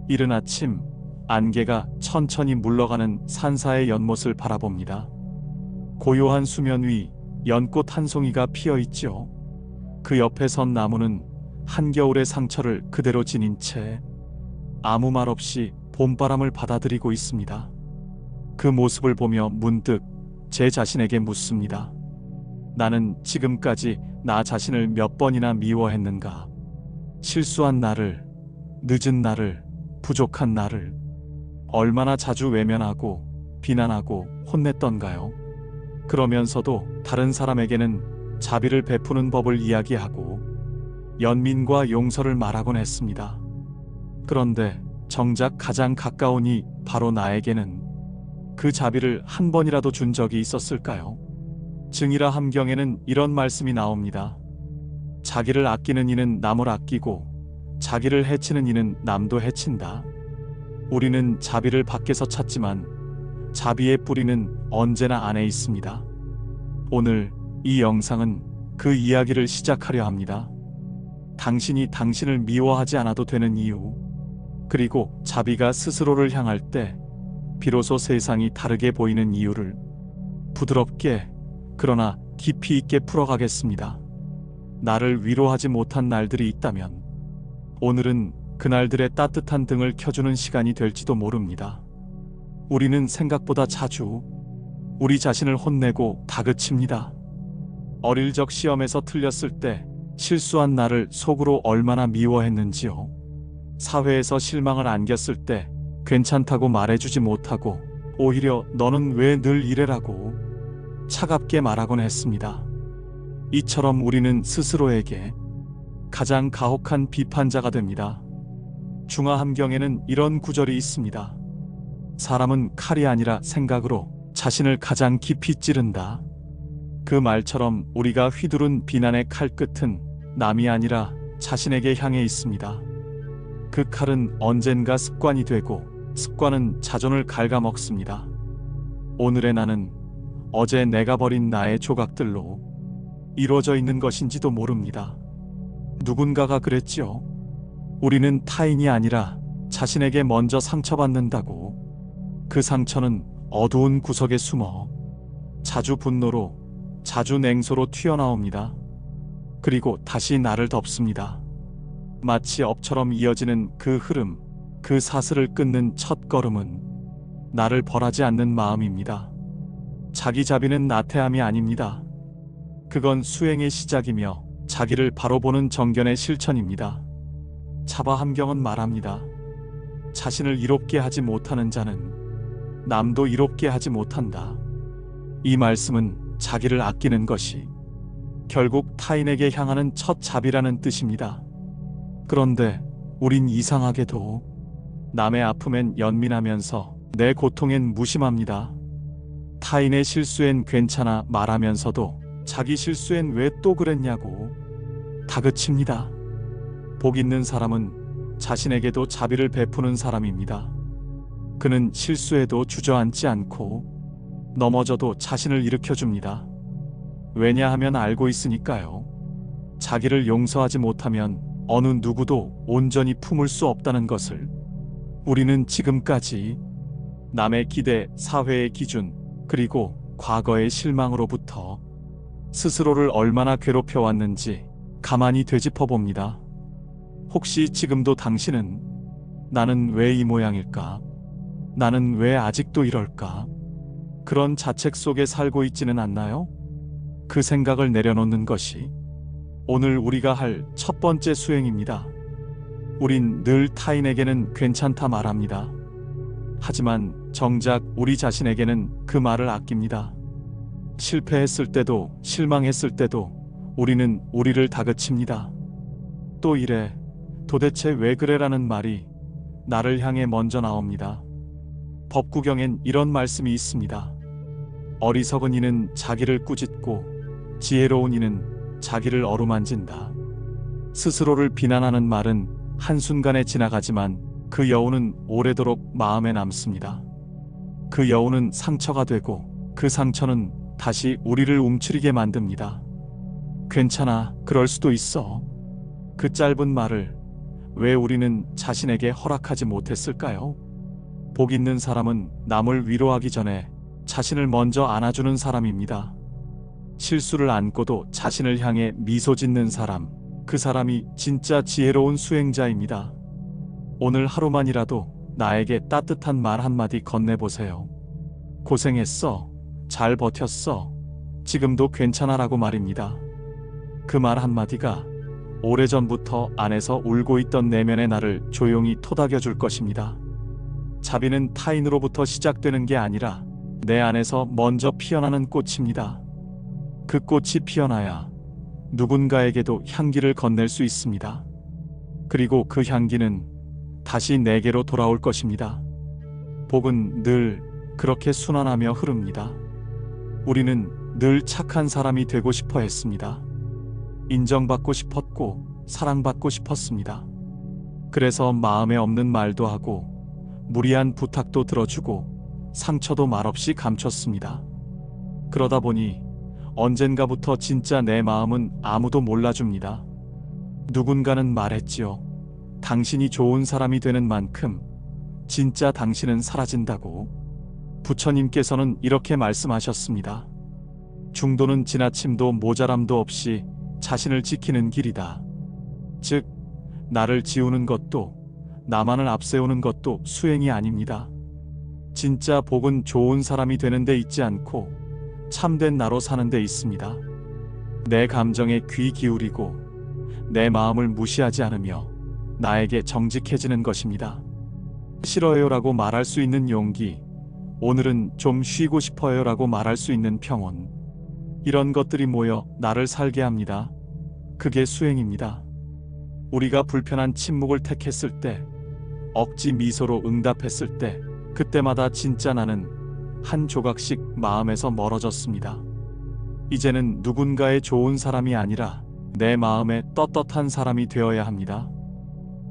이른 아침, 안개가 천천히 물러가는 산사의 연못을 바라봅니다. 고요한 수면 위 연꽃 한 송이가 피어 있죠. 그 옆에 선 나무는 한겨울의 상처를 그대로 지닌 채 아무 말 없이 봄바람을 받아들이고 있습니다. 그 모습을 보며 문득 제 자신에게 묻습니다. 나는 지금까지 나 자신을 몇 번이나 미워했는가? 실수한 나를, 늦은 나를, 부족한 나를 얼마나 자주 외면하고 비난하고 혼냈던가요? 그러면서도 다른 사람에게는 자비를 베푸는 법을 이야기하고 연민과 용서를 말하곤 했습니다. 그런데 정작 가장 가까운 이 바로 나에게는 그 자비를 한 번이라도 준 적이 있었을까요? 증이라 함경에는 이런 말씀이 나옵니다. 자기를 아끼는 이는 남을 아끼고 자기를 해치는 이는 남도 해친다. 우리는 자비를 밖에서 찾지만 자비의 뿌리는 언제나 안에 있습니다. 오늘 이 영상은 그 이야기를 시작하려 합니다. 당신이 당신을 미워하지 않아도 되는 이유, 그리고 자비가 스스로를 향할 때 비로소 세상이 다르게 보이는 이유를 부드럽게 그러나 깊이 있게 풀어가겠습니다. 나를 위로하지 못한 날들이 있다면 오늘은 그날들의 따뜻한 등을 켜주는 시간이 될지도 모릅니다. 우리는 생각보다 자주 우리 자신을 혼내고 다그칩니다. 어릴 적 시험에서 틀렸을 때 실수한 나를 속으로 얼마나 미워했는지요. 사회에서 실망을 안겼을 때 괜찮다고 말해주지 못하고 오히려 너는 왜 늘 이래라고 차갑게 말하곤 했습니다. 이처럼 우리는 스스로에게 가장 가혹한 비판자가 됩니다. 중화함경에는 이런 구절이 있습니다. 사람은 칼이 아니라 생각으로 자신을 가장 깊이 찌른다. 그 말처럼 우리가 휘두른 비난의 칼끝은 남이 아니라 자신에게 향해 있습니다. 그 칼은 언젠가 습관이 되고 습관은 자존을 갉아먹습니다. 오늘의 나는 어제 내가 버린 나의 조각들로 이루어져 있는 것인지도 모릅니다. 누군가가 그랬지요. 우리는 타인이 아니라 자신에게 먼저 상처받는다고. 그 상처는 어두운 구석에 숨어 자주 분노로, 자주 냉소로 튀어나옵니다. 그리고 다시 나를 덮습니다. 마치 업처럼 이어지는 그 흐름, 그 사슬을 끊는 첫 걸음은 나를 벌하지 않는 마음입니다. 자기 자비는 나태함이 아닙니다. 그건 수행의 시작이며 자기를 바로 보는 정견의 실천입니다. 차바함경은 말합니다. 자신을 이롭게 하지 못하는 자는 남도 이롭게 하지 못한다. 이 말씀은 자기를 아끼는 것이 결국 타인에게 향하는 첫 자비라는 뜻입니다. 그런데 우린 이상하게도 남의 아픔엔 연민하면서 내 고통엔 무심합니다. 타인의 실수엔 괜찮아 말하면서도 자기 실수엔 왜 또 그랬냐고 다그칩니다. 복 있는 사람은 자신에게도 자비를 베푸는 사람입니다. 그는 실수에도 주저앉지 않고 넘어져도 자신을 일으켜줍니다. 왜냐하면 알고 있으니까요. 자기를 용서하지 못하면 어느 누구도 온전히 품을 수 없다는 것을. 우리는 지금까지 남의 기대, 사회의 기준, 그리고 과거의 실망으로부터 스스로를 얼마나 괴롭혀왔는지 가만히 되짚어 봅니다. 혹시 지금도 당신은 나는 왜 이 모양일까? 나는 왜 아직도 이럴까? 그런 자책 속에 살고 있지는 않나요? 그 생각을 내려놓는 것이 오늘 우리가 할 첫 번째 수행입니다. 우린 늘 타인에게는 괜찮다 말합니다. 하지만 정작 우리 자신에게는 그 말을 아낍니다. 실패했을 때도 실망했을 때도 우리는 우리를 다그칩니다. 또 이래, 도대체 왜 그래라는 말이 나를 향해 먼저 나옵니다. 법구경엔 이런 말씀이 있습니다. 어리석은 이는 자기를 꾸짖고 지혜로운 이는 자기를 어루만진다. 스스로를 비난하는 말은 한순간에 지나가지만 그 여운은 오래도록 마음에 남습니다. 그 여운은 상처가 되고 그 상처는 다시 우리를 움츠리게 만듭니다. 괜찮아, 그럴 수도 있어. 그 짧은 말을 왜 우리는 자신에게 허락하지 못했을까요? 복 있는 사람은 남을 위로하기 전에 자신을 먼저 안아주는 사람입니다. 실수를 안고도 자신을 향해 미소 짓는 사람, 그 사람이 진짜 지혜로운 수행자입니다. 오늘 하루만이라도 나에게 따뜻한 말 한마디 건네보세요. 고생했어. 잘 버텼어. 지금도 괜찮아라고 말입니다. 그 말 한마디가 오래전부터 안에서 울고 있던 내면의 나를 조용히 토닥여 줄 것입니다. 자비는 타인으로부터 시작되는 게 아니라 내 안에서 먼저 피어나는 꽃입니다. 그 꽃이 피어나야 누군가에게도 향기를 건넬 수 있습니다. 그리고 그 향기는 다시 내게로 돌아올 것입니다. 복은 늘 그렇게 순환하며 흐릅니다. 우리는 늘 착한 사람이 되고 싶어 했습니다. 인정받고 싶었고 사랑받고 싶었습니다. 그래서 마음에 없는 말도 하고 무리한 부탁도 들어주고 상처도 말없이 감췄습니다. 그러다 보니 언젠가부터 진짜 내 마음은 아무도 몰라줍니다. 누군가는 말했지요. 당신이 좋은 사람이 되는 만큼 진짜 당신은 사라진다고. 부처님께서는 이렇게 말씀하셨습니다. 중도는 지나침도 모자람도 없이 자신을 지키는 길이다. 즉, 나를 지우는 것도 나만을 앞세우는 것도 수행이 아닙니다. 진짜 복은 좋은 사람이 되는 데 있지 않고 참된 나로 사는 데 있습니다. 내 감정에 귀 기울이고 내 마음을 무시하지 않으며 나에게 정직해지는 것입니다. 싫어요라고 말할 수 있는 용기, 오늘은 좀 쉬고 싶어요라고 말할 수 있는 평온, 이런 것들이 모여 나를 살게 합니다. 그게 수행입니다. 우리가 불편한 침묵을 택했을 때, 억지 미소로 응답했을 때, 그때마다 진짜 나는 한 조각씩 마음에서 멀어졌습니다. 이제는 누군가의 좋은 사람이 아니라 내 마음에 떳떳한 사람이 되어야 합니다.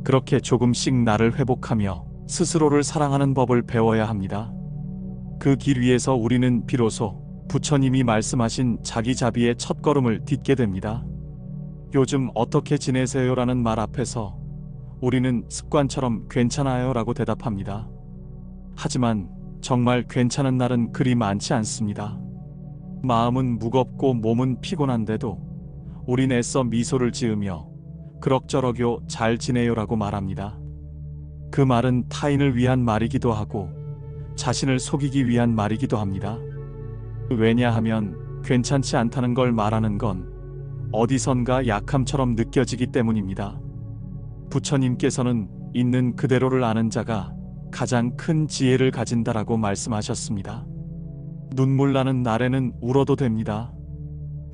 그렇게 조금씩 나를 회복하며 스스로를 사랑하는 법을 배워야 합니다. 그 길 위에서 우리는 비로소 부처님이 말씀하신 자기자비의 첫걸음을 딛게 됩니다. 요즘 어떻게 지내세요라는 말 앞에서 우리는 습관처럼 괜찮아요라고 대답합니다. 하지만 정말 괜찮은 날은 그리 많지 않습니다. 마음은 무겁고 몸은 피곤한데도 우린 애써 미소를 지으며 그럭저럭요 잘 지내요라고 말합니다. 그 말은 타인을 위한 말이기도 하고 자신을 속이기 위한 말이기도 합니다. 왜냐하면 괜찮지 않다는 걸 말하는 건 어디선가 약함처럼 느껴지기 때문입니다. 부처님께서는 있는 그대로를 아는 자가 가장 큰 지혜를 가진다라고 말씀하셨습니다. 눈물 나는 날에는 울어도 됩니다.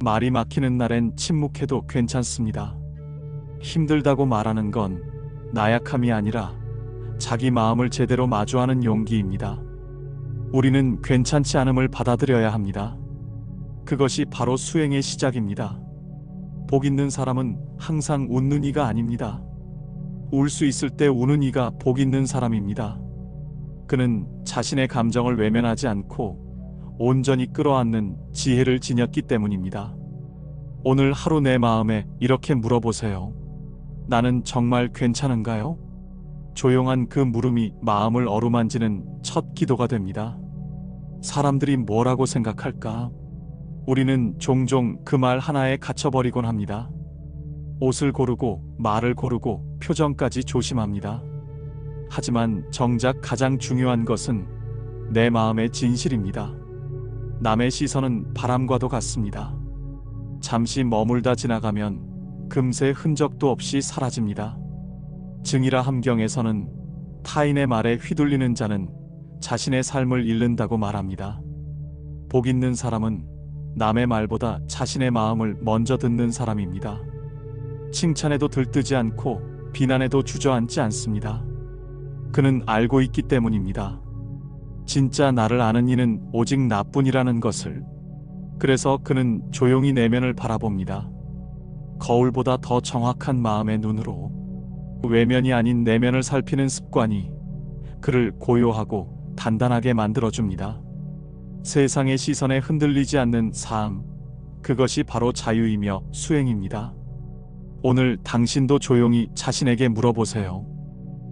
말이 막히는 날엔 침묵해도 괜찮습니다. 힘들다고 말하는 건 나약함이 아니라 자기 마음을 제대로 마주하는 용기입니다. 우리는 괜찮지 않음을 받아들여야 합니다. 그것이 바로 수행의 시작입니다. 복 있는 사람은 항상 웃는 이가 아닙니다. 울 수 있을 때 우는 이가 복 있는 사람입니다. 그는 자신의 감정을 외면하지 않고 온전히 끌어안는 지혜를 지녔기 때문입니다. 오늘 하루 내 마음에 이렇게 물어보세요. 나는 정말 괜찮은가요? 조용한 그 물음이 마음을 어루만지는 첫 기도가 됩니다. 사람들이 뭐라고 생각할까? 우리는 종종 그 말 하나에 갇혀버리곤 합니다. 옷을 고르고 말을 고르고 표정까지 조심합니다. 하지만 정작 가장 중요한 것은 내 마음의 진실입니다. 남의 시선은 바람과도 같습니다. 잠시 머물다 지나가면 금세 흔적도 없이 사라집니다. 증이라 함경에서는 타인의 말에 휘둘리는 자는 자신의 삶을 잃는다고 말합니다. 복 있는 사람은 남의 말보다 자신의 마음을 먼저 듣는 사람입니다. 칭찬에도 들뜨지 않고 비난에도 주저앉지 않습니다. 그는 알고 있기 때문입니다. 진짜 나를 아는 이는 오직 나뿐이라는 것을. 그래서 그는 조용히 내면을 바라봅니다. 거울보다 더 정확한 마음의 눈으로. 외면이 아닌 내면을 살피는 습관이 그를 고요하고 단단하게 만들어줍니다. 세상의 시선에 흔들리지 않는 삶, 그것이 바로 자유이며 수행입니다. 오늘 당신도 조용히 자신에게 물어보세요.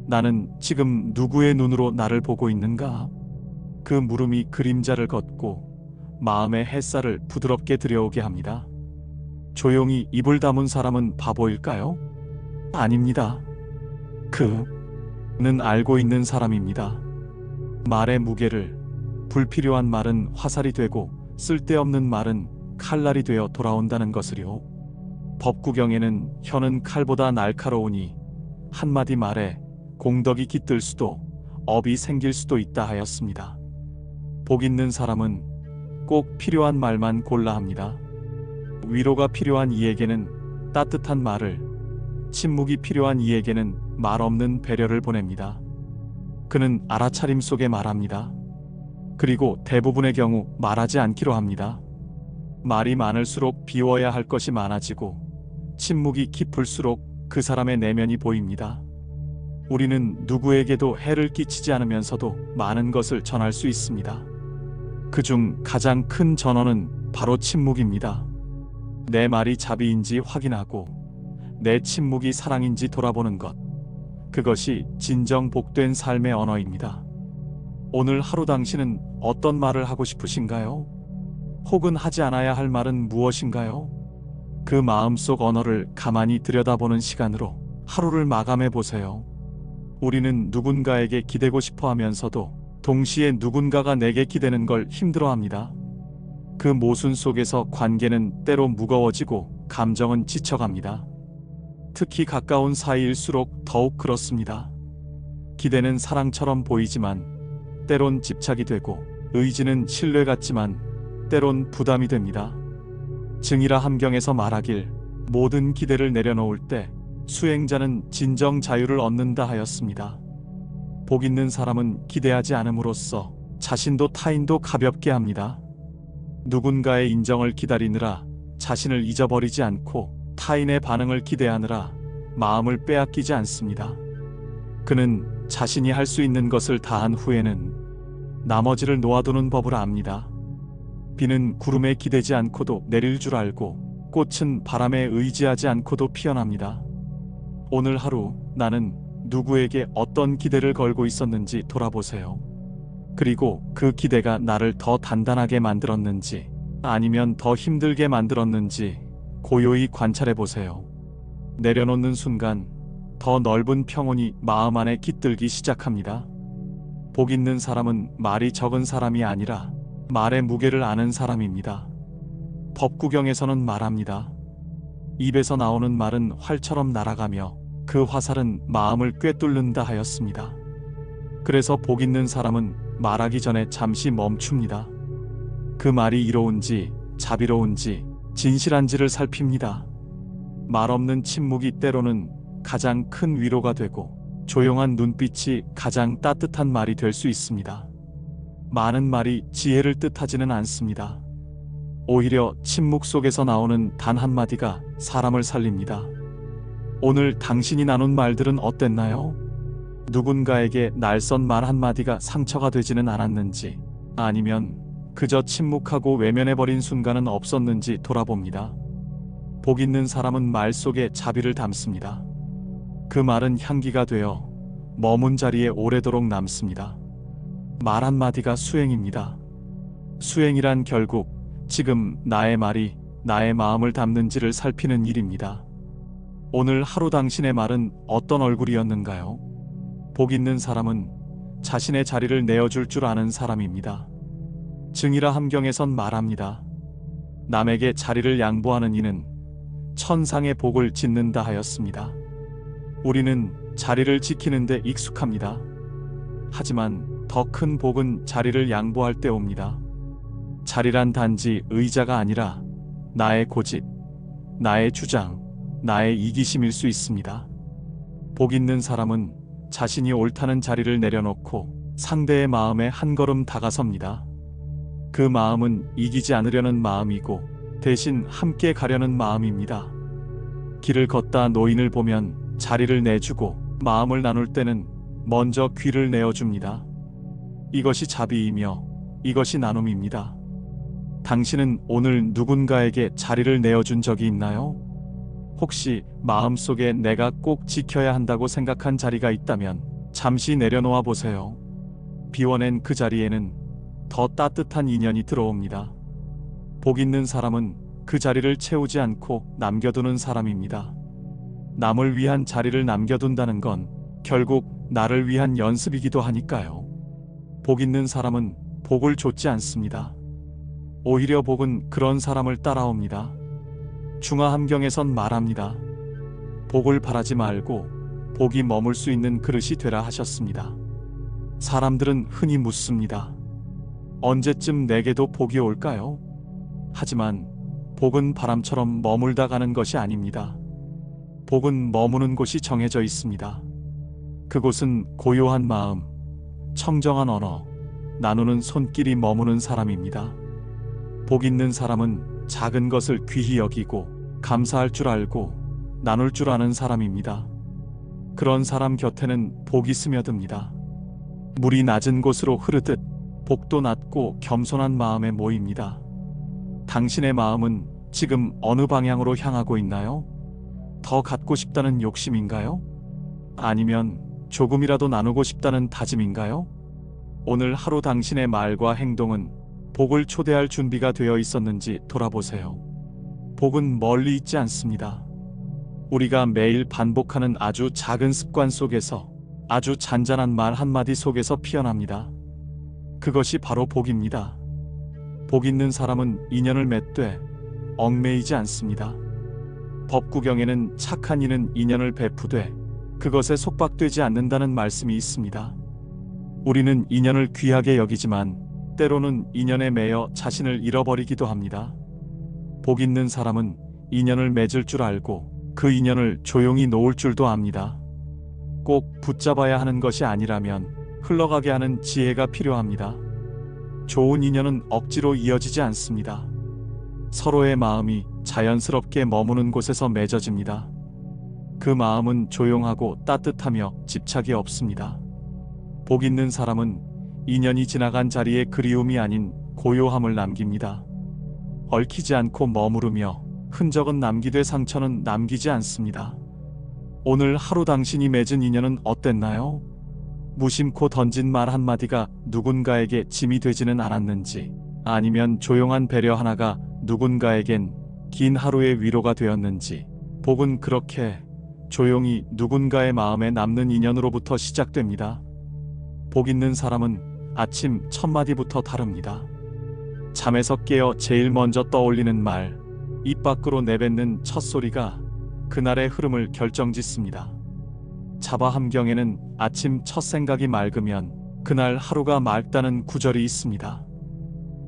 나는 지금 누구의 눈으로 나를 보고 있는가? 그 물음이 그림자를 걷고 마음의 햇살을 부드럽게 들여오게 합니다. 조용히 입을 다문 사람은 바보일까요? 아닙니다. 그는 알고 있는 사람입니다. 말의 무게를, 불필요한 말은 화살이 되고 쓸데없는 말은 칼날이 되어 돌아온다는 것을요. 법구경에는 혀는 칼보다 날카로우니 한마디 말에 공덕이 깃들 수도 업이 생길 수도 있다 하였습니다. 복 있는 사람은 꼭 필요한 말만 골라 합니다. 위로가 필요한 이에게는 따뜻한 말을, 침묵이 필요한 이에게는 말 없는 배려를 보냅니다. 그는 알아차림 속에 말합니다. 그리고 대부분의 경우 말하지 않기로 합니다. 말이 많을수록 비워야 할 것이 많아지고 침묵이 깊을수록 그 사람의 내면이 보입니다. 우리는 누구에게도 해를 끼치지 않으면서도 많은 것을 전할 수 있습니다. 그중 가장 큰 전언은 바로 침묵입니다. 내 말이 자비인지 확인하고 내 침묵이 사랑인지 돌아보는 것. 그것이 진정 복된 삶의 언어입니다. 오늘 하루 당신은 어떤 말을 하고 싶으신가요? 혹은 하지 않아야 할 말은 무엇인가요? 그 마음속 언어를 가만히 들여다보는 시간으로 하루를 마감해 보세요. 우리는 누군가에게 기대고 싶어 하면서도 동시에 누군가가 내게 기대는 걸 힘들어합니다. 그 모순 속에서 관계는 때로 무거워지고 감정은 지쳐갑니다. 특히 가까운 사이일수록 더욱 그렇습니다. 기대는 사랑처럼 보이지만 때론 집착이 되고 의지는 신뢰 같지만 때론 부담이 됩니다. 증이라 함경에서 말하길 모든 기대를 내려놓을 때 수행자는 진정 자유를 얻는다 하였습니다. 복 있는 사람은 기대하지 않음으로써 자신도 타인도 가볍게 합니다. 누군가의 인정을 기다리느라 자신을 잊어버리지 않고 타인의 반응을 기대하느라 마음을 빼앗기지 않습니다. 그는 자신이 할 수 있는 것을 다한 후에는 나머지를 놓아두는 법을 압니다. 비는 구름에 기대지 않고도 내릴 줄 알고 꽃은 바람에 의지하지 않고도 피어납니다. 오늘 하루 나는 누구에게 어떤 기대를 걸고 있었는지 돌아보세요. 그리고 그 기대가 나를 더 단단하게 만들었는지 아니면 더 힘들게 만들었는지 고요히 관찰해 보세요. 내려놓는 순간 더 넓은 평온이 마음 안에 깃들기 시작합니다. 복 있는 사람은 말이 적은 사람이 아니라 말의 무게를 아는 사람입니다. 법구경에서는 말합니다. 입에서 나오는 말은 활처럼 날아가며 그 화살은 마음을 꿰뚫는다 하였습니다. 그래서 복 있는 사람은 말하기 전에 잠시 멈춥니다. 그 말이 이로운지 자비로운지 진실한지를 살핍니다. 말 없는 침묵이 때로는 가장 큰 위로가 되고 조용한 눈빛이 가장 따뜻한 말이 될 수 있습니다. 많은 말이 지혜를 뜻하지는 않습니다. 오히려 침묵 속에서 나오는 단 한마디가 사람을 살립니다. 오늘 당신이 나눈 말들은 어땠나요? 누군가에게 날선 말 한마디가 상처가 되지는 않았는지 아니면 그저 침묵하고 외면해버린 순간은 없었는지 돌아봅니다. 복 있는 사람은 말 속에 자비를 담습니다. 그 말은 향기가 되어 머문 자리에 오래도록 남습니다. 말 한마디가 수행입니다. 수행이란 결국 지금 나의 말이 나의 마음을 담는지를 살피는 일입니다. 오늘 하루 당신의 말은 어떤 얼굴이었는가요? 복 있는 사람은 자신의 자리를 내어줄 줄 아는 사람입니다. 증이라 함경에선 말합니다. 남에게 자리를 양보하는 이는 천상의 복을 짓는다 하였습니다. 우리는 자리를 지키는 데 익숙합니다. 하지만 더 큰 복은 자리를 양보할 때 옵니다. 자리란 단지 의자가 아니라 나의 고집, 나의 주장, 나의 이기심일 수 있습니다. 복 있는 사람은 자신이 옳다는 자리를 내려놓고 상대의 마음에 한 걸음 다가섭니다. 그 마음은 이기지 않으려는 마음이고 대신 함께 가려는 마음입니다. 길을 걷다 노인을 보면 자리를 내주고 마음을 나눌 때는 먼저 귀를 내어줍니다. 이것이 자비이며 이것이 나눔입니다. 당신은 오늘 누군가에게 자리를 내어준 적이 있나요? 혹시 마음속에 내가 꼭 지켜야 한다고 생각한 자리가 있다면 잠시 내려놓아 보세요. 비워낸 그 자리에는 더 따뜻한 인연이 들어옵니다. 복 있는 사람은 그 자리를 채우지 않고 남겨두는 사람입니다. 남을 위한 자리를 남겨둔다는 건 결국 나를 위한 연습이기도 하니까요. 복 있는 사람은 복을 좇지 않습니다. 오히려 복은 그런 사람을 따라옵니다. 중화함경에선 말합니다. 복을 바라지 말고 복이 머물 수 있는 그릇이 되라 하셨습니다. 사람들은 흔히 묻습니다. 언제쯤 내게도 복이 올까요? 하지만 복은 바람처럼 머물다 가는 것이 아닙니다. 복은 머무는 곳이 정해져 있습니다. 그곳은 고요한 마음, 청정한 언어, 나누는 손길이 머무는 사람입니다. 복 있는 사람은 작은 것을 귀히 여기고 감사할 줄 알고 나눌 줄 아는 사람입니다. 그런 사람 곁에는 복이 스며듭니다. 물이 낮은 곳으로 흐르듯 복도 낮고 겸손한 마음에 모입니다. 당신의 마음은 지금 어느 방향으로 향하고 있나요? 더 갖고 싶다는 욕심인가요? 아니면 조금이라도 나누고 싶다는 다짐인가요? 오늘 하루 당신의 말과 행동은 복을 초대할 준비가 되어 있었는지 돌아보세요. 복은 멀리 있지 않습니다. 우리가 매일 반복하는 아주 작은 습관 속에서, 아주 잔잔한 말 한마디 속에서 피어납니다. 그것이 바로 복입니다. 복 있는 사람은 인연을 맺되 얽매이지 않습니다. 법구경에는 착한 이는 인연을 베푸되 그것에 속박되지 않는다는 말씀이 있습니다. 우리는 인연을 귀하게 여기지만 때로는 인연에 매여 자신을 잃어버리기도 합니다. 복 있는 사람은 인연을 맺을 줄 알고 그 인연을 조용히 놓을 줄도 압니다. 꼭 붙잡아야 하는 것이 아니라면 흘러가게 하는 지혜가 필요합니다. 좋은 인연은 억지로 이어지지 않습니다. 서로의 마음이 자연스럽게 머무는 곳에서 맺어집니다. 그 마음은 조용하고 따뜻하며 집착이 없습니다. 복 있는 사람은 인연이 지나간 자리에 그리움이 아닌 고요함을 남깁니다. 얽히지 않고 머무르며 흔적은 남기되 상처는 남기지 않습니다. 오늘 하루 당신이 맺은 인연은 어땠나요? 무심코 던진 말 한마디가 누군가에게 짐이 되지는 않았는지, 아니면 조용한 배려 하나가 누군가에겐 긴 하루의 위로가 되었는지, 복은 그렇게 조용히 누군가의 마음에 남는 인연으로부터 시작됩니다. 복 있는 사람은 아침 첫마디부터 다릅니다. 잠에서 깨어 제일 먼저 떠올리는 말, 입 밖으로 내뱉는 첫 소리가 그날의 흐름을 결정짓습니다. 자바함경에는 아침 첫 생각이 맑으면 그날 하루가 맑다는 구절이 있습니다.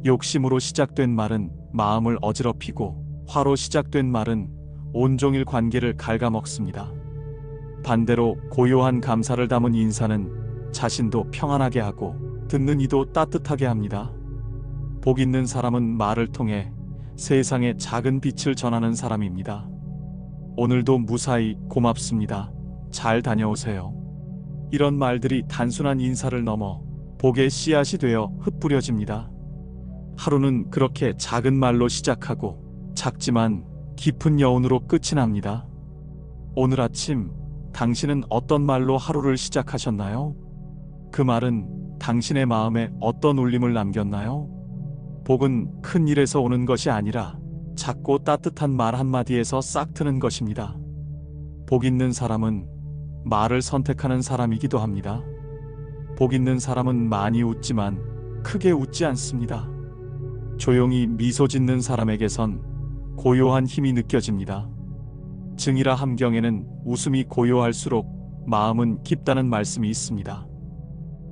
욕심으로 시작된 말은 마음을 어지럽히고 화로 시작된 말은 온종일 관계를 갉아먹습니다. 반대로 고요한 감사를 담은 인사는 자신도 평안하게 하고 듣는 이도 따뜻하게 합니다. 복 있는 사람은 말을 통해 세상에 작은 빛을 전하는 사람입니다. 오늘도 무사히 고맙습니다. 잘 다녀오세요. 이런 말들이 단순한 인사를 넘어 복의 씨앗이 되어 흩뿌려집니다. 하루는 그렇게 작은 말로 시작하고 작지만 깊은 여운으로 끝이 납니다. 오늘 아침 당신은 어떤 말로 하루를 시작하셨나요? 그 말은 당신의 마음에 어떤 울림을 남겼나요? 복은 큰 일에서 오는 것이 아니라 작고 따뜻한 말 한마디에서 싹 트는 것입니다. 복 있는 사람은 말을 선택하는 사람이기도 합니다. 복 있는 사람은 많이 웃지만 크게 웃지 않습니다. 조용히 미소 짓는 사람에게선 고요한 힘이 느껴집니다. 증이라 함경에는 웃음이 고요할수록 마음은 깊다는 말씀이 있습니다.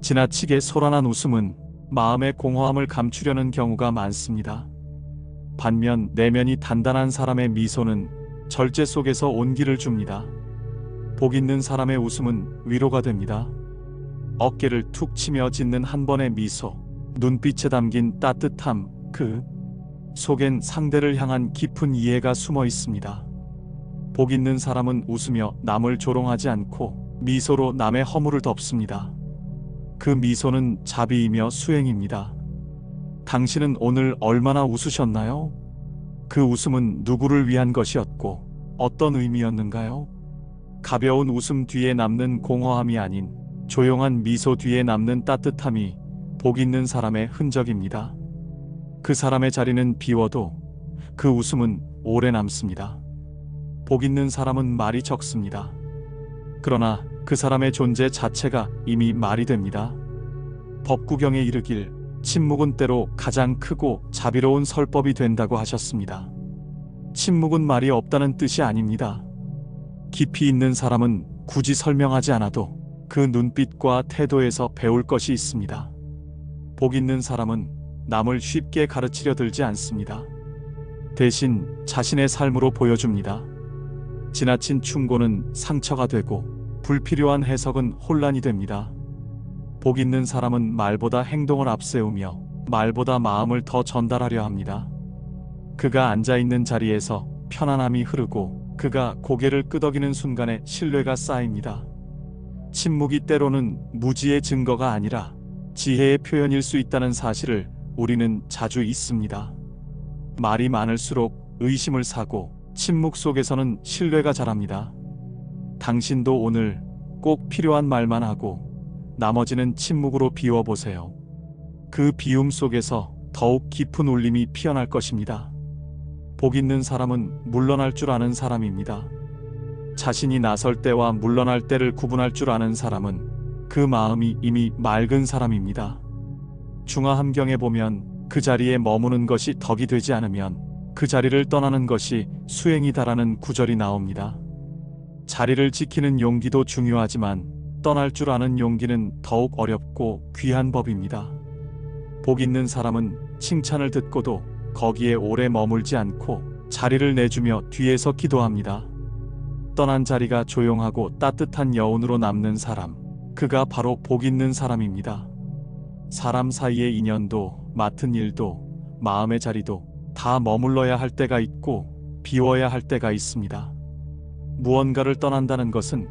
지나치게 소란한 웃음은 마음의 공허함을 감추려는 경우가 많습니다. 반면 내면이 단단한 사람의 미소는 절제 속에서 온기를 줍니다. 복 있는 사람의 웃음은 위로가 됩니다. 어깨를 툭 치며 짓는 한 번의 미소, 눈빛에 담긴 따뜻함, 그 속엔 상대를 향한 깊은 이해가 숨어 있습니다. 복 있는 사람은 웃으며 남을 조롱하지 않고 미소로 남의 허물을 덮습니다. 그 미소는 자비이며 수행입니다. 당신은 오늘 얼마나 웃으셨나요? 그 웃음은 누구를 위한 것이었고 어떤 의미였는가요? 가벼운 웃음 뒤에 남는 공허함이 아닌 조용한 미소 뒤에 남는 따뜻함이 복 있는 사람의 흔적입니다. 그 사람의 자리는 비워도 그 웃음은 오래 남습니다. 복 있는 사람은 말이 적습니다. 그러나 그 사람의 존재 자체가 이미 말이 됩니다. 법구경에 이르길 침묵은 때로 가장 크고 자비로운 설법이 된다고 하셨습니다. 침묵은 말이 없다는 뜻이 아닙니다. 깊이 있는 사람은 굳이 설명하지 않아도 그 눈빛과 태도에서 배울 것이 있습니다. 복 있는 사람은 남을 쉽게 가르치려 들지 않습니다. 대신 자신의 삶으로 보여줍니다. 지나친 충고는 상처가 되고 불필요한 해석은 혼란이 됩니다. 복 있는 사람은 말보다 행동을 앞세우며 말보다 마음을 더 전달하려 합니다. 그가 앉아있는 자리에서 편안함이 흐르고 그가 고개를 끄덕이는 순간에 신뢰가 쌓입니다. 침묵이 때로는 무지의 증거가 아니라 지혜의 표현일 수 있다는 사실을 우리는 자주 잊습니다. 말이 많을수록 의심을 사고 침묵 속에서는 신뢰가 자랍니다. 당신도 오늘 꼭 필요한 말만 하고 나머지는 침묵으로 비워보세요. 그 비움 속에서 더욱 깊은 울림이 피어날 것입니다. 복 있는 사람은 물러날 줄 아는 사람입니다. 자신이 나설 때와 물러날 때를 구분할 줄 아는 사람은 그 마음이 이미 맑은 사람입니다. 중화함경에 보면 그 자리에 머무는 것이 덕이 되지 않으면 그 자리를 떠나는 것이 수행이다라는 구절이 나옵니다. 자리를 지키는 용기도 중요하지만 떠날 줄 아는 용기는 더욱 어렵고 귀한 법입니다. 복 있는 사람은 칭찬을 듣고도 거기에 오래 머물지 않고 자리를 내주며 뒤에서 기도합니다. 떠난 자리가 조용하고 따뜻한 여운으로 남는 사람, 그가 바로 복 있는 사람입니다. 사람 사이의 인연도, 맡은 일도, 마음의 자리도 다 머물러야 할 때가 있고 비워야 할 때가 있습니다. 무언가를 떠난다는 것은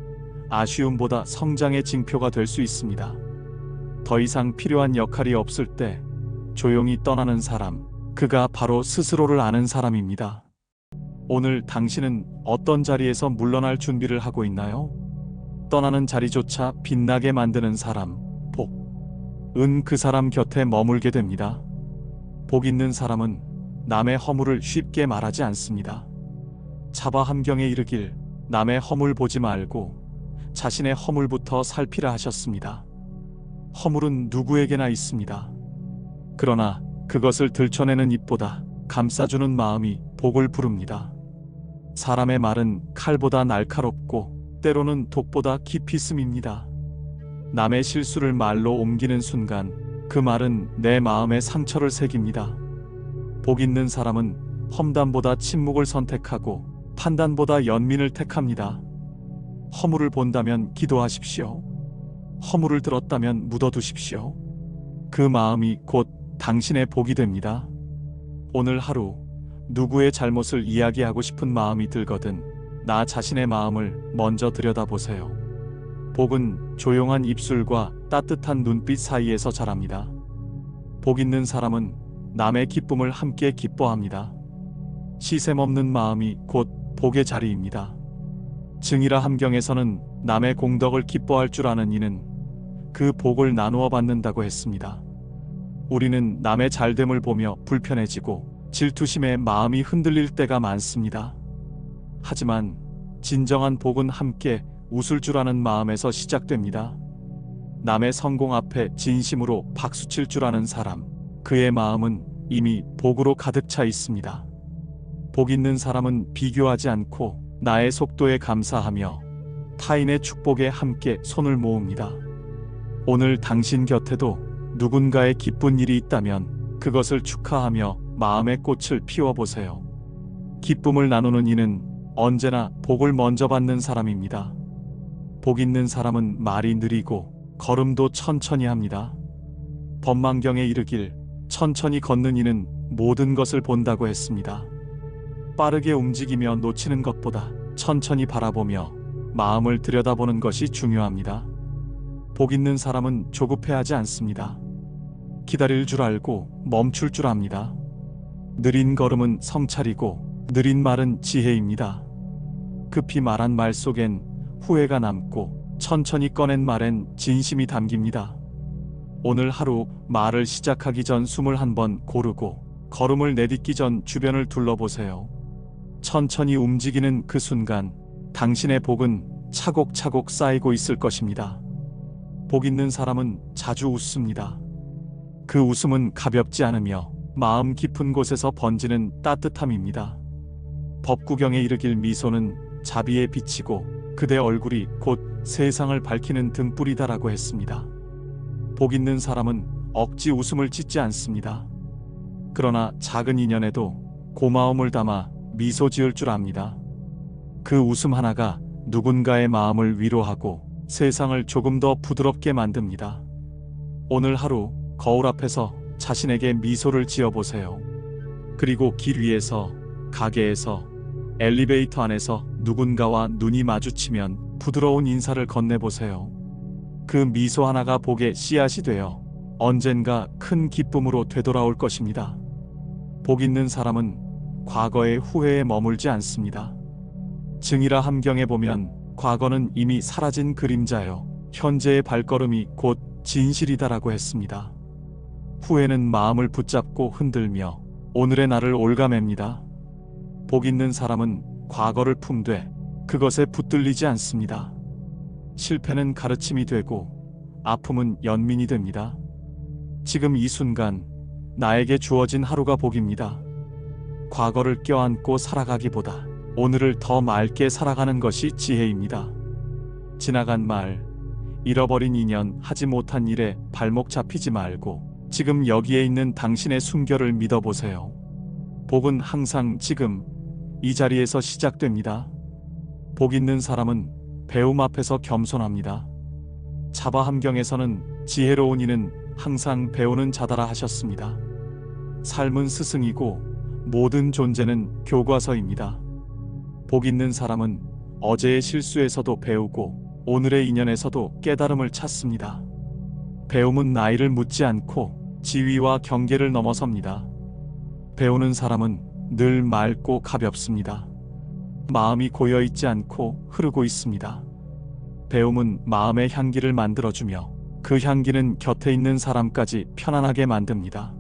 아쉬움보다 성장의 징표가 될 수 있습니다. 더 이상 필요한 역할이 없을 때 조용히 떠나는 사람, 그가 바로 스스로를 아는 사람입니다. 오늘 당신은 어떤 자리에서 물러날 준비를 하고 있나요? 떠나는 자리조차 빛나게 만드는 사람, 복은 그 사람 곁에 머물게 됩니다. 복 있는 사람은 남의 허물을 쉽게 말하지 않습니다. 차바함경에 이르길 남의 허물 보지 말고 자신의 허물부터 살피라 하셨습니다. 허물은 누구에게나 있습니다. 그러나 그것을 들춰내는 입보다 감싸주는 마음이 복을 부릅니다. 사람의 말은 칼보다 날카롭고 때로는 독보다 깊이 스밉니다. 남의 실수를 말로 옮기는 순간 그 말은 내 마음에 상처를 새깁니다. 복 있는 사람은 험담보다 침묵을 선택하고 판단보다 연민을 택합니다. 허물을 본다면 기도하십시오. 허물을 들었다면 묻어두십시오. 그 마음이 곧 당신의 복이 됩니다. 오늘 하루 누구의 잘못을 이야기하고 싶은 마음이 들거든 나 자신의 마음을 먼저 들여다보세요. 복은 조용한 입술과 따뜻한 눈빛 사이에서 자랍니다. 복 있는 사람은 남의 기쁨을 함께 기뻐합니다. 시샘 없는 마음이 곧 복의 자리입니다. 증이라 함경에서는 남의 공덕을 기뻐할 줄 아는 이는 그 복을 나누어 받는다고 했습니다. 우리는 남의 잘됨을 보며 불편해지고 질투심에 마음이 흔들릴 때가 많습니다. 하지만 진정한 복은 함께 웃을 줄 아는 마음에서 시작됩니다. 남의 성공 앞에 진심으로 박수칠 줄 아는 사람, 그의 마음은 이미 복으로 가득 차 있습니다. 복 있는 사람은 비교하지 않고 나의 속도에 감사하며 타인의 축복에 함께 손을 모읍니다. 오늘 당신 곁에도 누군가의 기쁜 일이 있다면 그것을 축하하며 마음의 꽃을 피워보세요. 기쁨을 나누는 이는 언제나 복을 먼저 받는 사람입니다. 복 있는 사람은 말이 느리고 걸음도 천천히 합니다. 법망경에 이르길 천천히 걷는 이는 모든 것을 본다고 했습니다. 빠르게 움직이며 놓치는 것보다 천천히 바라보며 마음을 들여다보는 것이 중요합니다. 복 있는 사람은 조급해하지 않습니다. 기다릴 줄 알고 멈출 줄 압니다. 느린 걸음은 성찰이고 느린 말은 지혜입니다. 급히 말한 말 속엔 후회가 남고 천천히 꺼낸 말엔 진심이 담깁니다. 오늘 하루 말을 시작하기 전 숨을 한번 고르고 걸음을 내딛기 전 주변을 둘러보세요. 천천히 움직이는 그 순간 당신의 복은 차곡차곡 쌓이고 있을 것입니다. 복 있는 사람은 자주 웃습니다. 그 웃음은 가볍지 않으며 마음 깊은 곳에서 번지는 따뜻함입니다. 법구경에 이르길 미소는 자비에 비치고 그대 얼굴이 곧 세상을 밝히는 등불이다라고 했습니다. 복 있는 사람은 억지 웃음을 짓지 않습니다. 그러나 작은 인연에도 고마움을 담아 미소 지을 줄 압니다. 그 웃음 하나가 누군가의 마음을 위로하고 세상을 조금 더 부드럽게 만듭니다. 오늘 하루 거울 앞에서 자신에게 미소를 지어보세요. 그리고 길 위에서, 가게에서, 엘리베이터 안에서 누군가와 눈이 마주치면 부드러운 인사를 건네보세요. 그 미소 하나가 복의 씨앗이 되어 언젠가 큰 기쁨으로 되돌아올 것입니다. 복 있는 사람은 과거의 후회에 머물지 않습니다. 증이라 함경에 보면 과거는 이미 사라진 그림자요, 현재의 발걸음이 곧 진실이다라고 했습니다. 후회는 마음을 붙잡고 흔들며 오늘의 나를 올가맵니다. 복 있는 사람은 과거를 품되 그것에 붙들리지 않습니다. 실패는 가르침이 되고 아픔은 연민이 됩니다. 지금 이 순간 나에게 주어진 하루가 복입니다. 과거를 껴안고 살아가기보다 오늘을 더 맑게 살아가는 것이 지혜입니다. 지나간 말, 잃어버린 인연, 하지 못한 일에 발목 잡히지 말고 지금 여기에 있는 당신의 순결을 믿어보세요. 복은 항상 지금 이 자리에서 시작됩니다. 복 있는 사람은 배움 앞에서 겸손합니다. 자바 함경에서는 지혜로운 이는 항상 배우는 자다라 하셨습니다. 삶은 스승이고 모든 존재는 교과서입니다. 복 있는 사람은 어제의 실수에서도 배우고 오늘의 인연에서도 깨달음을 찾습니다. 배움은 나이를 묻지 않고 지위와 경계를 넘어섭니다. 배우는 사람은 늘 맑고 가볍습니다. 마음이 고여있지 않고 흐르고 있습니다. 배움은 마음의 향기를 만들어주며 그 향기는 곁에 있는 사람까지 편안하게 만듭니다.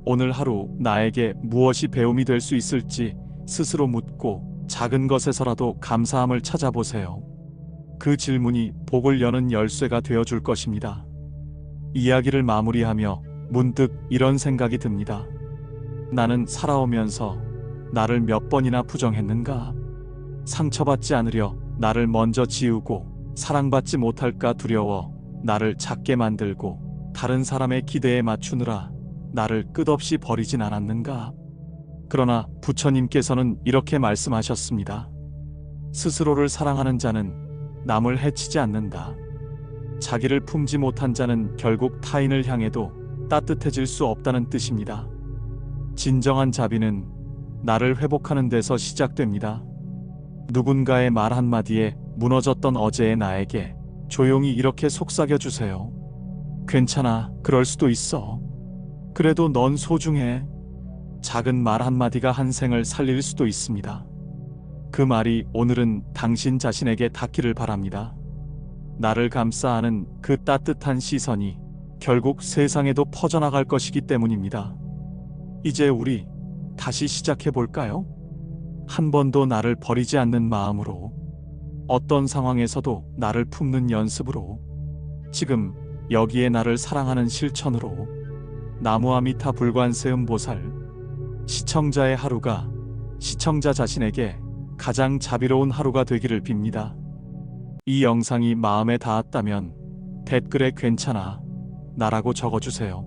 오늘 하루 나에게 무엇이 배움이 될 수 있을지 스스로 묻고 작은 것에서라도 감사함을 찾아보세요. 그 질문이 복을 여는 열쇠가 되어줄 것입니다. 이야기를 마무리하며 문득 이런 생각이 듭니다. 나는 살아오면서 나를 몇 번이나 부정했는가? 상처받지 않으려 나를 먼저 지우고 사랑받지 못할까 두려워 나를 작게 만들고 다른 사람의 기대에 맞추느라 나를 끝없이 버리진 않았는가? 그러나 부처님께서는 이렇게 말씀하셨습니다. 스스로를 사랑하는 자는 남을 해치지 않는다. 자기를 품지 못한 자는 결국 타인을 향해도 따뜻해질 수 없다는 뜻입니다. 진정한 자비는 나를 회복하는 데서 시작됩니다. 누군가의 말 한마디에 무너졌던 어제의 나에게 조용히 이렇게 속삭여 주세요. 괜찮아, 그럴 수도 있어. 그래도 넌 소중해. 작은 말 한마디가 한 생을 살릴 수도 있습니다. 그 말이 오늘은 당신 자신에게 닿기를 바랍니다. 나를 감싸 안은 그 따뜻한 시선이 결국 세상에도 퍼져나갈 것이기 때문입니다. 이제 우리 다시 시작해 볼까요? 한 번도 나를 버리지 않는 마음으로, 어떤 상황에서도 나를 품는 연습으로, 지금 여기에 나를 사랑하는 실천으로. 나무아미타 불관세음보살. 시청자의 하루가 시청자 자신에게 가장 자비로운 하루가 되기를 빕니다. 이 영상이 마음에 닿았다면 댓글에 괜찮아, 나라고 적어주세요.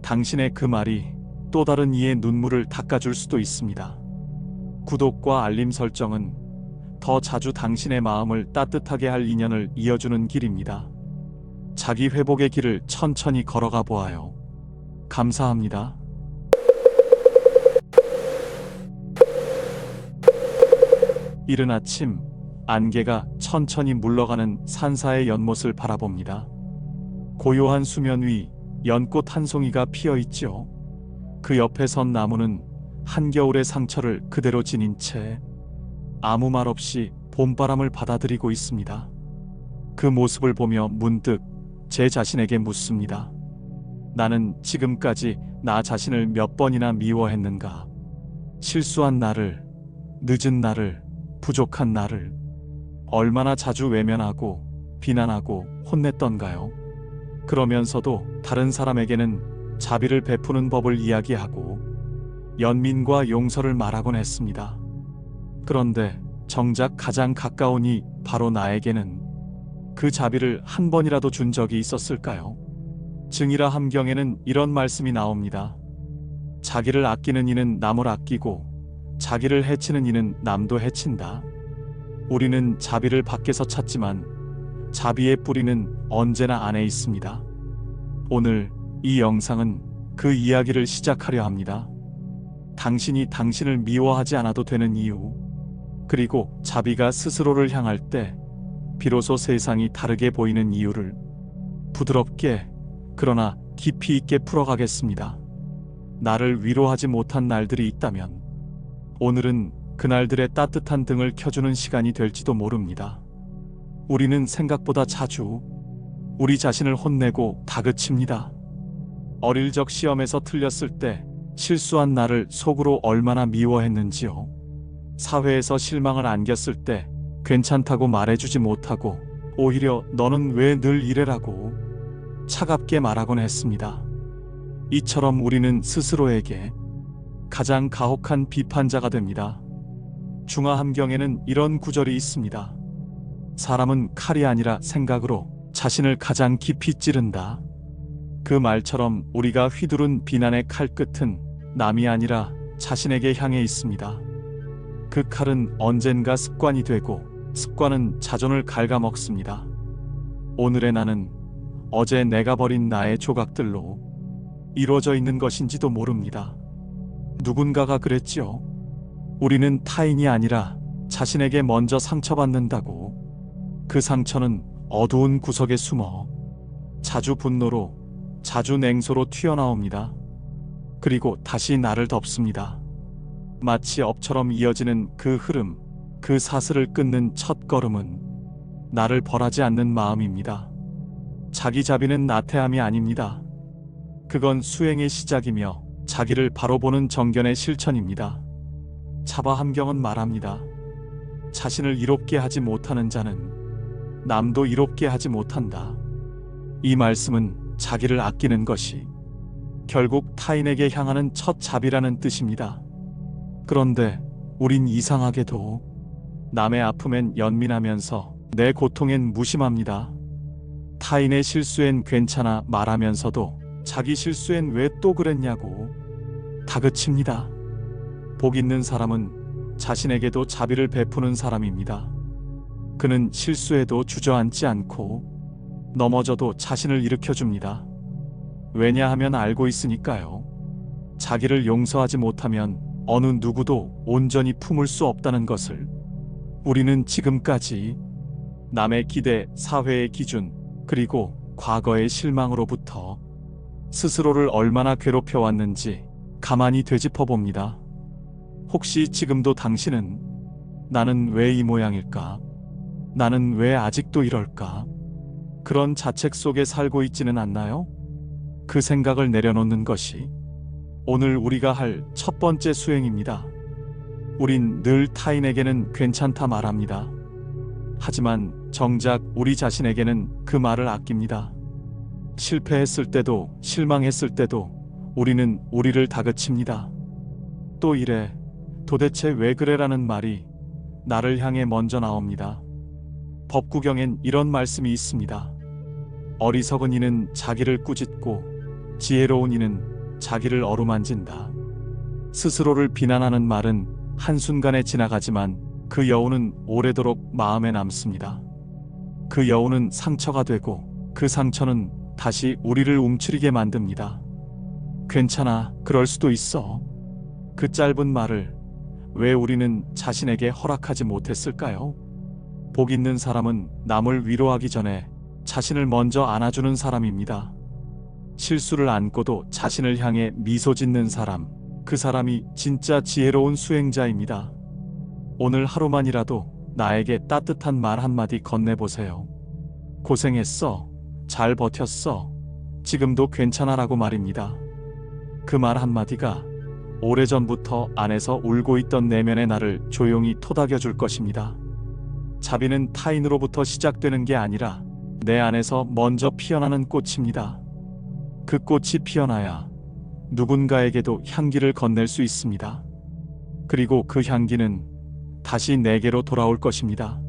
당신의 그 말이 또 다른 이의 눈물을 닦아줄 수도 있습니다. 구독과 알림 설정은 더 자주 당신의 마음을 따뜻하게 할 인연을 이어주는 길입니다. 자기 회복의 길을 천천히 걸어가 보아요. 감사합니다. 이른 아침, 안개가 천천히 물러가는 산사의 연못을 바라봅니다. 고요한 수면 위 연꽃 한 송이가 피어있지요. 그 옆에 선 나무는 한겨울의 상처를 그대로 지닌 채 아무 말 없이 봄바람을 받아들이고 있습니다. 그 모습을 보며 문득 제 자신에게 묻습니다. 나는 지금까지 나 자신을 몇 번이나 미워했는가? 실수한 나를, 늦은 나를, 부족한 나를 얼마나 자주 외면하고 비난하고 혼냈던가요? 그러면서도 다른 사람에게는 자비를 베푸는 법을 이야기하고 연민과 용서를 말하곤 했습니다. 그런데 정작 가장 가까운 이 바로 나에게는 그 자비를 한 번이라도 준 적이 있었을까요? 증이라 함경에는 이런 말씀이 나옵니다. 자기를 아끼는 이는 남을 아끼고 자기를 해치는 이는 남도 해친다. 우리는 자비를 밖에서 찾지만 자비의 뿌리는 언제나 안에 있습니다. 오늘 이 영상은 그 이야기를 시작하려 합니다. 당신이 당신을 미워하지 않아도 되는 이유, 그리고 자비가 스스로를 향할 때 비로소 세상이 다르게 보이는 이유를 부드럽게 그러나 깊이 있게 풀어가겠습니다. 나를 위로하지 못한 날들이 있다면 오늘은 그날들의 따뜻한 등을 켜주는 시간이 될지도 모릅니다. 우리는 생각보다 자주 우리 자신을 혼내고 다그칩니다. 어릴 적 시험에서 틀렸을 때 실수한 나를 속으로 얼마나 미워했는지요. 사회에서 실망을 안겼을 때 괜찮다고 말해주지 못하고 오히려 너는 왜 늘 이래라고 차갑게 말하곤 했습니다. 이처럼 우리는 스스로에게 가장 가혹한 비판자가 됩니다. 중화함경에는 이런 구절이 있습니다. 사람은 칼이 아니라 생각으로 자신을 가장 깊이 찌른다. 그 말처럼 우리가 휘두른 비난의 칼끝은 남이 아니라 자신에게 향해 있습니다. 그 칼은 언젠가 습관이 되고 습관은 자존을 갉아먹습니다. 오늘의 나는 어제 내가 버린 나의 조각들로 이루어져 있는 것인지도 모릅니다. 누군가가 그랬지요. 우리는 타인이 아니라 자신에게 먼저 상처받는다고. 그 상처는 어두운 구석에 숨어 자주 분노로, 자주 냉소로 튀어나옵니다. 그리고 다시 나를 덮습니다. 마치 업처럼 이어지는 그 흐름, 그 사슬을 끊는 첫 걸음은 나를 벌하지 않는 마음입니다. 자기 자비는 나태함이 아닙니다. 그건 수행의 시작이며 자기를 바로 보는 정견의 실천입니다. 차바함경은 말합니다. 자신을 이롭게 하지 못하는 자는 남도 이롭게 하지 못한다. 이 말씀은 자기를 아끼는 것이 결국 타인에게 향하는 첫 자비라는 뜻입니다. 그런데 우린 이상하게도 남의 아픔엔 연민하면서 내 고통엔 무심합니다. 타인의 실수엔 괜찮아 말하면서도 자기 실수엔 왜 또 그랬냐고 다그칩니다. 복 있는 사람은 자신에게도 자비를 베푸는 사람입니다. 그는 실수에도 주저앉지 않고 넘어져도 자신을 일으켜줍니다. 왜냐하면 알고 있으니까요. 자기를 용서하지 못하면 어느 누구도 온전히 품을 수 없다는 것을. 우리는 지금까지 남의 기대, 사회의 기준, 그리고 과거의 실망으로부터 스스로를 얼마나 괴롭혀왔는지 가만히 되짚어 봅니다. 혹시 지금도 당신은 나는 왜 이 모양일까? 나는 왜 아직도 이럴까? 그런 자책 속에 살고 있지는 않나요? 그 생각을 내려놓는 것이 오늘 우리가 할 첫 번째 수행입니다. 우린 늘 타인에게는 괜찮다 말합니다. 하지만 정작 우리 자신에게는 그 말을 아낍니다. 실패했을 때도 실망했을 때도 우리는 우리를 다그칩니다. 또 이래, 도대체 왜 그래라는 말이 나를 향해 먼저 나옵니다. 법구경엔 이런 말씀이 있습니다. 어리석은 이는 자기를 꾸짖고 지혜로운 이는 자기를 어루만진다. 스스로를 비난하는 말은 한순간에 지나가지만 그 여운은 오래도록 마음에 남습니다. 그 여운은 상처가 되고 그 상처는 다시 우리를 움츠리게 만듭니다. 괜찮아, 그럴 수도 있어. 그 짧은 말을 왜 우리는 자신에게 허락하지 못했을까요? 복 있는 사람은 남을 위로하기 전에 자신을 먼저 안아주는 사람입니다. 실수를 안고도 자신을 향해 미소 짓는 사람, 그 사람이 진짜 지혜로운 수행자입니다. 오늘 하루만이라도 나에게 따뜻한 말 한마디 건네보세요. 고생했어. 잘 버텼어. 지금도 괜찮아라고 말입니다. 그 말 한마디가 오래전부터 안에서 울고 있던 내면의 나를 조용히 토닥여 줄 것입니다. 자비는 타인으로부터 시작되는 게 아니라 내 안에서 먼저 피어나는 꽃입니다. 그 꽃이 피어나야 누군가에게도 향기를 건넬 수 있습니다. 그리고 그 향기는 다시 내게로 돌아올 것입니다.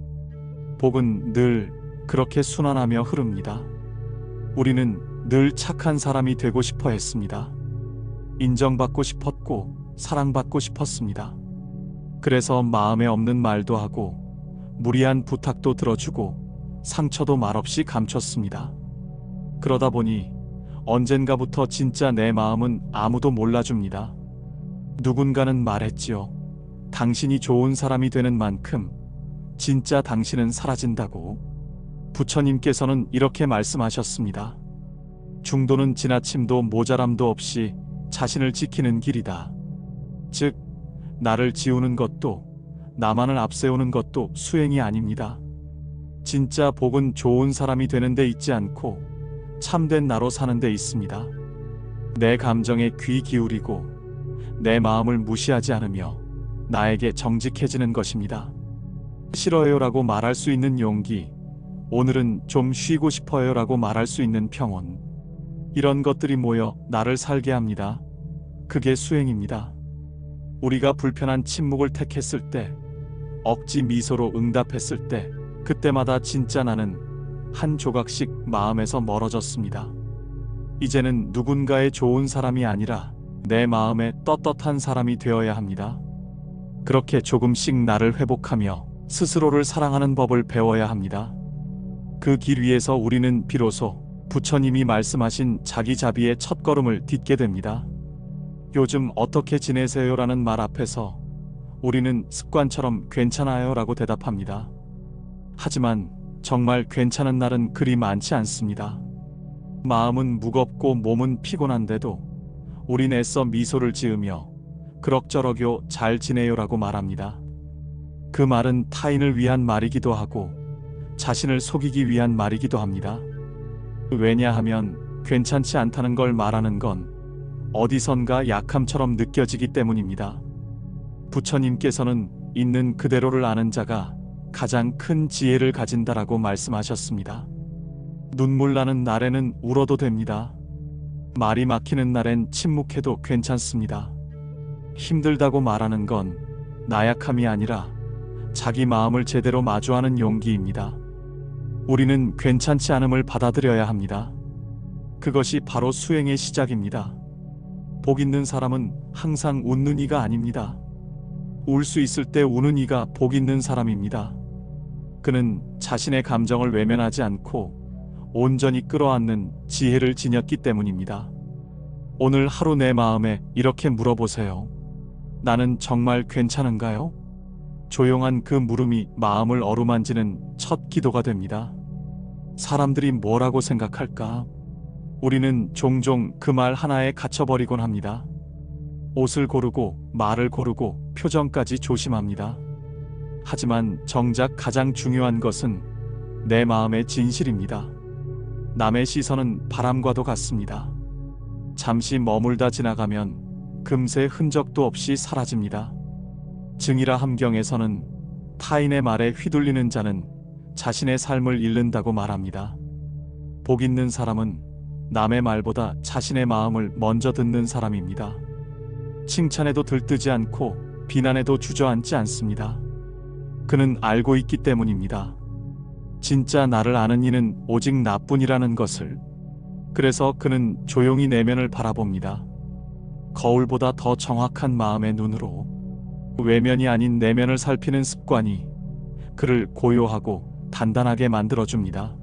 복은 늘 그렇게 순환하며 흐릅니다. 우리는 늘 착한 사람이 되고 싶어 했습니다. 인정받고 싶었고 사랑받고 싶었습니다. 그래서 마음에 없는 말도 하고 무리한 부탁도 들어주고 상처도 말없이 감췄습니다. 그러다 보니 언젠가부터 진짜 내 마음은 아무도 몰라줍니다. 누군가는 말했지요. 당신이 좋은 사람이 되는 만큼 진짜 당신은 사라진다고. 부처님께서는 이렇게 말씀하셨습니다. 중도는 지나침도 모자람도 없이 자신을 지키는 길이다. 즉, 나를 지우는 것도 나만을 앞세우는 것도 수행이 아닙니다. 진짜 복은 좋은 사람이 되는 데 있지 않고 참된 나로 사는 데 있습니다. 내 감정에 귀 기울이고 내 마음을 무시하지 않으며 나에게 정직해지는 것입니다. 싫어요라고 말할 수 있는 용기, 오늘은 좀 쉬고 싶어요라고 말할 수 있는 평온, 이런 것들이 모여 나를 살게 합니다. 그게 수행입니다. 우리가 불편한 침묵을 택했을 때, 억지 미소로 응답했을 때, 그때마다 진짜 나는 한 조각씩 마음에서 멀어졌습니다. 이제는 누군가의 좋은 사람이 아니라 내 마음에 떳떳한 사람이 되어야 합니다. 그렇게 조금씩 나를 회복하며 스스로를 사랑하는 법을 배워야 합니다. 그 길 위에서 우리는 비로소 부처님이 말씀하신 자기 자비의 첫걸음을 딛게 됩니다. 요즘 어떻게 지내세요라는 말 앞에서 우리는 습관처럼 괜찮아요라고 대답합니다. 하지만 정말 괜찮은 날은 그리 많지 않습니다. 마음은 무겁고 몸은 피곤한데도 우린 애써 미소를 지으며 그럭저럭요 잘 지내요라고 말합니다. 그 말은 타인을 위한 말이기도 하고 자신을 속이기 위한 말이기도 합니다. 왜냐하면 괜찮지 않다는 걸 말하는 건 어디선가 약함처럼 느껴지기 때문입니다. 부처님께서는 있는 그대로를 아는 자가 가장 큰 지혜를 가진다라고 말씀하셨습니다. 눈물 나는 날에는 울어도 됩니다. 말이 막히는 날엔 침묵해도 괜찮습니다. 힘들다고 말하는 건 나약함이 아니라 자기 마음을 제대로 마주하는 용기입니다. 우리는 괜찮지 않음을 받아들여야 합니다. 그것이 바로 수행의 시작입니다. 복 있는 사람은 항상 웃는 이가 아닙니다. 울 수 있을 때 우는 이가 복 있는 사람입니다. 그는 자신의 감정을 외면하지 않고 온전히 끌어안는 지혜를 지녔기 때문입니다. 오늘 하루 내 마음에 이렇게 물어보세요. 나는 정말 괜찮은가요? 조용한 그 물음이 마음을 어루만지는 첫 기도가 됩니다. 사람들이 뭐라고 생각할까? 우리는 종종 그 말 하나에 갇혀버리곤 합니다. 옷을 고르고 말을 고르고 표정까지 조심합니다. 하지만 정작 가장 중요한 것은 내 마음의 진실입니다. 남의 시선은 바람과도 같습니다. 잠시 머물다 지나가면 금세 흔적도 없이 사라집니다. 증이라 함경에서는 타인의 말에 휘둘리는 자는 자신의 삶을 잃는다고 말합니다. 복 있는 사람은 남의 말보다 자신의 마음을 먼저 듣는 사람입니다. 칭찬에도 들뜨지 않고 비난에도 주저앉지 않습니다. 그는 알고 있기 때문입니다. 진짜 나를 아는 이는 오직 나뿐이라는 것을. 그래서 그는 조용히 내면을 바라봅니다. 거울보다 더 정확한 마음의 눈으로. 외면이 아닌 내면을 살피는 습관이 그를 고요하고 단단하게 만들어줍니다.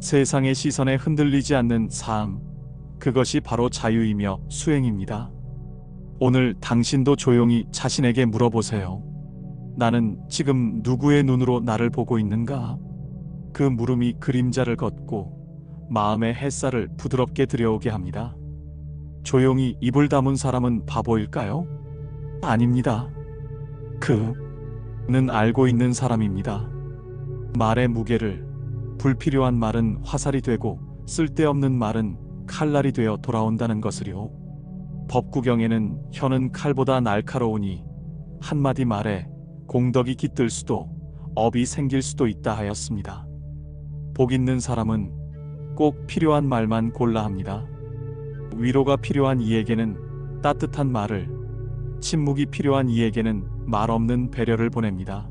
세상의 시선에 흔들리지 않는 삶, 그것이 바로 자유이며 수행입니다. 오늘 당신도 조용히 자신에게 물어보세요. 나는 지금 누구의 눈으로 나를 보고 있는가? 그 물음이 그림자를 걷고 마음의 햇살을 부드럽게 들여오게 합니다. 조용히 입을 다문 사람은 바보일까요? 아닙니다. 그 알고 있는 사람입니다. 말의 무게를, 불필요한 말은 화살이 되고 쓸데없는 말은 칼날이 되어 돌아온다는 것을요. 법구경에는 혀는 칼보다 날카로우니 한마디 말에 공덕이 깃들 수도 업이 생길 수도 있다 하였습니다. 복 있는 사람은 꼭 필요한 말만 골라 합니다. 위로가 필요한 이에게는 따뜻한 말을, 침묵이 필요한 이에게는 말 없는 배려를 보냅니다.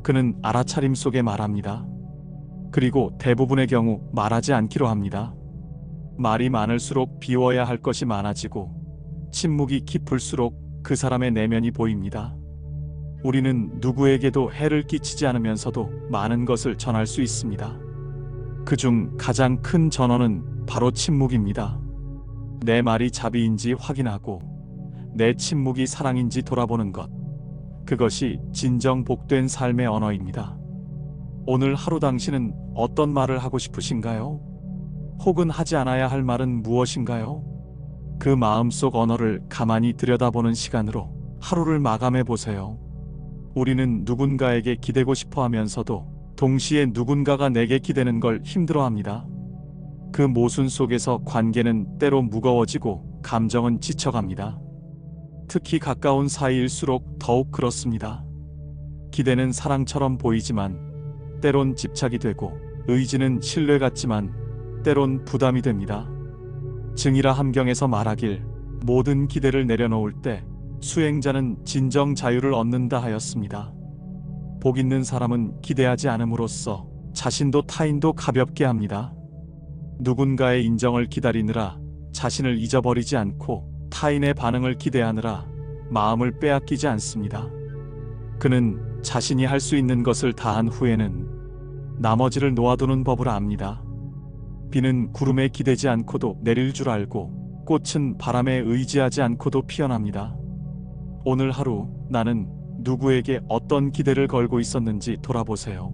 그는 알아차림 속에 말합니다. 그리고 대부분의 경우 말하지 않기로 합니다. 말이 많을수록 비워야 할 것이 많아지고 침묵이 깊을수록 그 사람의 내면이 보입니다. 우리는 누구에게도 해를 끼치지 않으면서도 많은 것을 전할 수 있습니다. 그중 가장 큰 전언은 바로 침묵입니다. 내 말이 자비인지 확인하고 내 침묵이 사랑인지 돌아보는 것. 그것이 진정 복된 삶의 언어입니다. 오늘 하루 당신은 어떤 말을 하고 싶으신가요? 혹은 하지 않아야 할 말은 무엇인가요? 그 마음속 언어를 가만히 들여다보는 시간으로 하루를 마감해 보세요. 우리는 누군가에게 기대고 싶어 하면서도 동시에 누군가가 내게 기대는 걸 힘들어합니다. 그 모순 속에서 관계는 때로 무거워지고 감정은 지쳐갑니다. 특히 가까운 사이일수록 더욱 그렇습니다. 기대는 사랑처럼 보이지만 때론 집착이 되고 의지는 신뢰 같지만 때론 부담이 됩니다. 증이라 함경에서 말하길 모든 기대를 내려놓을 때 수행자는 진정 자유를 얻는다 하였습니다. 복 있는 사람은 기대하지 않음으로써 자신도 타인도 가볍게 합니다. 누군가의 인정을 기다리느라 자신을 잊어버리지 않고 타인의 반응을 기대하느라 마음을 빼앗기지 않습니다. 그는 자신이 할 수 있는 것을 다한 후에는 나머지를 놓아두는 법을 압니다. 비는 구름에 기대지 않고도 내릴 줄 알고 꽃은 바람에 의지하지 않고도 피어납니다. 오늘 하루 나는 누구에게 어떤 기대를 걸고 있었는지 돌아보세요.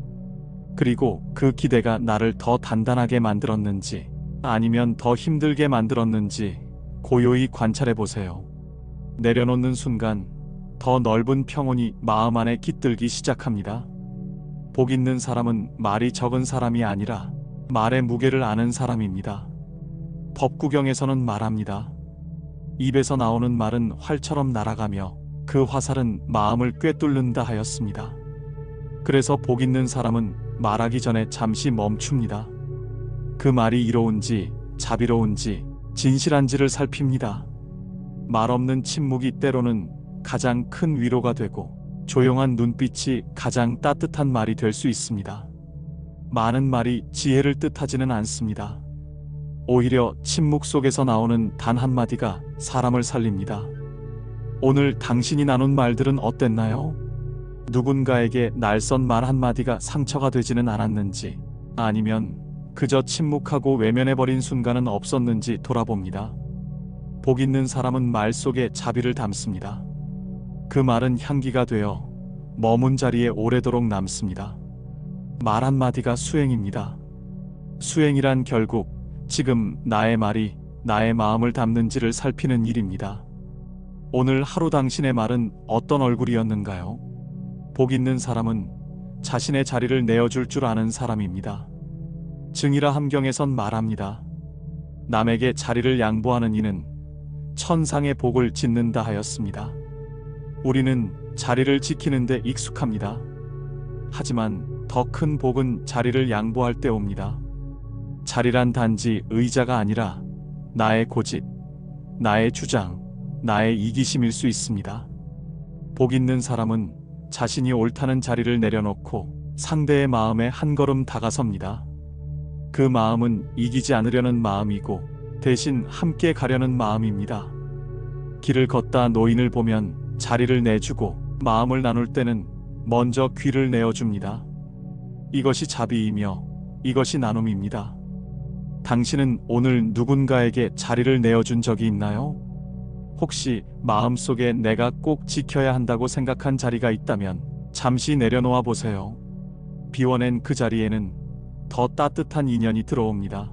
그리고 그 기대가 나를 더 단단하게 만들었는지 아니면 더 힘들게 만들었는지 고요히 관찰해 보세요. 내려놓는 순간 더 넓은 평온이 마음 안에 깃들기 시작합니다. 복 있는 사람은 말이 적은 사람이 아니라 말의 무게를 아는 사람입니다. 법구경에서는 말합니다. 입에서 나오는 말은 활처럼 날아가며 그 화살은 마음을 꿰뚫는다 하였습니다. 그래서 복 있는 사람은 말하기 전에 잠시 멈춥니다. 그 말이 이로운지 자비로운지 진실한지를 살핍니다. 말 없는 침묵이 때로는 가장 큰 위로가 되고 조용한 눈빛이 가장 따뜻한 말이 될 수 있습니다. 많은 말이 지혜를 뜻하지는 않습니다. 오히려 침묵 속에서 나오는 단 한마디가 사람을 살립니다. 오늘 당신이 나눈 말들은 어땠나요? 누군가에게 날선 말 한마디가 상처가 되지는 않았는지 아니면 그저 침묵하고 외면해버린 순간은 없었는지 돌아봅니다. 복 있는 사람은 말 속에 자비를 담습니다. 그 말은 향기가 되어 머문 자리에 오래도록 남습니다. 말 한마디가 수행입니다. 수행이란 결국 지금 나의 말이 나의 마음을 담는지를 살피는 일입니다. 오늘 하루 당신의 말은 어떤 얼굴이었는가요? 복 있는 사람은 자신의 자리를 내어줄 줄 아는 사람입니다. 증이라 함경에선 말합니다. 남에게 자리를 양보하는 이는 천상의 복을 짓는다 하였습니다. 우리는 자리를 지키는 데 익숙합니다. 하지만 더 큰 복은 자리를 양보할 때 옵니다. 자리란 단지 의자가 아니라 나의 고집, 나의 주장, 나의 이기심일 수 있습니다. 복 있는 사람은 자신이 옳다는 자리를 내려놓고 상대의 마음에 한 걸음 다가섭니다. 그 마음은 이기지 않으려는 마음이고 대신 함께 가려는 마음입니다. 길을 걷다 노인을 보면 자리를 내주고 마음을 나눌 때는 먼저 귀를 내어줍니다. 이것이 자비이며 이것이 나눔입니다. 당신은 오늘 누군가에게 자리를 내어준 적이 있나요? 혹시 마음속에 내가 꼭 지켜야 한다고 생각한 자리가 있다면 잠시 내려놓아 보세요. 비워낸 그 자리에는 더 따뜻한 인연이 들어옵니다.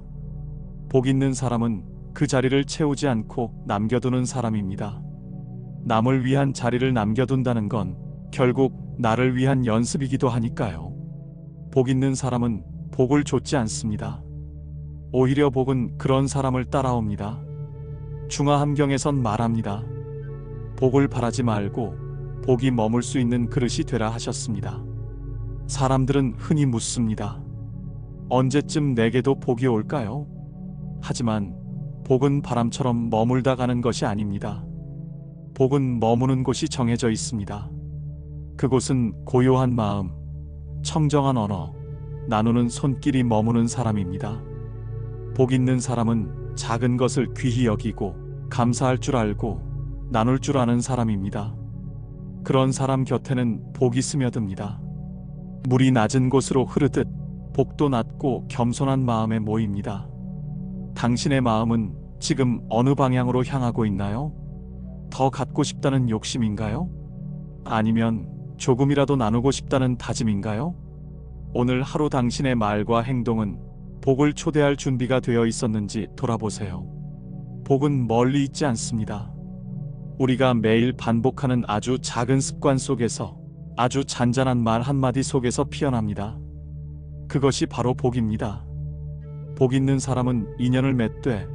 복 있는 사람은 그 자리를 채우지 않고 남겨두는 사람입니다. 남을 위한 자리를 남겨둔다는 건 결국 나를 위한 연습이기도 하니까요. 복 있는 사람은 복을 좇지 않습니다. 오히려 복은 그런 사람을 따라옵니다. 중화함경에선 말합니다. 복을 바라지 말고 복이 머물 수 있는 그릇이 되라 하셨습니다. 사람들은 흔히 묻습니다. 언제쯤 내게도 복이 올까요? 하지만 복은 바람처럼 머물다 가는 것이 아닙니다. 복은 머무는 곳이 정해져 있습니다. 그곳은 고요한 마음, 청정한 언어, 나누는 손길이 머무는 사람입니다. 복 있는 사람은 작은 것을 귀히 여기고 감사할 줄 알고 나눌 줄 아는 사람입니다. 그런 사람 곁에는 복이 스며듭니다. 물이 낮은 곳으로 흐르듯 복도 낮고 겸손한 마음에 모입니다. 당신의 마음은 지금 어느 방향으로 향하고 있나요? 더 갖고 싶다는 욕심인가요? 아니면 조금이라도 나누고 싶다는 다짐인가요? 오늘 하루 당신의 말과 행동은 복을 초대할 준비가 되어 있었는지 돌아보세요. 복은 멀리 있지 않습니다. 우리가 매일 반복하는 아주 작은 습관 속에서, 아주 잔잔한 말 한마디 속에서 피어납니다. 그것이 바로 복입니다. 복 있는 사람은 인연을 맺되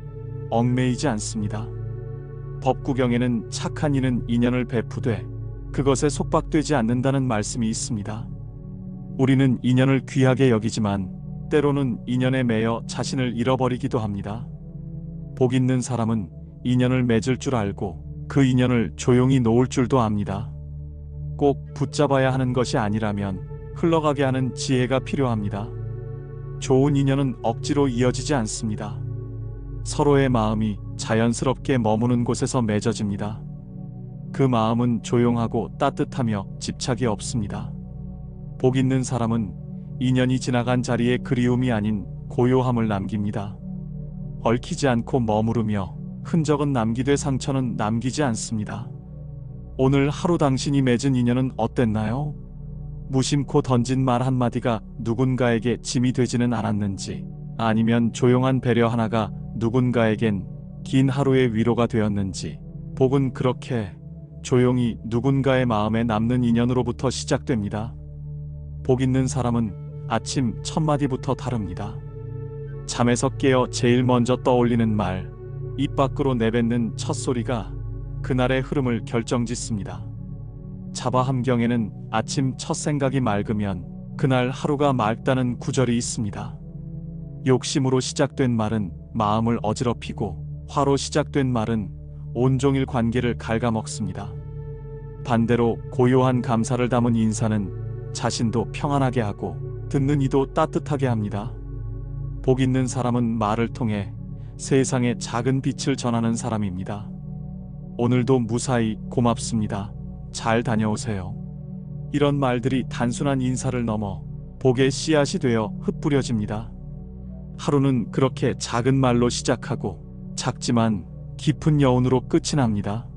얽매이지 않습니다. 법구경에는 착한 이는 인연을 베푸되 그것에 속박되지 않는다는 말씀이 있습니다. 우리는 인연을 귀하게 여기지만 때로는 인연에 매여 자신을 잃어버리기도 합니다. 복 있는 사람은 인연을 맺을 줄 알고 그 인연을 조용히 놓을 줄도 압니다. 꼭 붙잡아야 하는 것이 아니라면 흘러가게 하는 지혜가 필요합니다. 좋은 인연은 억지로 이어지지 않습니다. 서로의 마음이 자연스럽게 머무는 곳에서 맺어집니다. 그 마음은 조용하고 따뜻하며 집착이 없습니다. 복 있는 사람은 인연이 지나간 자리에 그리움이 아닌 고요함을 남깁니다. 얽히지 않고 머무르며 흔적은 남기되 상처는 남기지 않습니다. 오늘 하루 당신이 맺은 인연은 어땠나요? 무심코 던진 말 한마디가 누군가에게 짐이 되지는 않았는지, 아니면 조용한 배려 하나가 누군가에겐 긴 하루의 위로가 되었는지, 복은 그렇게 조용히 누군가의 마음에 남는 인연으로부터 시작됩니다. 복 있는 사람은 아침 첫 마디부터 다릅니다. 잠에서 깨어 제일 먼저 떠올리는 말, 입 밖으로 내뱉는 첫 소리가 그날의 흐름을 결정짓습니다. 자바함경에는 아침 첫 생각이 맑으면 그날 하루가 맑다는 구절이 있습니다. 욕심으로 시작된 말은 마음을 어지럽히고 화로 시작된 말은 온종일 관계를 갉아먹습니다. 반대로 고요한 감사를 담은 인사는 자신도 평안하게 하고 듣는 이도 따뜻하게 합니다. 복 있는 사람은 말을 통해 세상에 작은 빛을 전하는 사람입니다. 오늘도 무사히 고맙습니다. 잘 다녀오세요. 이런 말들이 단순한 인사를 넘어 복의 씨앗이 되어 흩뿌려집니다. 하루는 그렇게 작은 말로 시작하고 작지만 깊은 여운으로 끝이 납니다.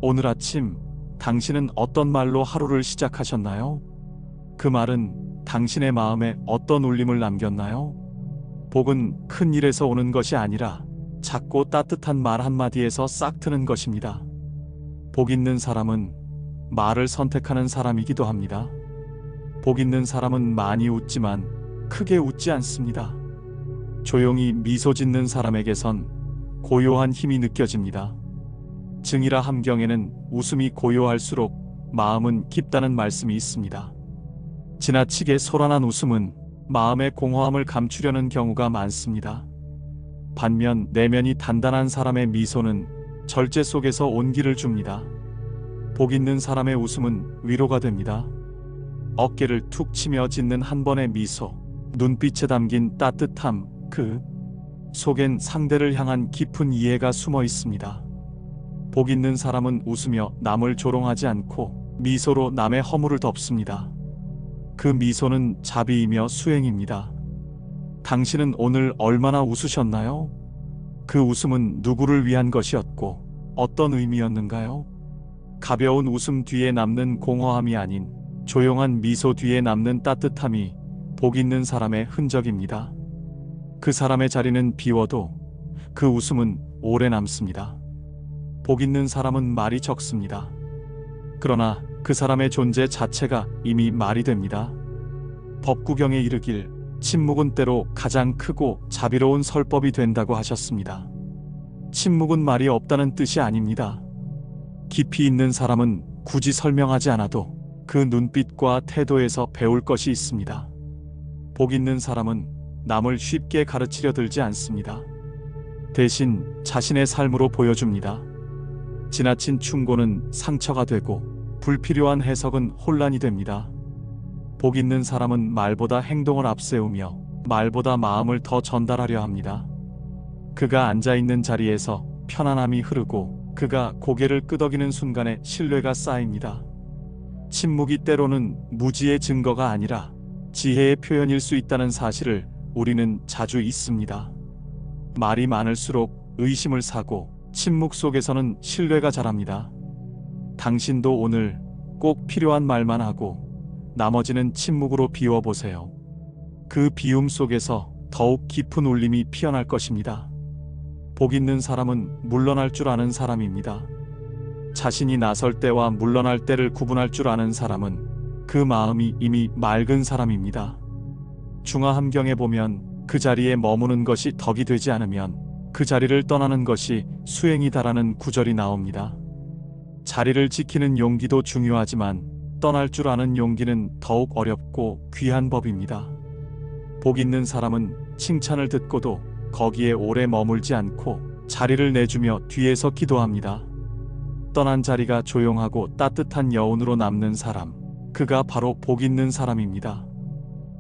오늘 아침 당신은 어떤 말로 하루를 시작하셨나요? 그 말은 당신의 마음에 어떤 울림을 남겼나요? 복은 큰 일에서 오는 것이 아니라 작고 따뜻한 말 한마디에서 싹 트는 것입니다. 복 있는 사람은 말을 선택하는 사람이기도 합니다. 복 있는 사람은 많이 웃지만 크게 웃지 않습니다. 조용히 미소 짓는 사람에게선 고요한 힘이 느껴집니다. 증이라 함경에는 웃음이 고요할수록 마음은 깊다는 말씀이 있습니다. 지나치게 소란한 웃음은 마음의 공허함을 감추려는 경우가 많습니다. 반면 내면이 단단한 사람의 미소는 절제 속에서 온기를 줍니다. 복 있는 사람의 웃음은 위로가 됩니다. 어깨를 툭 치며 짓는 한 번의 미소, 눈빛에 담긴 따뜻함, 그 속엔 상대를 향한 깊은 이해가 숨어 있습니다. 복 있는 사람은 웃으며 남을 조롱하지 않고 미소로 남의 허물을 덮습니다. 그 미소는 자비이며 수행입니다. 당신은 오늘 얼마나 웃으셨나요? 그 웃음은 누구를 위한 것이었고 어떤 의미였는가요? 가벼운 웃음 뒤에 남는 공허함이 아닌 조용한 미소 뒤에 남는 따뜻함이 복 있는 사람의 흔적입니다. 그 사람의 자리는 비워도 그 웃음은 오래 남습니다. 복 있는 사람은 말이 적습니다. 그러나 그 사람의 존재 자체가 이미 말이 됩니다. 법구경에 이르길 침묵은 때로 가장 크고 자비로운 설법이 된다고 하셨습니다. 침묵은 말이 없다는 뜻이 아닙니다. 깊이 있는 사람은 굳이 설명하지 않아도 그 눈빛과 태도에서 배울 것이 있습니다. 복 있는 사람은 남을 쉽게 가르치려 들지 않습니다. 대신 자신의 삶으로 보여줍니다. 지나친 충고는 상처가 되고 불필요한 해석은 혼란이 됩니다. 복 있는 사람은 말보다 행동을 앞세우며 말보다 마음을 더 전달하려 합니다. 그가 앉아있는 자리에서 편안함이 흐르고 그가 고개를 끄덕이는 순간에 신뢰가 쌓입니다. 침묵이 때로는 무지의 증거가 아니라 지혜의 표현일 수 있다는 사실을 우리는 자주 잊습니다. 말이 많을수록 의심을 사고 침묵 속에서는 신뢰가 자랍니다. 당신도 오늘 꼭 필요한 말만 하고 나머지는 침묵으로 비워보세요. 그 비움 속에서 더욱 깊은 울림이 피어날 것입니다. 복 있는 사람은 물러날 줄 아는 사람입니다. 자신이 나설 때와 물러날 때를 구분할 줄 아는 사람은 그 마음이 이미 맑은 사람입니다. 중화함경에 보면 그 자리에 머무는 것이 덕이 되지 않으면 그 자리를 떠나는 것이 수행이다라는 구절이 나옵니다. 자리를 지키는 용기도 중요하지만 떠날 줄 아는 용기는 더욱 어렵고 귀한 법입니다. 복 있는 사람은 칭찬을 듣고도 거기에 오래 머물지 않고 자리를 내주며 뒤에서 기도합니다. 떠난 자리가 조용하고 따뜻한 여운으로 남는 사람, 그가 바로 복 있는 사람입니다.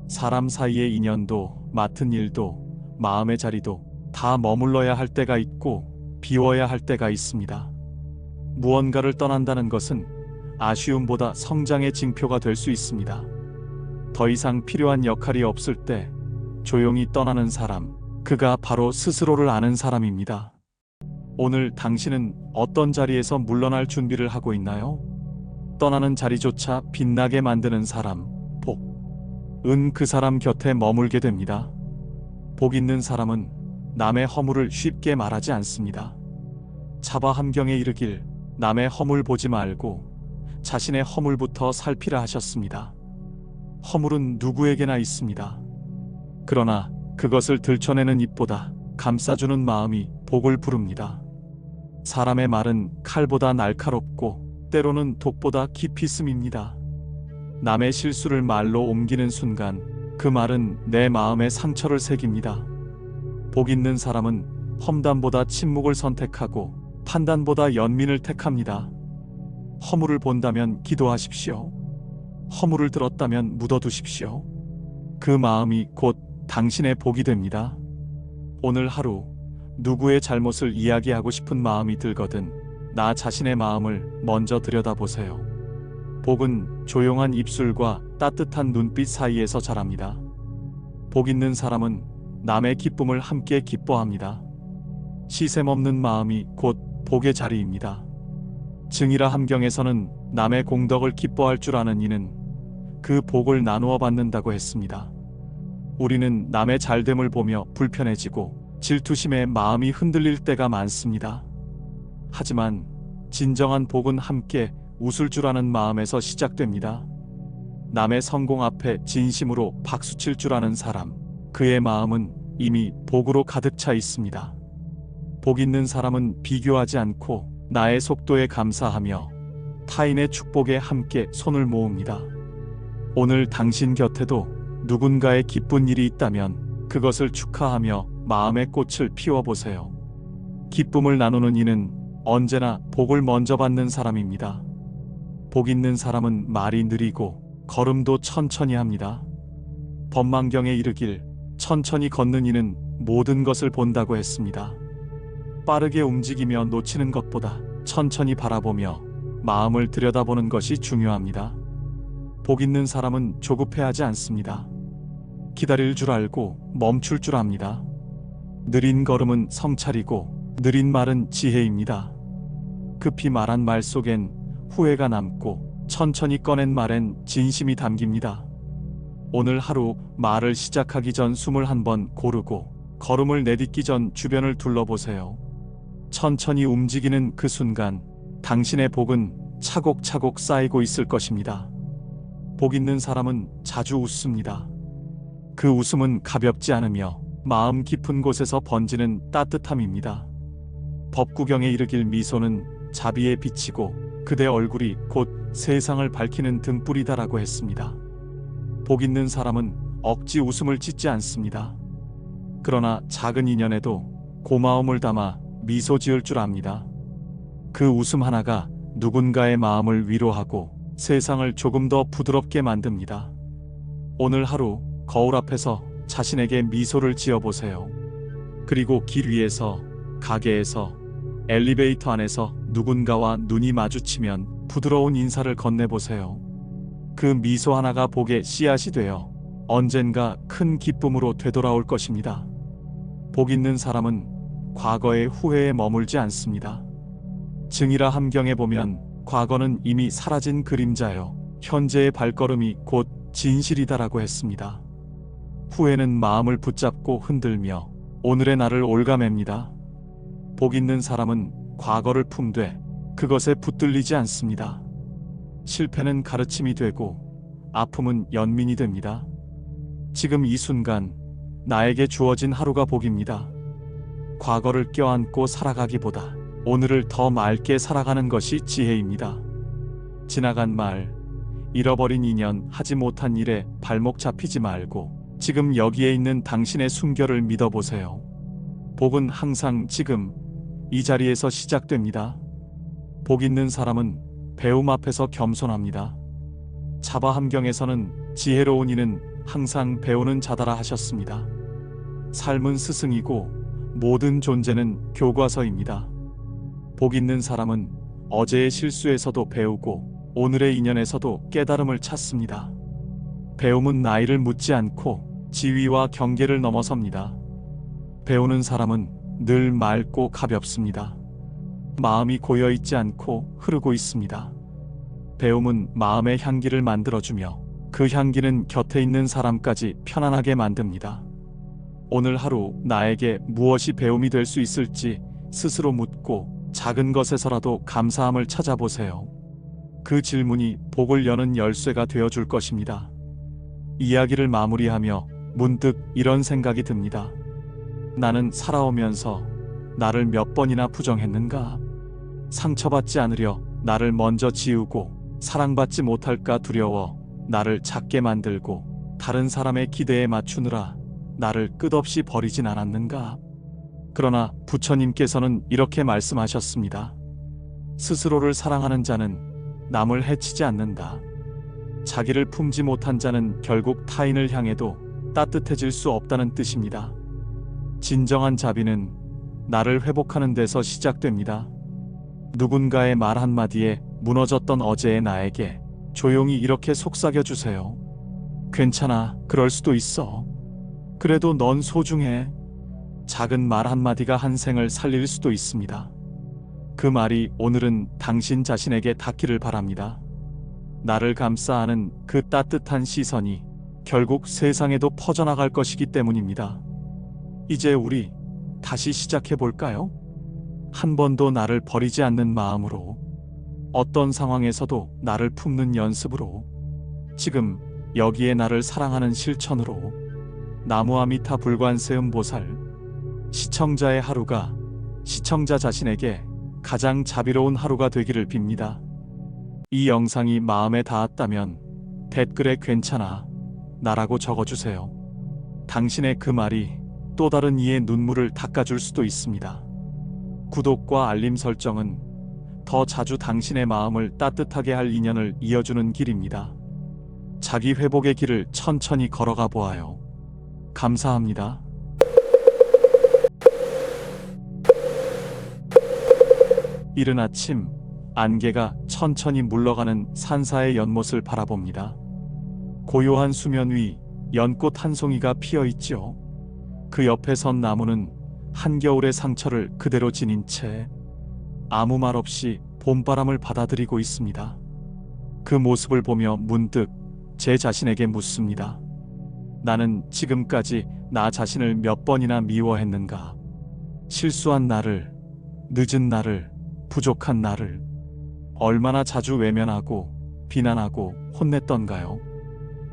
사람 사이의 인연도 맡은 일도 마음의 자리도 다 머물러야 할 때가 있고 비워야 할 때가 있습니다. 무언가를 떠난다는 것은 아쉬움보다 성장의 징표가 될 수 있습니다. 더 이상 필요한 역할이 없을 때 조용히 떠나는 사람, 그가 바로 스스로를 아는 사람입니다. 오늘 당신은 어떤 자리에서 물러날 준비를 하고 있나요? 떠나는 자리조차 빛나게 만드는 사람, 은 그 사람 곁에 머물게 됩니다. 복 있는 사람은 남의 허물을 쉽게 말하지 않습니다. 차바함경에 이르길 남의 허물 보지 말고 자신의 허물부터 살피라 하셨습니다. 허물은 누구에게나 있습니다. 그러나 그것을 들춰내는 입보다 감싸주는 마음이 복을 부릅니다. 사람의 말은 칼보다 날카롭고 때로는 독보다 깊이 스밉니다. 남의 실수를 말로 옮기는 순간 그 말은 내 마음에 상처를 새깁니다. 복 있는 사람은 험담보다 침묵을 선택하고 판단보다 연민을 택합니다. 허물을 본다면 기도하십시오. 허물을 들었다면 묻어두십시오. 그 마음이 곧 당신의 복이 됩니다. 오늘 하루 누구의 잘못을 이야기하고 싶은 마음이 들거든 나 자신의 마음을 먼저 들여다보세요. 복은 조용한 입술과 따뜻한 눈빛 사이에서 자랍니다. 복 있는 사람은 남의 기쁨을 함께 기뻐합니다. 시샘 없는 마음이 곧 복의 자리입니다. 증이라 함경에서는 남의 공덕을 기뻐할 줄 아는 이는 그 복을 나누어 받는다고 했습니다. 우리는 남의 잘됨을 보며 불편해지고 질투심에 마음이 흔들릴 때가 많습니다. 하지만 진정한 복은 함께 웃을 줄 아는 마음에서 시작됩니다. 남의 성공 앞에 진심으로 박수칠 줄 아는 사람, 그의 마음은 이미 복으로 가득 차 있습니다. 복 있는 사람은 비교하지 않고 나의 속도에 감사하며 타인의 축복에 함께 손을 모읍니다. 오늘 당신 곁에도 누군가의 기쁜 일이 있다면 그것을 축하하며 마음의 꽃을 피워보세요. 기쁨을 나누는 이는 언제나 복을 먼저 받는 사람입니다. 복 있는 사람은 말이 느리고 걸음도 천천히 합니다. 법망경에 이르길 천천히 걷는 이는 모든 것을 본다고 했습니다. 빠르게 움직이며 놓치는 것보다 천천히 바라보며 마음을 들여다보는 것이 중요합니다. 복 있는 사람은 조급해하지 않습니다. 기다릴 줄 알고 멈출 줄 압니다. 느린 걸음은 성찰이고 느린 말은 지혜입니다. 급히 말한 말 속엔 후회가 남고 천천히 꺼낸 말엔 진심이 담깁니다. 오늘 하루 말을 시작하기 전 숨을 한번 고르고 걸음을 내딛기 전 주변을 둘러보세요. 천천히 움직이는 그 순간 당신의 복은 차곡차곡 쌓이고 있을 것입니다. 복 있는 사람은 자주 웃습니다. 그 웃음은 가볍지 않으며 마음 깊은 곳에서 번지는 따뜻함입니다. 법구경에 이르길 미소는 자비에 비치고 그대 얼굴이 곧 세상을 밝히는 등불이다라고 했습니다. 복 있는 사람은 억지 웃음을 짓지 않습니다. 그러나 작은 인연에도 고마움을 담아 미소 지을 줄 압니다. 그 웃음 하나가 누군가의 마음을 위로하고 세상을 조금 더 부드럽게 만듭니다. 오늘 하루 거울 앞에서 자신에게 미소를 지어보세요. 그리고 길 위에서, 가게에서, 엘리베이터 안에서 누군가와 눈이 마주치면 부드러운 인사를 건네보세요. 그 미소 하나가 복의 씨앗이 되어 언젠가 큰 기쁨으로 되돌아올 것입니다. 복 있는 사람은 과거의 후회에 머물지 않습니다. 증이라 함경에 보면 과거는 이미 사라진 그림자요, 현재의 발걸음이 곧 진실이다라고 했습니다. 후회는 마음을 붙잡고 흔들며 오늘의 나를 올가맵니다. 복 있는 사람은 과거를 품되 그것에 붙들리지 않습니다. 실패는 가르침이 되고 아픔은 연민이 됩니다. 지금 이 순간 나에게 주어진 하루가 복입니다. 과거를 껴안고 살아가기보다 오늘을 더 맑게 살아가는 것이 지혜입니다. 지나간 말, 잃어버린 인연, 하지 못한 일에 발목 잡히지 말고 지금 여기에 있는 당신의 숨결을 믿어보세요. 복은 항상 지금 이 자리에서 시작됩니다. 복 있는 사람은 배움 앞에서 겸손합니다. 자바 함경에서는 지혜로운 이는 항상 배우는 자다라 하셨습니다. 삶은 스승이고 모든 존재는 교과서입니다. 복 있는 사람은 어제의 실수에서도 배우고 오늘의 인연에서도 깨달음을 찾습니다. 배움은 나이를 묻지 않고 지위와 경계를 넘어섭니다. 배우는 사람은 늘 맑고 가볍습니다. 마음이 고여있지 않고 흐르고 있습니다. 배움은 마음의 향기를 만들어주며 그 향기는 곁에 있는 사람까지 편안하게 만듭니다. 오늘 하루 나에게 무엇이 배움이 될 수 있을지 스스로 묻고 작은 것에서라도 감사함을 찾아보세요. 그 질문이 복을 여는 열쇠가 되어줄 것입니다. 이야기를 마무리하며 문득 이런 생각이 듭니다. 나는 살아오면서 나를 몇 번이나 부정했는가? 상처받지 않으려 나를 먼저 지우고 사랑받지 못할까 두려워 나를 작게 만들고 다른 사람의 기대에 맞추느라 나를 끝없이 버리진 않았는가? 그러나 부처님께서는 이렇게 말씀하셨습니다. 스스로를 사랑하는 자는 남을 해치지 않는다. 자기를 품지 못한 자는 결국 타인을 향해도 따뜻해질 수 없다는 뜻입니다. 진정한 자비는 나를 회복하는 데서 시작됩니다. 누군가의 말 한마디에 무너졌던 어제의 나에게 조용히 이렇게 속삭여주세요. 괜찮아, 그럴 수도 있어. 그래도 넌 소중해. 작은 말 한마디가 한 생을 살릴 수도 있습니다. 그 말이 오늘은 당신 자신에게 닿기를 바랍니다. 나를 감싸 안은 그 따뜻한 시선이 결국 세상에도 퍼져나갈 것이기 때문입니다. 이제 우리 다시 시작해 볼까요? 한 번도 나를 버리지 않는 마음으로, 어떤 상황에서도 나를 품는 연습으로, 지금 여기에 나를 사랑하는 실천으로. 나무아미타 불관세음 보살. 시청자의 하루가 시청자 자신에게 가장 자비로운 하루가 되기를 빕니다. 이 영상이 마음에 닿았다면 댓글에 괜찮아, 나라고 적어주세요. 당신의 그 말이 또 다른 이의 눈물을 닦아줄 수도 있습니다. 구독과 알림 설정은 더 자주 당신의 마음을 따뜻하게 할 인연을 이어주는 길입니다. 자기 회복의 길을 천천히 걸어가 보아요. 감사합니다. 이른 아침, 안개가 천천히 물러가는 산사의 연못을 바라봅니다. 고요한 수면 위 연꽃 한 송이가 피어있죠. 그 옆에 선 나무는 한겨울의 상처를 그대로 지닌 채 아무 말 없이 봄바람을 받아들이고 있습니다. 그 모습을 보며 문득 제 자신에게 묻습니다. 나는 지금까지 나 자신을 몇 번이나 미워했는가? 실수한 나를, 늦은 나를, 부족한 나를. 얼마나 자주 외면하고 비난하고 혼냈던가요?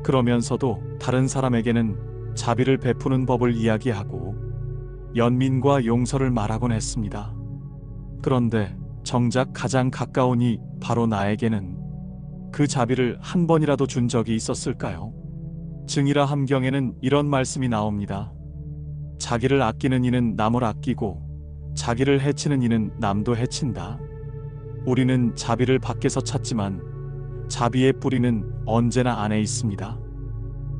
그러면서도 다른 사람에게는 자비를 베푸는 법을 이야기하고 연민과 용서를 말하곤 했습니다. 그런데 정작 가장 가까우니 바로 나에게는 그 자비를 한 번이라도 준 적이 있었을까요? 증이라 함경에는 이런 말씀이 나옵니다. 자기를 아끼는 이는 남을 아끼고 자기를 해치는 이는 남도 해친다. 우리는 자비를 밖에서 찾지만 자비의 뿌리는 언제나 안에 있습니다.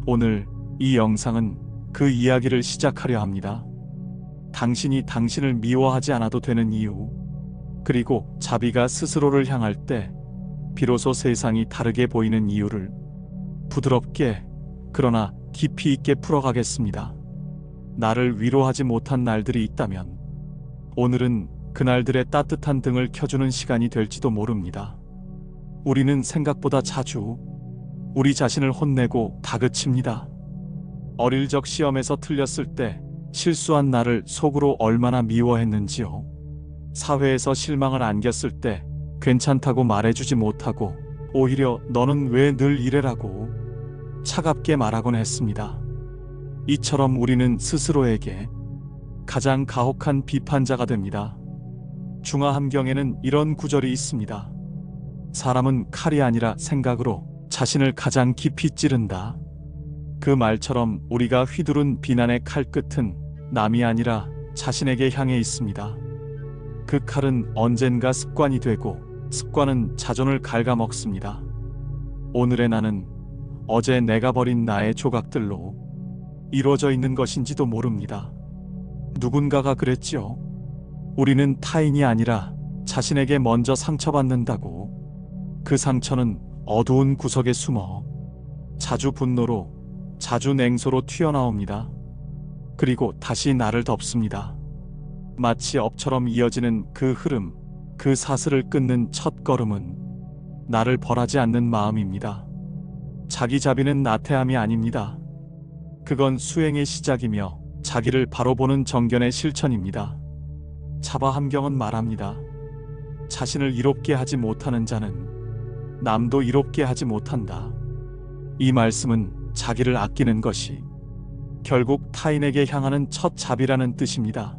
오늘 이 영상은 그 이야기를 시작하려 합니다. 당신이 당신을 미워하지 않아도 되는 이유, 그리고 자비가 스스로를 향할 때 비로소 세상이 다르게 보이는 이유를 부드럽게 그러나 깊이 있게 풀어가겠습니다. 나를 위로하지 못한 날들이 있다면 오늘은 그날들의 따뜻한 등을 켜주는 시간이 될지도 모릅니다. 우리는 생각보다 자주 우리 자신을 혼내고 다그칩니다. 어릴 적 시험에서 틀렸을 때 실수한 나를 속으로 얼마나 미워했는지요. 사회에서 실망을 안겼을 때 괜찮다고 말해주지 못하고 오히려 너는 왜 늘 이래라고 차갑게 말하곤 했습니다. 이처럼 우리는 스스로에게 가장 가혹한 비판자가 됩니다. 중화함경에는 이런 구절이 있습니다. 사람은 칼이 아니라 생각으로 자신을 가장 깊이 찌른다. 그 말처럼 우리가 휘두른 비난의 칼끝은 남이 아니라 자신에게 향해 있습니다. 그 칼은 언젠가 습관이 되고 습관은 자존을 갉아먹습니다. 오늘의 나는 어제 내가 버린 나의 조각들로 이루어져 있는 것인지도 모릅니다. 누군가가 그랬지요. 우리는 타인이 아니라 자신에게 먼저 상처받는다고. 그 상처는 어두운 구석에 숨어 자주 분노로, 자주 냉소로 튀어나옵니다. 그리고 다시 나를 덮습니다. 마치 업처럼 이어지는 그 흐름, 그 사슬을 끊는 첫 걸음은 나를 벌하지 않는 마음입니다. 자기 자비는 나태함이 아닙니다. 그건 수행의 시작이며 자기를 바로 보는 정견의 실천입니다. 자바함경은 말합니다. 자신을 이롭게 하지 못하는 자는 남도 이롭게 하지 못한다. 이 말씀은 자기를 아끼는 것이 결국 타인에게 향하는 첫 자비라는 뜻입니다.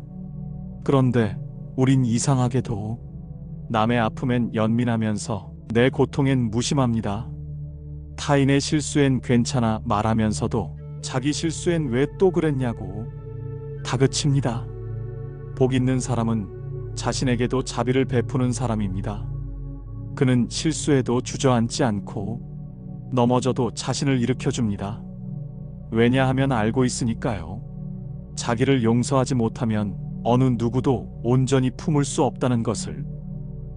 그런데 우린 이상하게도 남의 아픔엔 연민하면서 내 고통엔 무심합니다. 타인의 실수엔 괜찮아 말하면서도 자기 실수엔 왜 또 그랬냐고 다그칩니다. 복 있는 사람은 자신에게도 자비를 베푸는 사람입니다. 그는 실수에도 주저앉지 않고 넘어져도 자신을 일으켜줍니다. 왜냐하면 알고 있으니까요. 자기를 용서하지 못하면 어느 누구도 온전히 품을 수 없다는 것을.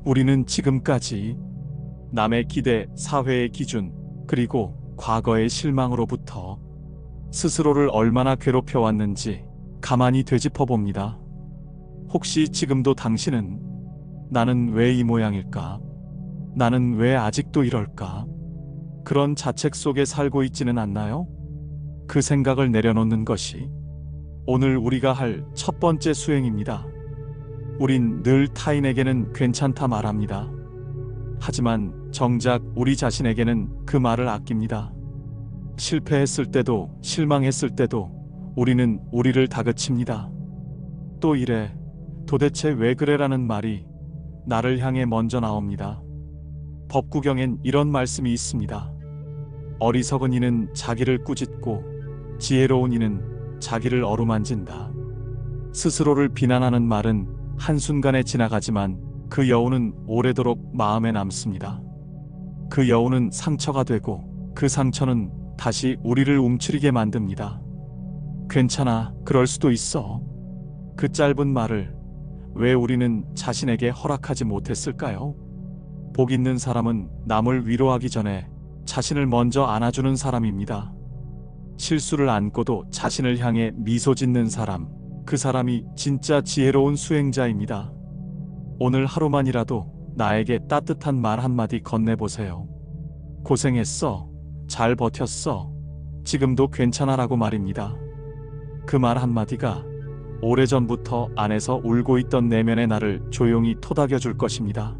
우리는 지금까지 남의 기대, 사회의 기준, 그리고 과거의 실망으로부터 스스로를 얼마나 괴롭혀왔는지 가만히 되짚어 봅니다. 혹시 지금도 당신은 나는 왜 이 모양일까? 나는 왜 아직도 이럴까? 그런 자책 속에 살고 있지는 않나요? 그 생각을 내려놓는 것이 오늘 우리가 할 첫 번째 수행입니다. 우린 늘 타인에게는 괜찮다 말합니다. 하지만 정작 우리 자신에게는 그 말을 아낍니다. 실패했을 때도 실망했을 때도 우리는 우리를 다그칩니다. 또 이래, 도대체 왜 그래라는 말이 나를 향해 먼저 나옵니다. 법구경엔 이런 말씀이 있습니다. 어리석은 이는 자기를 꾸짖고 지혜로운 이는 자기를 어루만진다. 스스로를 비난하는 말은 한순간에 지나가지만 그 여운은 오래도록 마음에 남습니다. 그 여운은 상처가 되고 그 상처는 다시 우리를 움츠리게 만듭니다. 괜찮아, 그럴 수도 있어. 그 짧은 말을 왜 우리는 자신에게 허락하지 못했을까요? 복 있는 사람은 남을 위로하기 전에 자신을 먼저 안아주는 사람입니다. 실수를 안고도 자신을 향해 미소 짓는 사람, 그 사람이 진짜 지혜로운 수행자입니다. 오늘 하루만이라도 나에게 따뜻한 말 한마디 건네보세요. 고생했어. 잘 버텼어. 지금도 괜찮아라고 말입니다. 그 말 한마디가 오래전부터 안에서 울고 있던 내면의 나를 조용히 토닥여 줄 것입니다.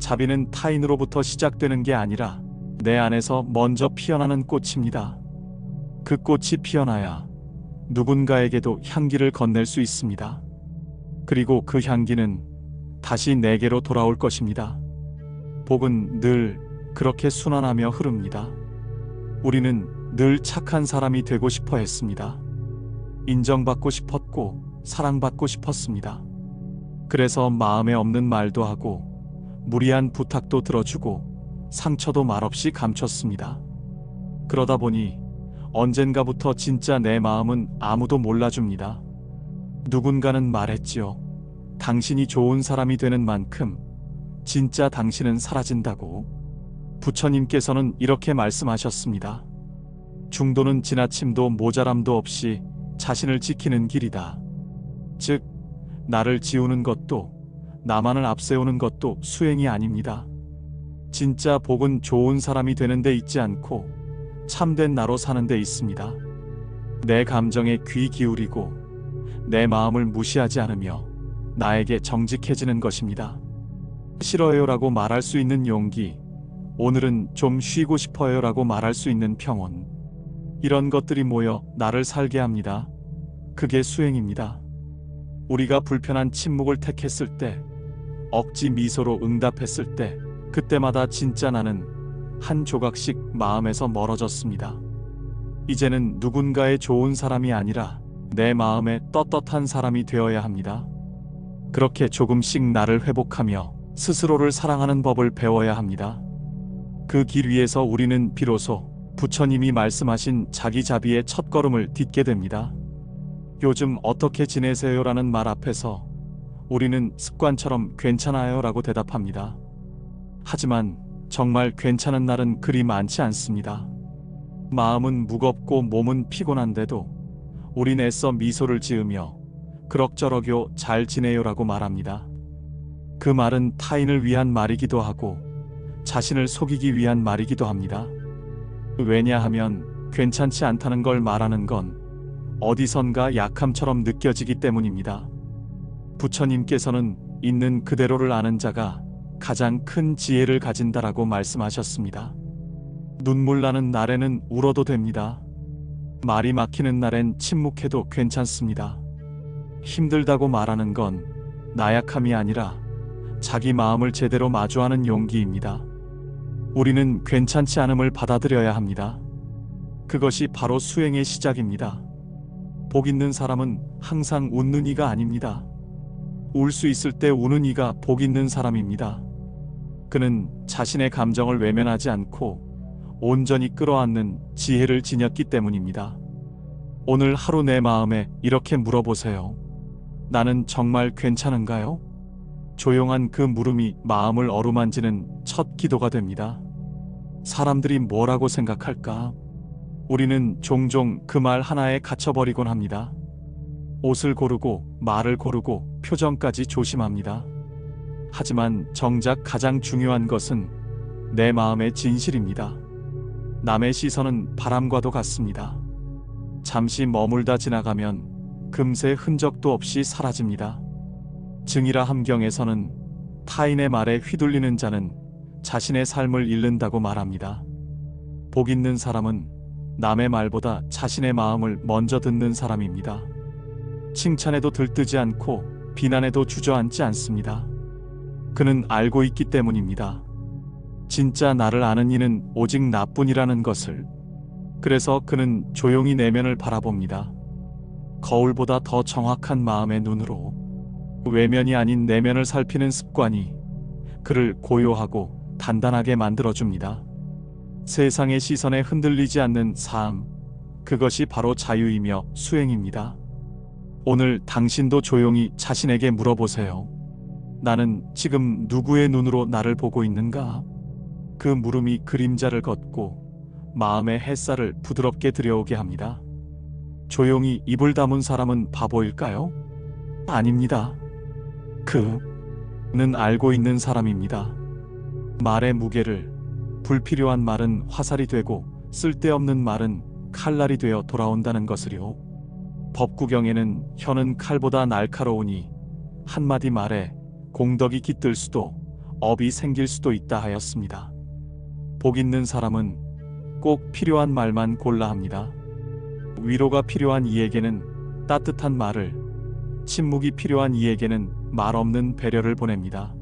자비는 타인으로부터 시작되는 게 아니라 내 안에서 먼저 피어나는 꽃입니다. 그 꽃이 피어나야 누군가에게도 향기를 건넬 수 있습니다. 그리고 그 향기는 다시 내게로 돌아올 것입니다. 복은 늘 그렇게 순환하며 흐릅니다. 우리는 늘 착한 사람이 되고 싶어 했습니다. 인정받고 싶었고 사랑받고 싶었습니다. 그래서 마음에 없는 말도 하고 무리한 부탁도 들어주고 상처도 말없이 감췄습니다. 그러다 보니 언젠가부터 진짜 내 마음은 아무도 몰라줍니다. 누군가는 말했지요. 당신이 좋은 사람이 되는 만큼 진짜 당신은 사라진다고. 부처님께서는 이렇게 말씀하셨습니다. 중도는 지나침도 모자람도 없이 자신을 지키는 길이다. 즉, 나를 지우는 것도 나만을 앞세우는 것도 수행이 아닙니다. 진짜 복은 좋은 사람이 되는 데 있지 않고 참된 나로 사는 데 있습니다. 내 감정에 귀 기울이고 내 마음을 무시하지 않으며 나에게 정직해지는 것입니다. 싫어요라고 말할 수 있는 용기, 오늘은 좀 쉬고 싶어요라고 말할 수 있는 평온, 이런 것들이 모여 나를 살게 합니다. 그게 수행입니다. 우리가 불편한 침묵을 택했을 때, 억지 미소로 응답했을 때, 그때마다 진짜 나는 한 조각씩 마음에서 멀어졌습니다. 이제는 누군가의 좋은 사람이 아니라 내 마음에 떳떳한 사람이 되어야 합니다. 그렇게 조금씩 나를 회복하며 스스로를 사랑하는 법을 배워야 합니다. 그 길 위에서 우리는 비로소 부처님이 말씀하신 자기자비의 첫걸음을 딛게 됩니다. 요즘 어떻게 지내세요라는 말 앞에서 우리는 습관처럼 괜찮아요라고 대답합니다. 하지만 정말 괜찮은 날은 그리 많지 않습니다. 마음은 무겁고 몸은 피곤한데도 우린 애써 미소를 지으며 그럭저럭요 잘 지내요라고 말합니다. 그 말은 타인을 위한 말이기도 하고 자신을 속이기 위한 말이기도 합니다. 왜냐하면 괜찮지 않다는 걸 말하는 건 어디선가 약함처럼 느껴지기 때문입니다. 부처님께서는 있는 그대로를 아는 자가 가장 큰 지혜를 가진다라고 말씀하셨습니다. 눈물 나는 날에는 울어도 됩니다. 말이 막히는 날엔 침묵해도 괜찮습니다. 힘들다고 말하는 건 나약함이 아니라 자기 마음을 제대로 마주하는 용기입니다. 우리는 괜찮지 않음을 받아들여야 합니다. 그것이 바로 수행의 시작입니다. 복 있는 사람은 항상 웃는 이가 아닙니다. 울 수 있을 때 우는 이가 복 있는 사람입니다. 그는 자신의 감정을 외면하지 않고 온전히 끌어안는 지혜를 지녔기 때문입니다. 오늘 하루 내 마음에 이렇게 물어보세요. 나는 정말 괜찮은가요? 조용한 그 물음이 마음을 어루만지는 첫 기도가 됩니다. 사람들이 뭐라고 생각할까? 우리는 종종 그 말 하나에 갇혀버리곤 합니다. 옷을 고르고 말을 고르고 표정까지 조심합니다. 하지만 정작 가장 중요한 것은 내 마음의 진실입니다. 남의 시선은 바람과도 같습니다. 잠시 머물다 지나가면 금세 흔적도 없이 사라집니다. 증이라 함경에서는 타인의 말에 휘둘리는 자는 자신의 삶을 잃는다고 말합니다. 복 있는 사람은 남의 말보다 자신의 마음을 먼저 듣는 사람입니다. 칭찬에도 들뜨지 않고 비난에도 주저앉지 않습니다. 그는 알고 있기 때문입니다. 진짜 나를 아는 이는 오직 나뿐이라는 것을. 그래서 그는 조용히 내면을 바라봅니다. 거울보다 더 정확한 마음의 눈으로. 외면이 아닌 내면을 살피는 습관이 그를 고요하고 단단하게 만들어줍니다. 세상의 시선에 흔들리지 않는 삶, 그것이 바로 자유이며 수행입니다. 오늘 당신도 조용히 자신에게 물어보세요. 나는 지금 누구의 눈으로 나를 보고 있는가? 그 물음이 그림자를 걷고 마음의 햇살을 부드럽게 들여오게 합니다. 조용히 입을 다문 사람은 바보일까요? 아닙니다. 그는 알고 있는 사람입니다. 말의 무게를, 불필요한 말은 화살이 되고 쓸데없는 말은 칼날이 되어 돌아온다는 것을요. 법구경에는 혀는 칼보다 날카로우니 한마디 말에 공덕이 깃들 수도 업이 생길 수도 있다 하였습니다. 복 있는 사람은 꼭 필요한 말만 골라 합니다. 위로가 필요한 이에게는 따뜻한 말을, 침묵이 필요한 이에게는 말 없는 배려를 보냅니다.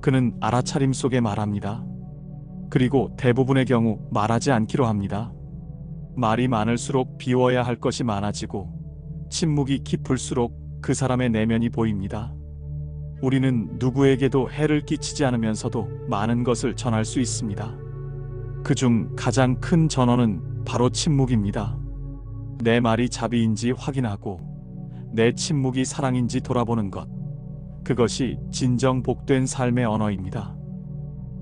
그는 알아차림 속에 말합니다. 그리고 대부분의 경우 말하지 않기로 합니다. 말이 많을수록 비워야 할 것이 많아지고 침묵이 깊을수록 그 사람의 내면이 보입니다. 우리는 누구에게도 해를 끼치지 않으면서도 많은 것을 전할 수 있습니다. 그중 가장 큰 전언은 바로 침묵입니다. 내 말이 자비인지 확인하고 내 침묵이 사랑인지 돌아보는 것. 그것이 진정 복된 삶의 언어입니다.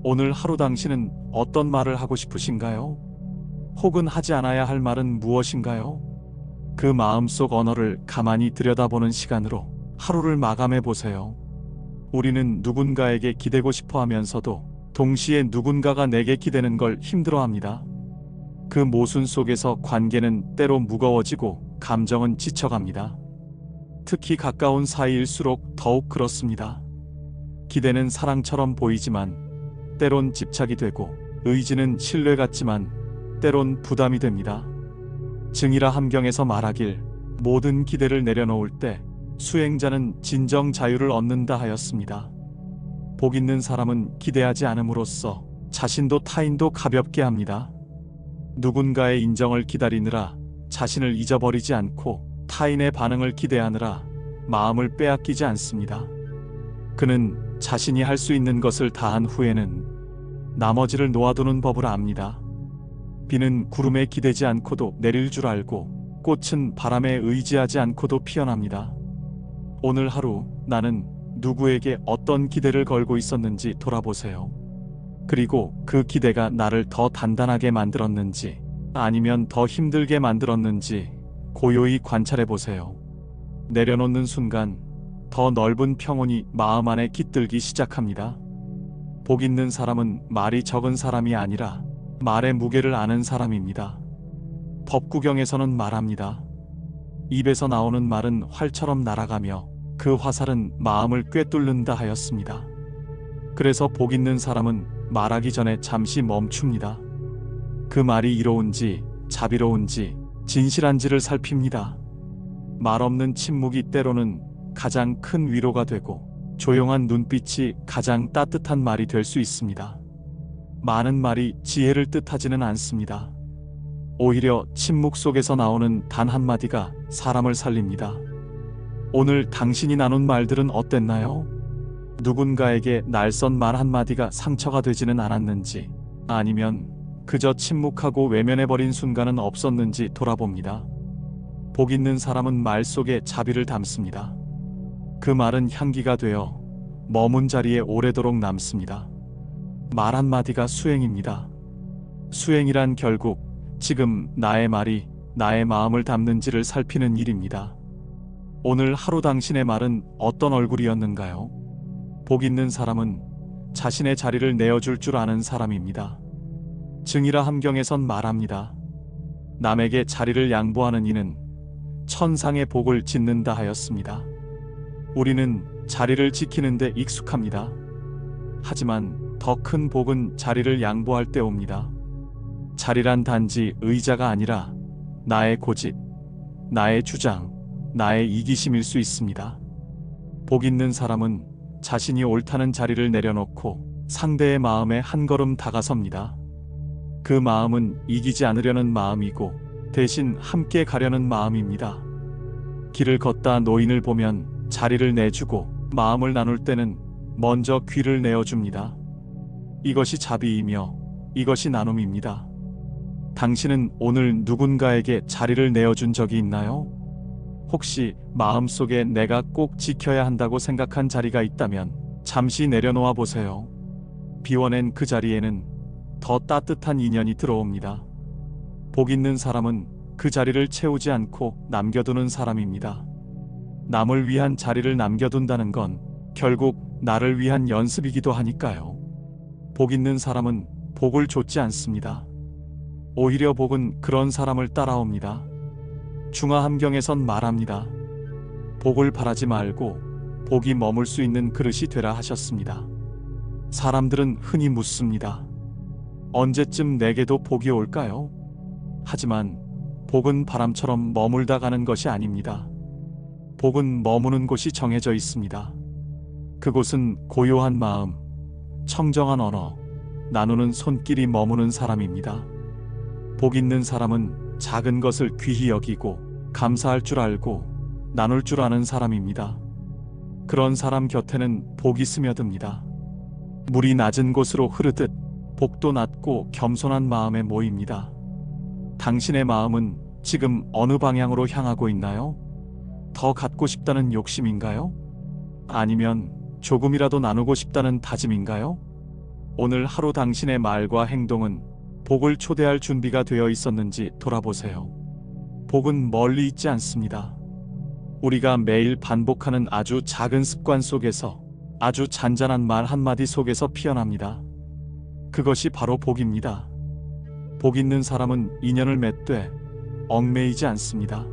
오늘 하루 당신은 어떤 말을 하고 싶으신가요? 혹은 하지 않아야 할 말은 무엇인가요? 그 마음속 언어를 가만히 들여다보는 시간으로 하루를 마감해 보세요. 우리는 누군가에게 기대고 싶어 하면서도 동시에 누군가가 내게 기대는 걸 힘들어합니다. 그 모순 속에서 관계는 때로 무거워지고 감정은 지쳐갑니다. 특히 가까운 사이일수록 더욱 그렇습니다. 기대는 사랑처럼 보이지만 때론 집착이 되고 의지는 신뢰 같지만 때론 부담이 됩니다. 증이라 함경에서 말하길 모든 기대를 내려놓을 때 수행자는 진정 자유를 얻는다 하였습니다. 복 있는 사람은 기대하지 않음으로써 자신도 타인도 가볍게 합니다. 누군가의 인정을 기다리느라 자신을 잊어버리지 않고 타인의 반응을 기대하느라 마음을 빼앗기지 않습니다. 그는 자신이 할 수 있는 것을 다한 후에는 나머지를 놓아두는 법을 압니다. 비는 구름에 기대지 않고도 내릴 줄 알고 꽃은 바람에 의지하지 않고도 피어납니다. 오늘 하루 나는 누구에게 어떤 기대를 걸고 있었는지 돌아보세요. 그리고 그 기대가 나를 더 단단하게 만들었는지 아니면 더 힘들게 만들었는지 고요히 관찰해 보세요. 내려놓는 순간 더 넓은 평온이 마음 안에 깃들기 시작합니다. 복 있는 사람은 말이 적은 사람이 아니라 말의 무게를 아는 사람입니다. 법구경에서는 말합니다. 입에서 나오는 말은 활처럼 날아가며 그 화살은 마음을 꿰뚫는다 하였습니다. 그래서 복 있는 사람은 말하기 전에 잠시 멈춥니다. 그 말이 이로운지 자비로운지 진실한지를 살핍니다. 말 없는 침묵이 때로는 가장 큰 위로가 되고 조용한 눈빛이 가장 따뜻한 말이 될 수 있습니다. 많은 말이 지혜를 뜻하지는 않습니다. 오히려 침묵 속에서 나오는 단 한마디가 사람을 살립니다. 오늘 당신이 나눈 말들은 어땠나요? 누군가에게 날선 말 한마디가 상처가 되지는 않았는지 아니면 그저 침묵하고 외면해버린 순간은 없었는지 돌아봅니다. 복 있는 사람은 말 속에 자비를 담습니다. 그 말은 향기가 되어 머문 자리에 오래도록 남습니다. 말 한마디가 수행입니다. 수행이란 결국 지금 나의 말이 나의 마음을 담는지를 살피는 일입니다. 오늘 하루 당신의 말은 어떤 얼굴이었는가요? 복 있는 사람은 자신의 자리를 내어줄 줄 아는 사람입니다. 증이라 함경에선 말합니다. 남에게 자리를 양보하는 이는 천상의 복을 짓는다 하였습니다. 우리는 자리를 지키는 데 익숙합니다. 하지만 더 큰 복은 자리를 양보할 때 옵니다. 자리란 단지 의자가 아니라 나의 고집, 나의 주장, 나의 이기심일 수 있습니다. 복 있는 사람은 자신이 옳다는 자리를 내려놓고 상대의 마음에 한 걸음 다가섭니다. 그 마음은 이기지 않으려는 마음이고 대신 함께 가려는 마음입니다. 길을 걷다 노인을 보면 자리를 내주고 마음을 나눌 때는 먼저 귀를 내어줍니다. 이것이 자비이며 이것이 나눔입니다. 당신은 오늘 누군가에게 자리를 내어준 적이 있나요? 혹시 마음속에 내가 꼭 지켜야 한다고 생각한 자리가 있다면 잠시 내려놓아 보세요. 비워낸 그 자리에는 더 따뜻한 인연이 들어옵니다. 복 있는 사람은 그 자리를 채우지 않고 남겨두는 사람입니다. 남을 위한 자리를 남겨둔다는 건 결국 나를 위한 연습이기도 하니까요. 복 있는 사람은 복을 좇지 않습니다. 오히려 복은 그런 사람을 따라옵니다. 중화함경에선 말합니다. 복을 바라지 말고 복이 머물 수 있는 그릇이 되라 하셨습니다. 사람들은 흔히 묻습니다. 언제쯤 내게도 복이 올까요? 하지만 복은 바람처럼 머물다 가는 것이 아닙니다. 복은 머무는 곳이 정해져 있습니다. 그곳은 고요한 마음, 청정한 언어, 나누는 손길이 머무는 사람입니다. 복 있는 사람은 작은 것을 귀히 여기고 감사할 줄 알고 나눌 줄 아는 사람입니다. 그런 사람 곁에는 복이 스며듭니다. 물이 낮은 곳으로 흐르듯 복도 낮고 겸손한 마음에 모입니다. 당신의 마음은 지금 어느 방향으로 향하고 있나요? 더 갖고 싶다는 욕심인가요? 아니면 조금이라도 나누고 싶다는 다짐인가요? 오늘 하루 당신의 말과 행동은 복을 초대할 준비가 되어 있었는지 돌아보세요. 복은 멀리 있지 않습니다. 우리가 매일 반복하는 아주 작은 습관 속에서, 아주 잔잔한 말 한마디 속에서 피어납니다. 그것이 바로 복입니다. 복 있는 사람은 인연을 맺되 얽매이지 않습니다.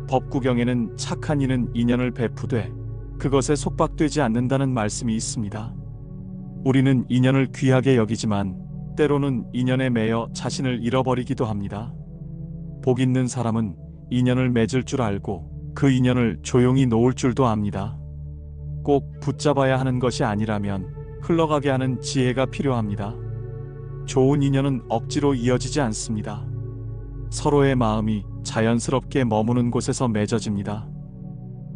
법구경에는 착한 이는 인연을 베푸되 그것에 속박되지 않는다는 말씀이 있습니다. 우리는 인연을 귀하게 여기지만 때로는 인연에 매여 자신을 잃어버리기도 합니다. 복 있는 사람은 인연을 맺을 줄 알고 그 인연을 조용히 놓을 줄도 압니다. 꼭 붙잡아야 하는 것이 아니라면 흘러가게 하는 지혜가 필요합니다. 좋은 인연은 억지로 이어지지 않습니다. 서로의 마음이 자연스럽게 머무는 곳에서 맺어집니다.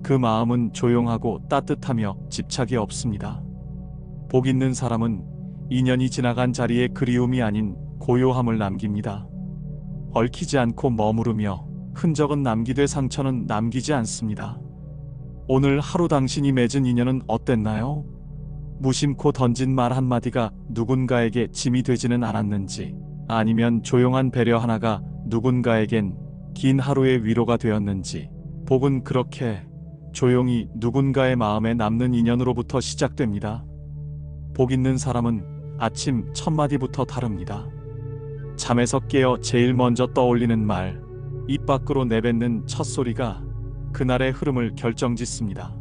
그 마음은 조용하고 따뜻하며 집착이 없습니다. 복 있는 사람은 인연이 지나간 자리에 그리움이 아닌 고요함을 남깁니다. 얽히지 않고 머무르며 흔적은 남기되 상처는 남기지 않습니다. 오늘 하루 당신이 맺은 인연은 어땠나요? 무심코 던진 말 한마디가 누군가에게 짐이 되지는 않았는지, 아니면 조용한 배려 하나가 누군가에겐 긴 하루의 위로가 되었는지, 복은 그렇게 조용히 누군가의 마음에 남는 인연으로부터 시작됩니다. 복 있는 사람은 아침 첫마디부터 다릅니다. 잠에서 깨어 제일 먼저 떠올리는 말, 입 밖으로 내뱉는 첫 소리가 그날의 흐름을 결정짓습니다.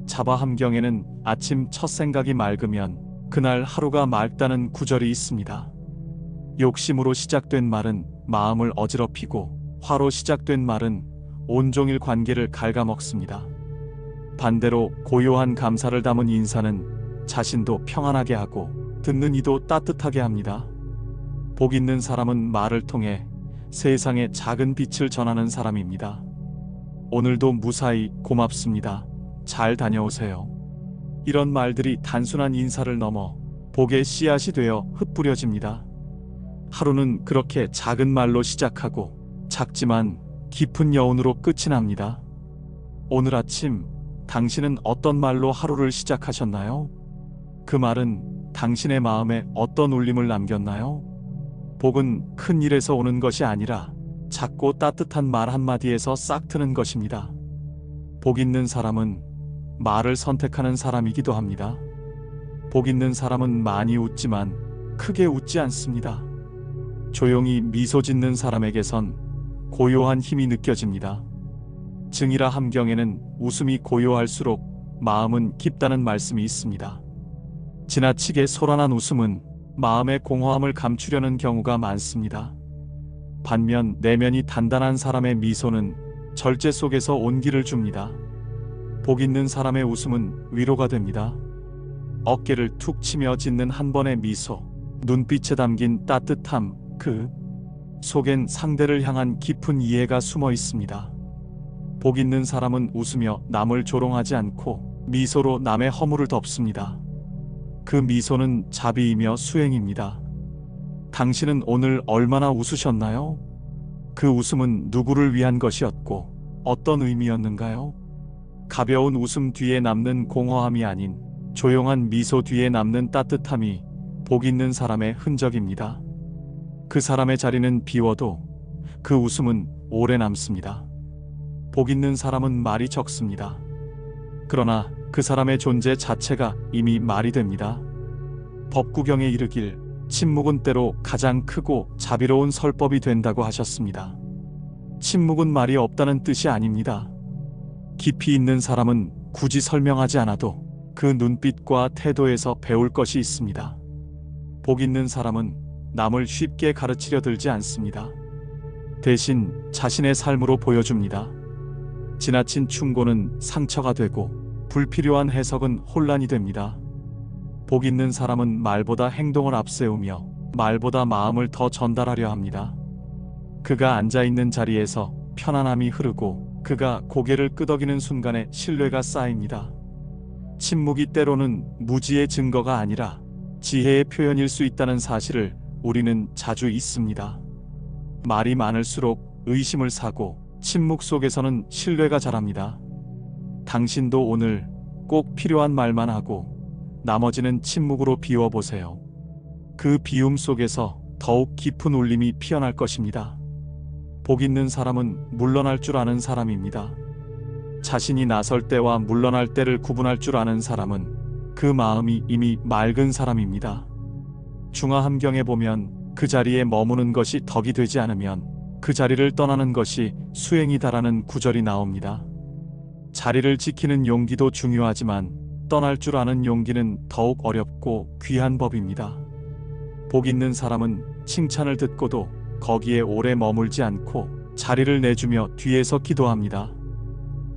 자바함경에는 아침 첫 생각이 맑으면 그날 하루가 맑다는 구절이 있습니다. 욕심으로 시작된 말은 마음을 어지럽히고 화로 시작된 말은 온종일 관계를 갉아먹습니다. 반대로 고요한 감사를 담은 인사는 자신도 평안하게 하고 듣는 이도 따뜻하게 합니다. 복 있는 사람은 말을 통해 세상에 작은 빛을 전하는 사람입니다. 오늘도 무사히 고맙습니다. 잘 다녀오세요. 이런 말들이 단순한 인사를 넘어 복의 씨앗이 되어 흩뿌려집니다. 하루는 그렇게 작은 말로 시작하고 작지만 깊은 여운으로 끝이 납니다. 오늘 아침 당신은 어떤 말로 하루를 시작하셨나요? 그 말은 당신의 마음에 어떤 울림을 남겼나요? 복은 큰 일에서 오는 것이 아니라 작고 따뜻한 말 한마디에서 싹 트는 것입니다. 복 있는 사람은 말을 선택하는 사람이기도 합니다. 복 있는 사람은 많이 웃지만 크게 웃지 않습니다. 조용히 미소 짓는 사람에게선 고요한 힘이 느껴집니다. 증이라 함경에는 웃음이 고요할수록 마음은 깊다는 말씀이 있습니다. 지나치게 소란한 웃음은 마음의 공허함을 감추려는 경우가 많습니다. 반면 내면이 단단한 사람의 미소는 절제 속에서 온기를 줍니다. 복 있는 사람의 웃음은 위로가 됩니다. 어깨를 툭 치며 짓는 한 번의 미소, 눈빛에 담긴 따뜻함, 그 속엔 상대를 향한 깊은 이해가 숨어 있습니다. 복 있는 사람은 웃으며 남을 조롱하지 않고 미소로 남의 허물을 덮습니다. 그 미소는 자비이며 수행입니다. 당신은 오늘 얼마나 웃으셨나요? 그 웃음은 누구를 위한 것이었고 어떤 의미였는가요? 가벼운 웃음 뒤에 남는 공허함이 아닌 조용한 미소 뒤에 남는 따뜻함이 복 있는 사람의 흔적입니다. 그 사람의 자리는 비워도 그 웃음은 오래 남습니다. 복 있는 사람은 말이 적습니다. 그러나 그 사람의 존재 자체가 이미 말이 됩니다. 법구경에 이르길 침묵은 때로 가장 크고 자비로운 설법이 된다고 하셨습니다. 침묵은 말이 없다는 뜻이 아닙니다. 깊이 있는 사람은 굳이 설명하지 않아도 그 눈빛과 태도에서 배울 것이 있습니다. 복 있는 사람은 남을 쉽게 가르치려 들지 않습니다. 대신 자신의 삶으로 보여줍니다. 지나친 충고는 상처가 되고 불필요한 해석은 혼란이 됩니다. 복 있는 사람은 말보다 행동을 앞세우며 말보다 마음을 더 전달하려 합니다. 그가 앉아있는 자리에서 편안함이 흐르고 그가 고개를 끄덕이는 순간에 신뢰가 쌓입니다. 침묵이 때로는 무지의 증거가 아니라 지혜의 표현일 수 있다는 사실을 우리는 자주 잊습니다. 말이 많을수록 의심을 사고 침묵 속에서는 신뢰가 자랍니다. 당신도 오늘 꼭 필요한 말만 하고 나머지는 침묵으로 비워보세요. 그 비움 속에서 더욱 깊은 울림이 피어날 것입니다. 복 있는 사람은 물러날 줄 아는 사람입니다. 자신이 나설 때와 물러날 때를 구분할 줄 아는 사람은 그 마음이 이미 맑은 사람입니다. 중화함경에 보면 그 자리에 머무는 것이 덕이 되지 않으면 그 자리를 떠나는 것이 수행이다라는 구절이 나옵니다. 자리를 지키는 용기도 중요하지만 떠날 줄 아는 용기는 더욱 어렵고 귀한 법입니다. 복 있는 사람은 칭찬을 듣고도 거기에 오래 머물지 않고 자리를 내주며 뒤에서 기도합니다.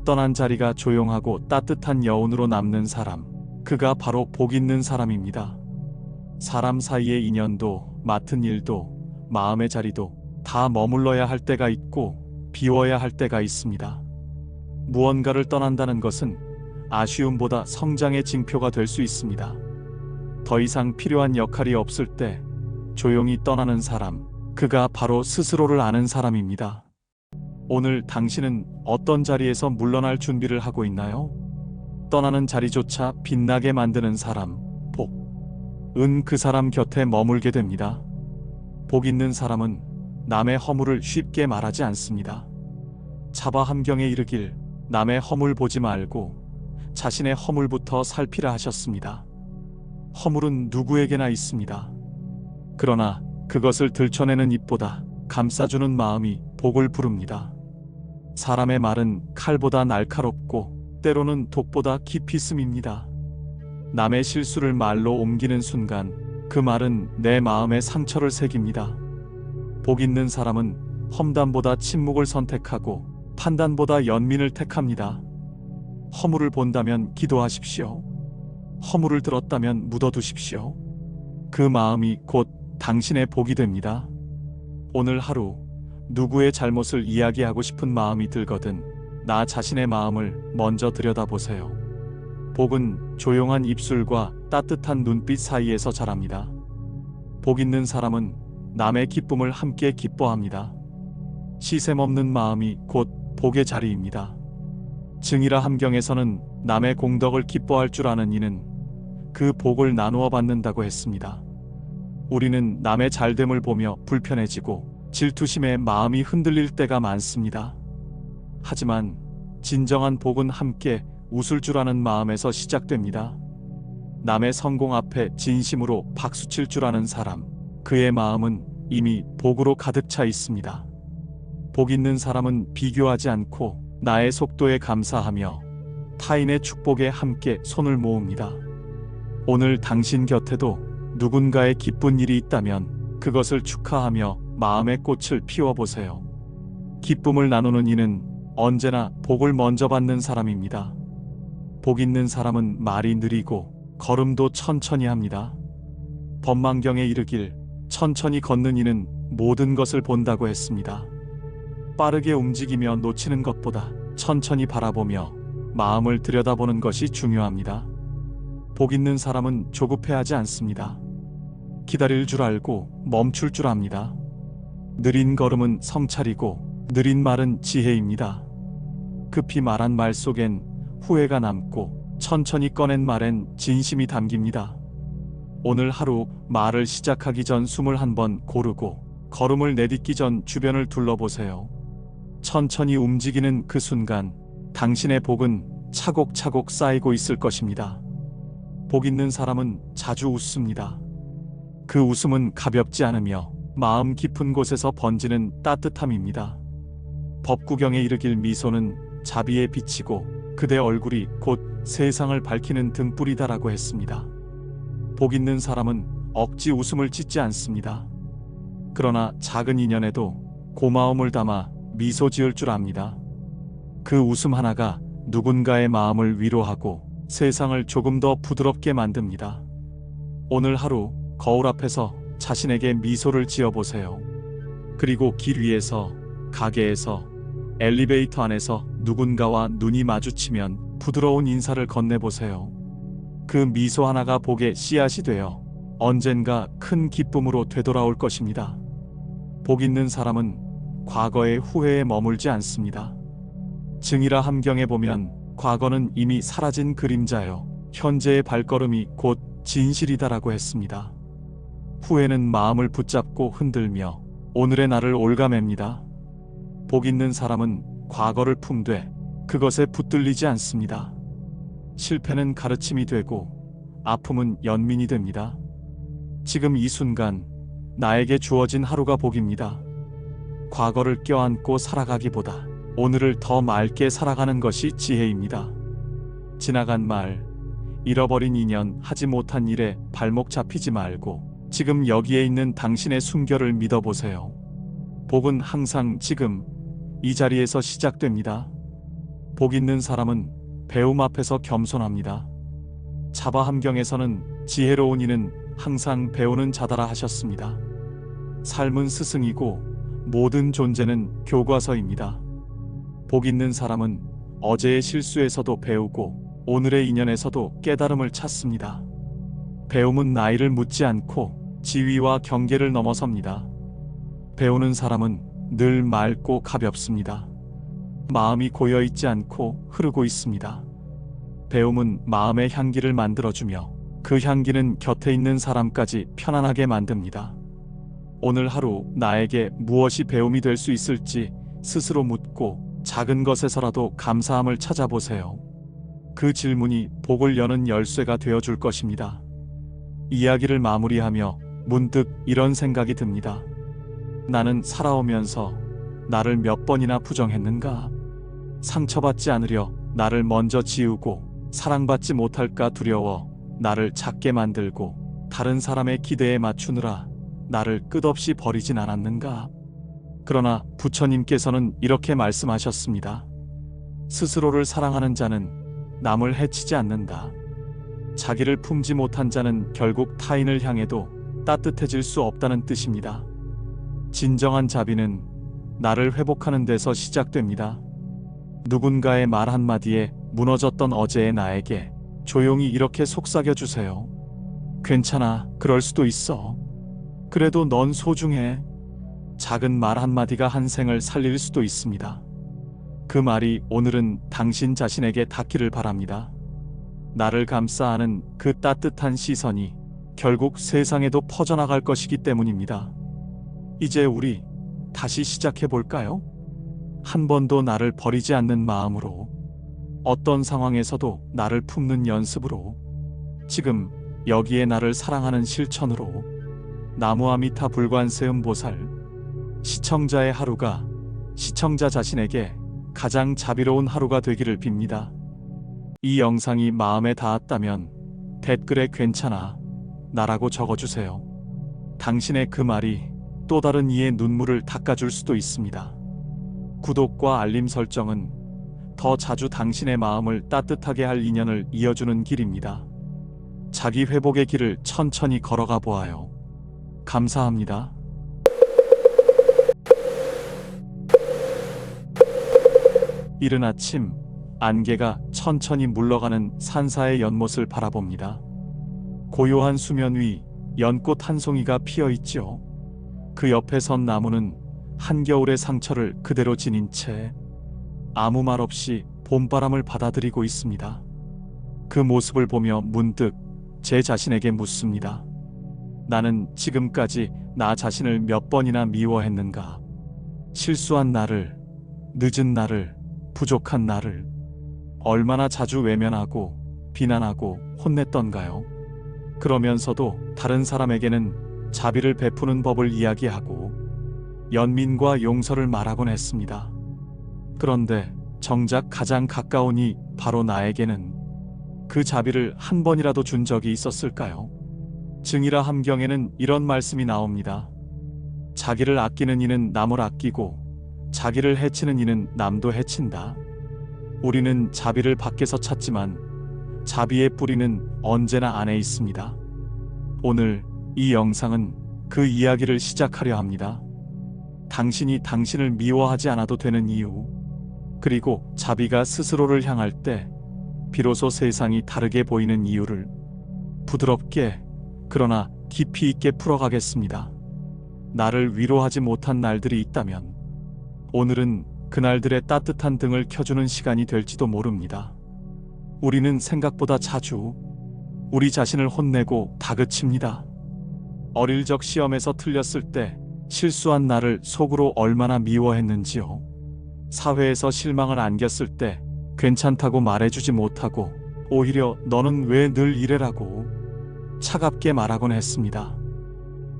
떠난 자리가 조용하고 따뜻한 여운으로 남는 사람, 그가 바로 복 있는 사람입니다. 사람 사이의 인연도, 맡은 일도, 마음의 자리도 다 머물러야 할 때가 있고 비워야 할 때가 있습니다. 무언가를 떠난다는 것은 아쉬움보다 성장의 징표가 될 수 있습니다. 더 이상 필요한 역할이 없을 때 조용히 떠나는 사람, 그가 바로 스스로를 아는 사람입니다. 오늘 당신은 어떤 자리에서 물러날 준비를 하고 있나요? 떠나는 자리조차 빛나게 만드는 사람, 복.은 그 사람 곁에 머물게 됩니다. 복 있는 사람은 남의 허물을 쉽게 말하지 않습니다. 차바함경에 이르길 남의 허물 보지 말고 자신의 허물부터 살피라 하셨습니다. 허물은 누구에게나 있습니다. 그러나 그것을 들춰내는 입보다 감싸주는 마음이 복을 부릅니다. 사람의 말은 칼보다 날카롭고 때로는 독보다 깊이 스밉니다. 남의 실수를 말로 옮기는 순간 그 말은 내 마음에 상처를 새깁니다. 복 있는 사람은 험담보다 침묵을 선택하고 판단보다 연민을 택합니다. 허물을 본다면 기도하십시오. 허물을 들었다면 묻어두십시오. 그 마음이 곧 당신의 복이 됩니다. 오늘 하루 누구의 잘못을 이야기하고 싶은 마음이 들거든 나 자신의 마음을 먼저 들여다보세요. 복은 조용한 입술과 따뜻한 눈빛 사이에서 자랍니다. 복 있는 사람은 남의 기쁨을 함께 기뻐합니다. 시샘없는 마음이 곧 복의 자리입니다. 증이라 함경에서는 남의 공덕을 기뻐할 줄 아는 이는 그 복을 나누어 받는다고 했습니다. 우리는 남의 잘됨을 보며 불편해지고 질투심에 마음이 흔들릴 때가 많습니다. 하지만 진정한 복은 함께 웃을 줄 아는 마음에서 시작됩니다. 남의 성공 앞에 진심으로 박수칠 줄 아는 사람, 그의 마음은 이미 복으로 가득 차 있습니다. 복 있는 사람은 비교하지 않고 나의 속도에 감사하며 타인의 축복에 함께 손을 모읍니다. 오늘 당신 곁에도 누군가의 기쁜 일이 있다면 그것을 축하하며 마음의 꽃을 피워보세요. 기쁨을 나누는 이는 언제나 복을 먼저 받는 사람입니다. 복 있는 사람은 말이 느리고 걸음도 천천히 합니다. 법망경에 이르길 천천히 걷는 이는 모든 것을 본다고 했습니다. 빠르게 움직이며 놓치는 것보다 천천히 바라보며 마음을 들여다보는 것이 중요합니다. 복 있는 사람은 조급해하지 않습니다. 기다릴 줄 알고 멈출 줄 압니다. 느린 걸음은 성찰이고 느린 말은 지혜입니다. 급히 말한 말 속엔 후회가 남고 천천히 꺼낸 말엔 진심이 담깁니다. 오늘 하루 말을 시작하기 전 숨을 한번 고르고 걸음을 내딛기 전 주변을 둘러보세요. 천천히 움직이는 그 순간 당신의 복은 차곡차곡 쌓이고 있을 것입니다. 복 있는 사람은 자주 웃습니다. 그 웃음은 가볍지 않으며 마음 깊은 곳에서 번지는 따뜻함입니다. 법구경에 이르길 미소는 자비에 비치고 그대 얼굴이 곧 세상을 밝히는 등불이다라고 했습니다. 복 있는 사람은 억지 웃음을 짓지 않습니다. 그러나 작은 인연에도 고마움을 담아 미소 지을 줄 압니다. 그 웃음 하나가 누군가의 마음을 위로하고 세상을 조금 더 부드럽게 만듭니다. 오늘 하루 거울 앞에서 자신에게 미소를 지어보세요. 그리고 길 위에서, 가게에서, 엘리베이터 안에서 누군가와 눈이 마주치면 부드러운 인사를 건네보세요. 그 미소 하나가 복의 씨앗이 되어 언젠가 큰 기쁨으로 되돌아올 것입니다. 복 있는 사람은 과거의 후회에 머물지 않습니다. 증이라 함경에 보면 과거는 이미 사라진 그림자요, 현재의 발걸음이 곧 진실이다라고 했습니다. 후회는 마음을 붙잡고 흔들며 오늘의 나를 올가맵니다. 복 있는 사람은 과거를 품되 그것에 붙들리지 않습니다. 실패는 가르침이 되고 아픔은 연민이 됩니다. 지금 이 순간 나에게 주어진 하루가 복입니다. 과거를 껴안고 살아가기보다 오늘을 더 맑게 살아가는 것이 지혜입니다. 지나간 말, 잃어버린 인연, 하지 못한 일에 발목 잡히지 말고 지금 여기에 있는 당신의 숨결을 믿어보세요. 복은 항상 지금 이 자리에서 시작됩니다. 복 있는 사람은 배움 앞에서 겸손합니다. 자바 함경에서는 지혜로운 이는 항상 배우는 자다라 하셨습니다. 삶은 스승이고 모든 존재는 교과서입니다. 복 있는 사람은 어제의 실수에서도 배우고 오늘의 인연에서도 깨달음을 찾습니다. 배움은 나이를 묻지 않고 지위와 경계를 넘어섭니다. 배우는 사람은 늘 맑고 가볍습니다. 마음이 고여있지 않고 흐르고 있습니다. 배움은 마음의 향기를 만들어주며 그 향기는 곁에 있는 사람까지 편안하게 만듭니다. 오늘 하루 나에게 무엇이 배움이 될 수 있을지 스스로 묻고 작은 것에서라도 감사함을 찾아보세요. 그 질문이 복을 여는 열쇠가 되어줄 것입니다. 이야기를 마무리하며 문득 이런 생각이 듭니다. 나는 살아오면서 나를 몇 번이나 부정했는가? 상처받지 않으려 나를 먼저 지우고 사랑받지 못할까 두려워 나를 작게 만들고 다른 사람의 기대에 맞추느라 나를 끝없이 버리진 않았는가? 그러나 부처님께서는 이렇게 말씀하셨습니다. 스스로를 사랑하는 자는 남을 해치지 않는다. 자기를 품지 못한 자는 결국 타인을 향해도 따뜻해질 수 없다는 뜻입니다. 진정한 자비는 나를 회복하는 데서 시작됩니다. 누군가의 말 한마디에 무너졌던 어제의 나에게 조용히 이렇게 속삭여 주세요. 괜찮아, 그럴 수도 있어. 그래도 넌 소중해. 작은 말 한마디가 한 생을 살릴 수도 있습니다. 그 말이 오늘은 당신 자신에게 닿기를 바랍니다. 나를 감싸 안은 그 따뜻한 시선이 결국 세상에도 퍼져나갈 것이기 때문입니다. 이제 우리 다시 시작해 볼까요? 한 번도 나를 버리지 않는 마음으로, 어떤 상황에서도 나를 품는 연습으로, 지금 여기에 나를 사랑하는 실천으로, 나무아미타 불관세음보살, 시청자의 하루가 시청자 자신에게 가장 자비로운 하루가 되기를 빕니다. 이 영상이 마음에 닿았다면 댓글에 괜찮아, 나라고 적어주세요. 당신의 그 말이 또 다른 이의 눈물을 닦아줄 수도 있습니다. 구독과 알림 설정은 더 자주 당신의 마음을 따뜻하게 할 인연을 이어주는 길입니다. 자기 회복의 길을 천천히 걸어가 보아요. 감사합니다. 이른 아침, 안개가 천천히 물러가는 산사의 연못을 바라봅니다. 고요한 수면 위 연꽃 한 송이가 피어있죠. 그 옆에 선 나무는 한겨울의 상처를 그대로 지닌 채 아무 말 없이 봄바람을 받아들이고 있습니다. 그 모습을 보며 문득 제 자신에게 묻습니다. 나는 지금까지 나 자신을 몇 번이나 미워했는가? 실수한 나를, 늦은 나를, 부족한 나를 얼마나 자주 외면하고 비난하고 혼냈던가요? 그러면서도 다른 사람에게는 자비를 베푸는 법을 이야기하고 연민과 용서를 말하곤 했습니다. 그런데 정작 가장 가까우니 바로 나에게는 그 자비를 한 번이라도 준 적이 있었을까요? 증이라 함경에는 이런 말씀이 나옵니다. 자기를 아끼는 이는 남을 아끼고 자기를 해치는 이는 남도 해친다. 우리는 자비를 밖에서 찾지만 자비의 뿌리는 언제나 안에 있습니다. 오늘 이 영상은 그 이야기를 시작하려 합니다. 당신이 당신을 미워하지 않아도 되는 이유, 그리고 자비가 스스로를 향할 때 비로소 세상이 다르게 보이는 이유를 부드럽게 그러나 깊이 있게 풀어가겠습니다. 나를 위로하지 못한 날들이 있다면 오늘은 그날들의 따뜻한 등을 켜주는 시간이 될지도 모릅니다. 우리는 생각보다 자주 우리 자신을 혼내고 다그칩니다. 어릴 적 시험에서 틀렸을 때 실수한 나를 속으로 얼마나 미워했는지요. 사회에서 실망을 안겼을 때 괜찮다고 말해주지 못하고 오히려 너는 왜 늘 이래라고 차갑게 말하곤 했습니다.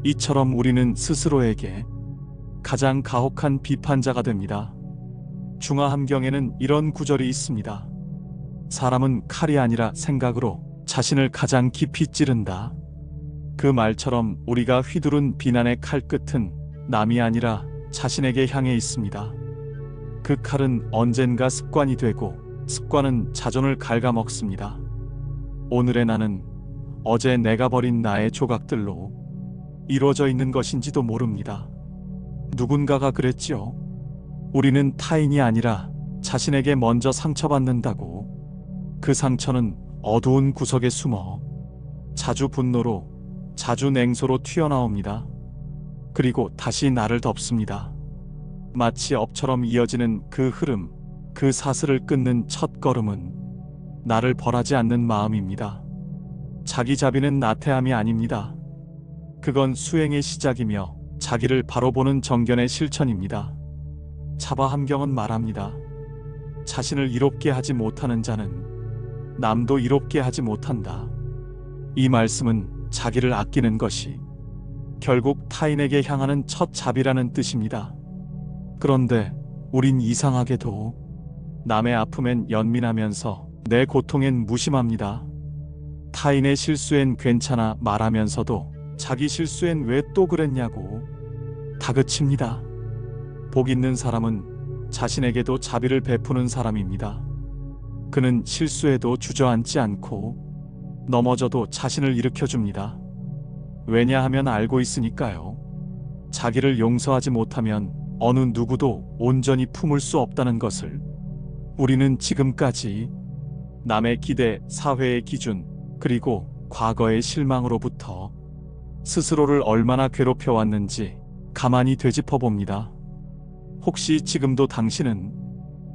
이처럼 우리는 스스로에게 가장 가혹한 비판자가 됩니다. 중화함경에는 이런 구절이 있습니다. 사람은 칼이 아니라 생각으로 자신을 가장 깊이 찌른다. 그 말처럼 우리가 휘두른 비난의 칼끝은 남이 아니라 자신에게 향해 있습니다. 그 칼은 언젠가 습관이 되고 습관은 자존을 갉아먹습니다. 오늘의 나는 어제 내가 버린 나의 조각들로 이루어져 있는 것인지도 모릅니다. 누군가가 그랬지요. 우리는 타인이 아니라 자신에게 먼저 상처받는다고. 그 상처는 어두운 구석에 숨어 자주 분노로, 자주 냉소로 튀어나옵니다. 그리고 다시 나를 덮습니다. 마치 업처럼 이어지는 그 흐름, 그 사슬을 끊는 첫 걸음은 나를 벌하지 않는 마음입니다. 자기 자비는 나태함이 아닙니다. 그건 수행의 시작이며 자기를 바로 보는 정견의 실천입니다. 자바함경은 말합니다. 자신을 이롭게 하지 못하는 자는 남도 이롭게 하지 못한다. 이 말씀은 자기를 아끼는 것이 결국 타인에게 향하는 첫 자비라는 뜻입니다. 그런데 우린 이상하게도 남의 아픔엔 연민하면서 내 고통엔 무심합니다. 타인의 실수엔 괜찮아 말하면서도 자기 실수엔 왜 또 그랬냐고 다그칩니다. 복 있는 사람은 자신에게도 자비를 베푸는 사람입니다. 그는 실수에도 주저앉지 않고 넘어져도 자신을 일으켜줍니다. 왜냐하면 알고 있으니까요. 자기를 용서하지 못하면 어느 누구도 온전히 품을 수 없다는 것을. 우리는 지금까지 남의 기대, 사회의 기준, 그리고 과거의 실망으로부터 스스로를 얼마나 괴롭혀왔는지 가만히 되짚어 봅니다. 혹시 지금도 당신은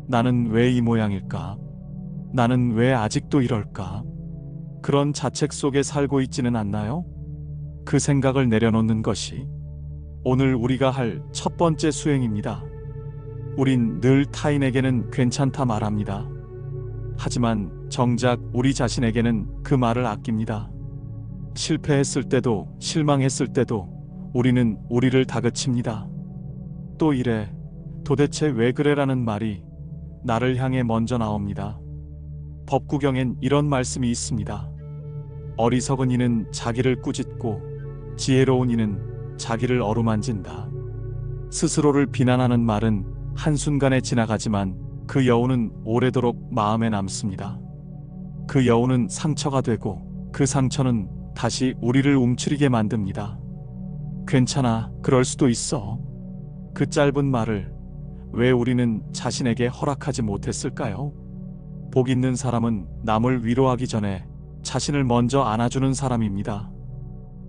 나는 왜 이 모양일까? 나는 왜 아직도 이럴까? 그런 자책 속에 살고 있지는 않나요? 그 생각을 내려놓는 것이 오늘 우리가 할 첫 번째 수행입니다. 우린 늘 타인에게는 괜찮다 말합니다. 하지만 정작 우리 자신에게는 그 말을 아낍니다. 실패했을 때도 실망했을 때도 우리는 우리를 다그칩니다. 또 이래, 도대체 왜 그래라는 말이 나를 향해 먼저 나옵니다. 법구경엔 이런 말씀이 있습니다. 어리석은 이는 자기를 꾸짖고 지혜로운 이는 자기를 어루만진다. 스스로를 비난하는 말은 한순간에 지나가지만 그 여운은 오래도록 마음에 남습니다. 그 여운은 상처가 되고 그 상처는 다시 우리를 움츠리게 만듭니다. 괜찮아, 그럴 수도 있어. 그 짧은 말을 왜 우리는 자신에게 허락하지 못했을까요? 복 있는 사람은 남을 위로하기 전에 자신을 먼저 안아주는 사람입니다.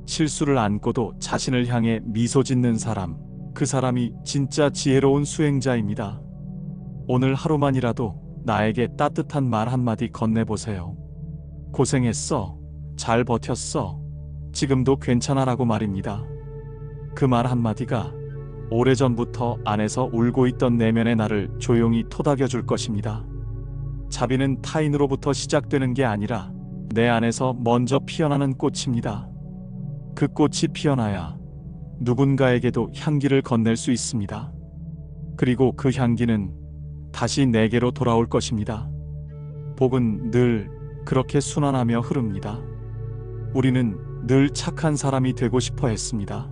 실수를 안고도 자신을 향해 미소 짓는 사람, 그 사람이 진짜 지혜로운 수행자입니다. 오늘 하루만이라도 나에게 따뜻한 말 한마디 건네보세요. 고생했어. 잘 버텼어. 지금도 괜찮아라고 말입니다. 그 말 한마디가 오래전부터 안에서 울고 있던 내면의 나를 조용히 토닥여 줄 것입니다. 자비는 타인으로부터 시작되는 게 아니라 내 안에서 먼저 피어나는 꽃입니다. 그 꽃이 피어나야 누군가에게도 향기를 건넬 수 있습니다. 그리고 그 향기는 다시 내게로 돌아올 것입니다. 복은 늘 그렇게 순환하며 흐릅니다. 우리는 늘 착한 사람이 되고 싶어 했습니다.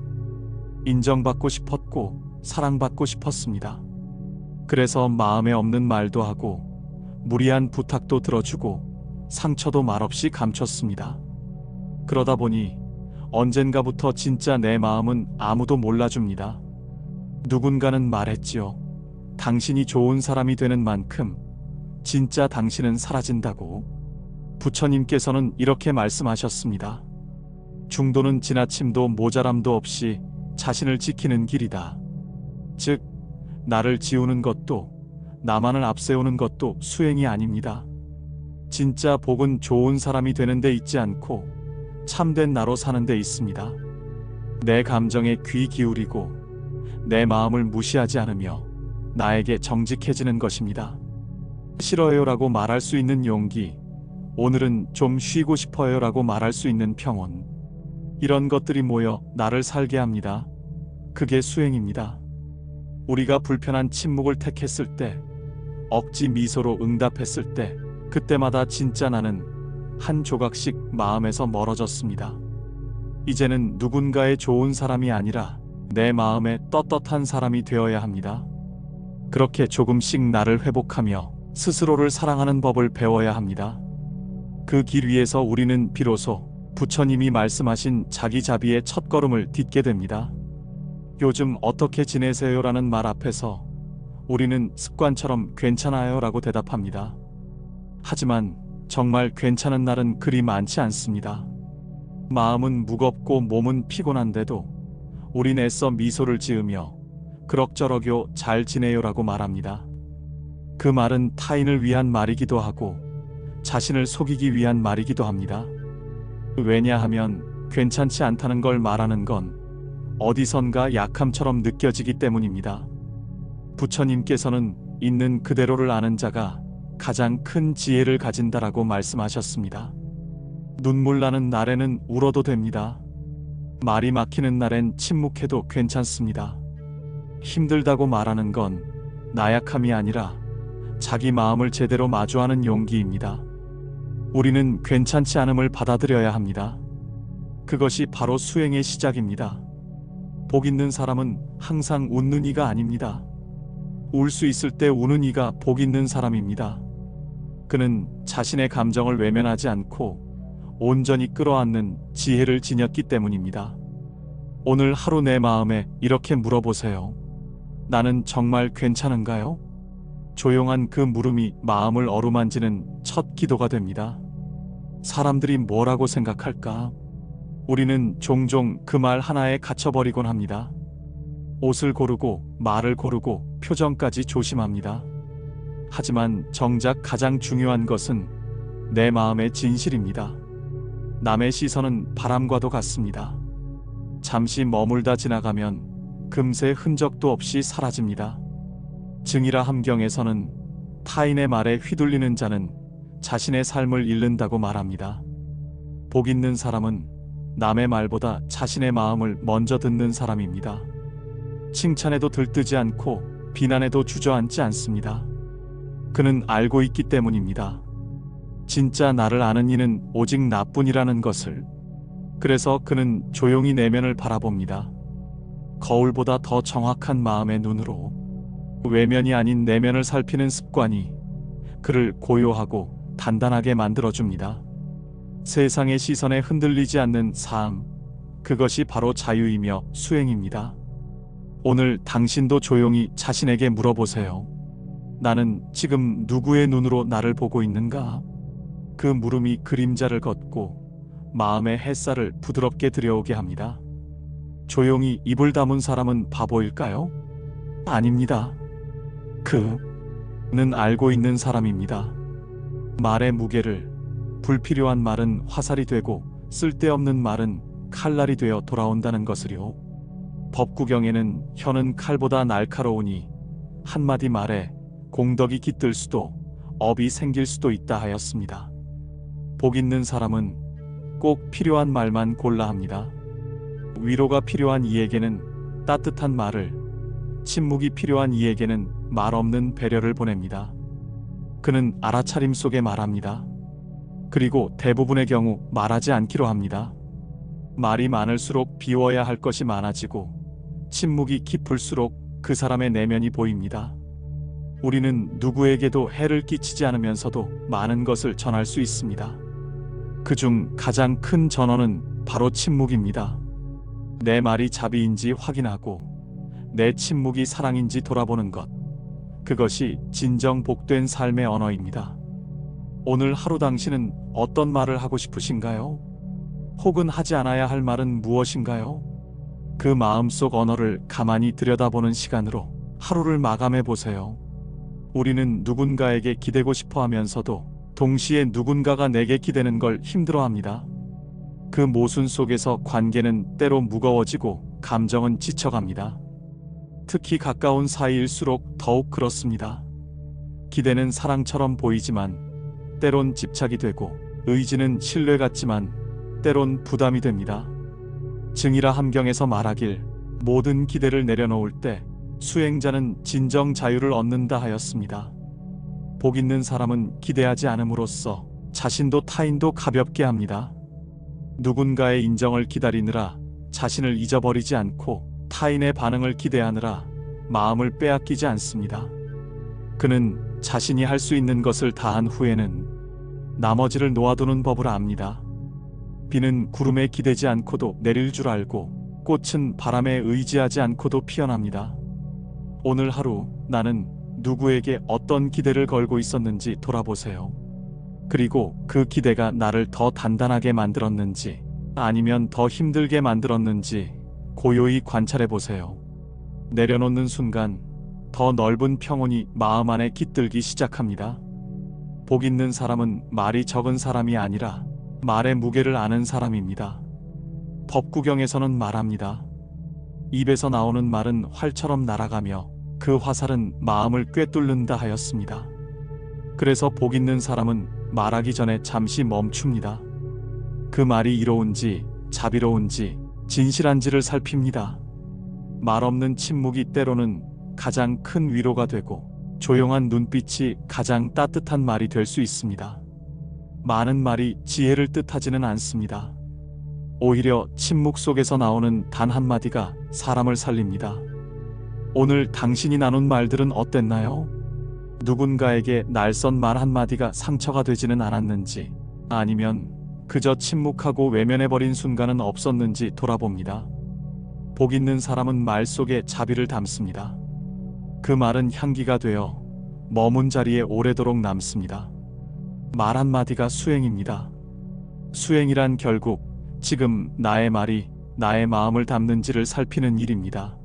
인정받고 싶었고 사랑받고 싶었습니다. 그래서 마음에 없는 말도 하고 무리한 부탁도 들어주고 상처도 말없이 감췄습니다. 그러다 보니 언젠가부터 진짜 내 마음은 아무도 몰라줍니다. 누군가는 말했지요. 당신이 좋은 사람이 되는 만큼 진짜 당신은 사라진다고. 부처님께서는 이렇게 말씀하셨습니다. 중도는 지나침도 모자람도 없이 자신을 지키는 길이다. 즉, 나를 지우는 것도 나만을 앞세우는 것도 수행이 아닙니다. 진짜 복은 좋은 사람이 되는 데 있지 않고 참된 나로 사는 데 있습니다. 내 감정에 귀 기울이고 내 마음을 무시하지 않으며 나에게 정직해지는 것입니다. 싫어요라고 말할 수 있는 용기, 오늘은 좀 쉬고 싶어요라고 말할 수 있는 평온, 이런 것들이 모여 나를 살게 합니다. 그게 수행입니다. 우리가 불편한 침묵을 택했을 때, 억지 미소로 응답했을 때, 그때마다 진짜 나는 한 조각씩 마음에서 멀어졌습니다. 이제는 누군가의 좋은 사람이 아니라 내 마음에 떳떳한 사람이 되어야 합니다. 그렇게 조금씩 나를 회복하며 스스로를 사랑하는 법을 배워야 합니다. 그 길 위에서 우리는 비로소 부처님이 말씀하신 자기자비의 첫걸음을 딛게 됩니다. 요즘 어떻게 지내세요라는 말 앞에서 우리는 습관처럼 괜찮아요라고 대답합니다. 하지만 정말 괜찮은 날은 그리 많지 않습니다. 마음은 무겁고 몸은 피곤한데도 우린 애써 미소를 지으며 그럭저럭요 잘 지내요라고 말합니다. 그 말은 타인을 위한 말이기도 하고 자신을 속이기 위한 말이기도 합니다. 왜냐하면 괜찮지 않다는 걸 말하는 건 어디선가 약함처럼 느껴지기 때문입니다. 부처님께서는 있는 그대로를 아는 자가 가장 큰 지혜를 가진다라고 말씀하셨습니다. 눈물 나는 날에는 울어도 됩니다. 말이 막히는 날엔 침묵해도 괜찮습니다. 힘들다고 말하는 건 나약함이 아니라 자기 마음을 제대로 마주하는 용기입니다. 우리는 괜찮지 않음을 받아들여야 합니다. 그것이 바로 수행의 시작입니다. 복 있는 사람은 항상 웃는 이가 아닙니다. 울 수 있을 때 우는 이가 복 있는 사람입니다. 그는 자신의 감정을 외면하지 않고 온전히 끌어안는 지혜를 지녔기 때문입니다. 오늘 하루 내 마음에 이렇게 물어보세요. 나는 정말 괜찮은가요? 조용한 그 물음이 마음을 어루만지는 첫 기도가 됩니다. 사람들이 뭐라고 생각할까? 우리는 종종 그 말 하나에 갇혀버리곤 합니다. 옷을 고르고 말을 고르고 표정까지 조심합니다. 하지만 정작 가장 중요한 것은 내 마음의 진실입니다. 남의 시선은 바람과도 같습니다. 잠시 머물다 지나가면 금세 흔적도 없이 사라집니다. 증이라 함경에서는 타인의 말에 휘둘리는 자는 자신의 삶을 잃는다고 말합니다. 복 있는 사람은 남의 말보다 자신의 마음을 먼저 듣는 사람입니다. 칭찬에도 들뜨지 않고 비난에도 주저앉지 않습니다. 그는 알고 있기 때문입니다. 진짜 나를 아는 이는 오직 나뿐이라는 것을. 그래서 그는 조용히 내면을 바라봅니다. 거울보다 더 정확한 마음의 눈으로. 외면이 아닌 내면을 살피는 습관이 그를 고요하고 단단하게 만들어줍니다. 세상의 시선에 흔들리지 않는 삶, 그것이 바로 자유이며 수행입니다. 오늘 당신도 조용히 자신에게 물어보세요. 나는 지금 누구의 눈으로 나를 보고 있는가? 그 물음이 그림자를 걷고 마음의 햇살을 부드럽게 들여오게 합니다. 조용히 입을 다문 사람은 바보일까요? 아닙니다. 그는 알고 있는 사람입니다. 말의 무게를, 불필요한 말은 화살이 되고 쓸데없는 말은 칼날이 되어 돌아온다는 것을요. 법구경에는 혀는 칼보다 날카로우니 한마디 말에 공덕이 깃들 수도 업이 생길 수도 있다 하였습니다. 복 있는 사람은 꼭 필요한 말만 골라 합니다. 위로가 필요한 이에게는 따뜻한 말을, 침묵이 필요한 이에게는 말 없는 배려를 보냅니다. 그는 알아차림 속에 말합니다. 그리고 대부분의 경우 말하지 않기로 합니다. 말이 많을수록 비워야 할 것이 많아지고 침묵이 깊을수록 그 사람의 내면이 보입니다. 우리는 누구에게도 해를 끼치지 않으면서도 많은 것을 전할 수 있습니다. 그중 가장 큰 전언은 바로 침묵입니다. 내 말이 자비인지 확인하고 내 침묵이 사랑인지 돌아보는 것. 그것이 진정 복된 삶의 언어입니다. 오늘 하루 당신은 어떤 말을 하고 싶으신가요? 혹은 하지 않아야 할 말은 무엇인가요? 그 마음속 언어를 가만히 들여다보는 시간으로 하루를 마감해 보세요. 우리는 누군가에게 기대고 싶어 하면서도 동시에 누군가가 내게 기대는 걸 힘들어합니다. 그 모순 속에서 관계는 때로 무거워지고 감정은 지쳐갑니다. 특히 가까운 사이일수록 더욱 그렇습니다. 기대는 사랑처럼 보이지만 때론 집착이 되고 의지는 신뢰 같지만 때론 부담이 됩니다. 증이라 함경에서 말하길 모든 기대를 내려놓을 때 수행자는 진정 자유를 얻는다 하였습니다. 복 있는 사람은 기대하지 않음으로써 자신도 타인도 가볍게 합니다. 누군가의 인정을 기다리느라 자신을 잊어버리지 않고 타인의 반응을 기대하느라 마음을 빼앗기지 않습니다. 그는 자신이 할 수 있는 것을 다한 후에는 나머지를 놓아두는 법을 압니다. 비는 구름에 기대지 않고도 내릴 줄 알고 꽃은 바람에 의지하지 않고도 피어납니다. 오늘 하루 나는 누구에게 어떤 기대를 걸고 있었는지 돌아보세요. 그리고 그 기대가 나를 더 단단하게 만들었는지 아니면 더 힘들게 만들었는지 고요히 관찰해 보세요. 내려놓는 순간 더 넓은 평온이 마음 안에 깃들기 시작합니다. 복 있는 사람은 말이 적은 사람이 아니라 말의 무게를 아는 사람입니다. 법구경에서는 말합니다. 입에서 나오는 말은 활처럼 날아가며 그 화살은 마음을 꿰뚫는다 하였습니다. 그래서 복 있는 사람은 말하기 전에 잠시 멈춥니다. 그 말이 이로운지 자비로운지 진실한지를 살핍니다. 말 없는 침묵이 때로는 가장 큰 위로가 되고 조용한 눈빛이 가장 따뜻한 말이 될 수 있습니다. 많은 말이 지혜를 뜻하지는 않습니다. 오히려 침묵 속에서 나오는 단 한마디가 사람을 살립니다. 오늘 당신이 나눈 말들은 어땠나요? 누군가에게 날선 말 한마디가 상처가 되지는 않았는지 아니면 그저 침묵하고 외면해버린 순간은 없었는지 돌아봅니다. 복 있는 사람은 말 속에 자비를 담습니다. 그 말은 향기가 되어 머문 자리에 오래도록 남습니다. 말 한마디가 수행입니다. 수행이란 결국 지금 나의 말이 나의 마음을 담는지를 살피는 일입니다.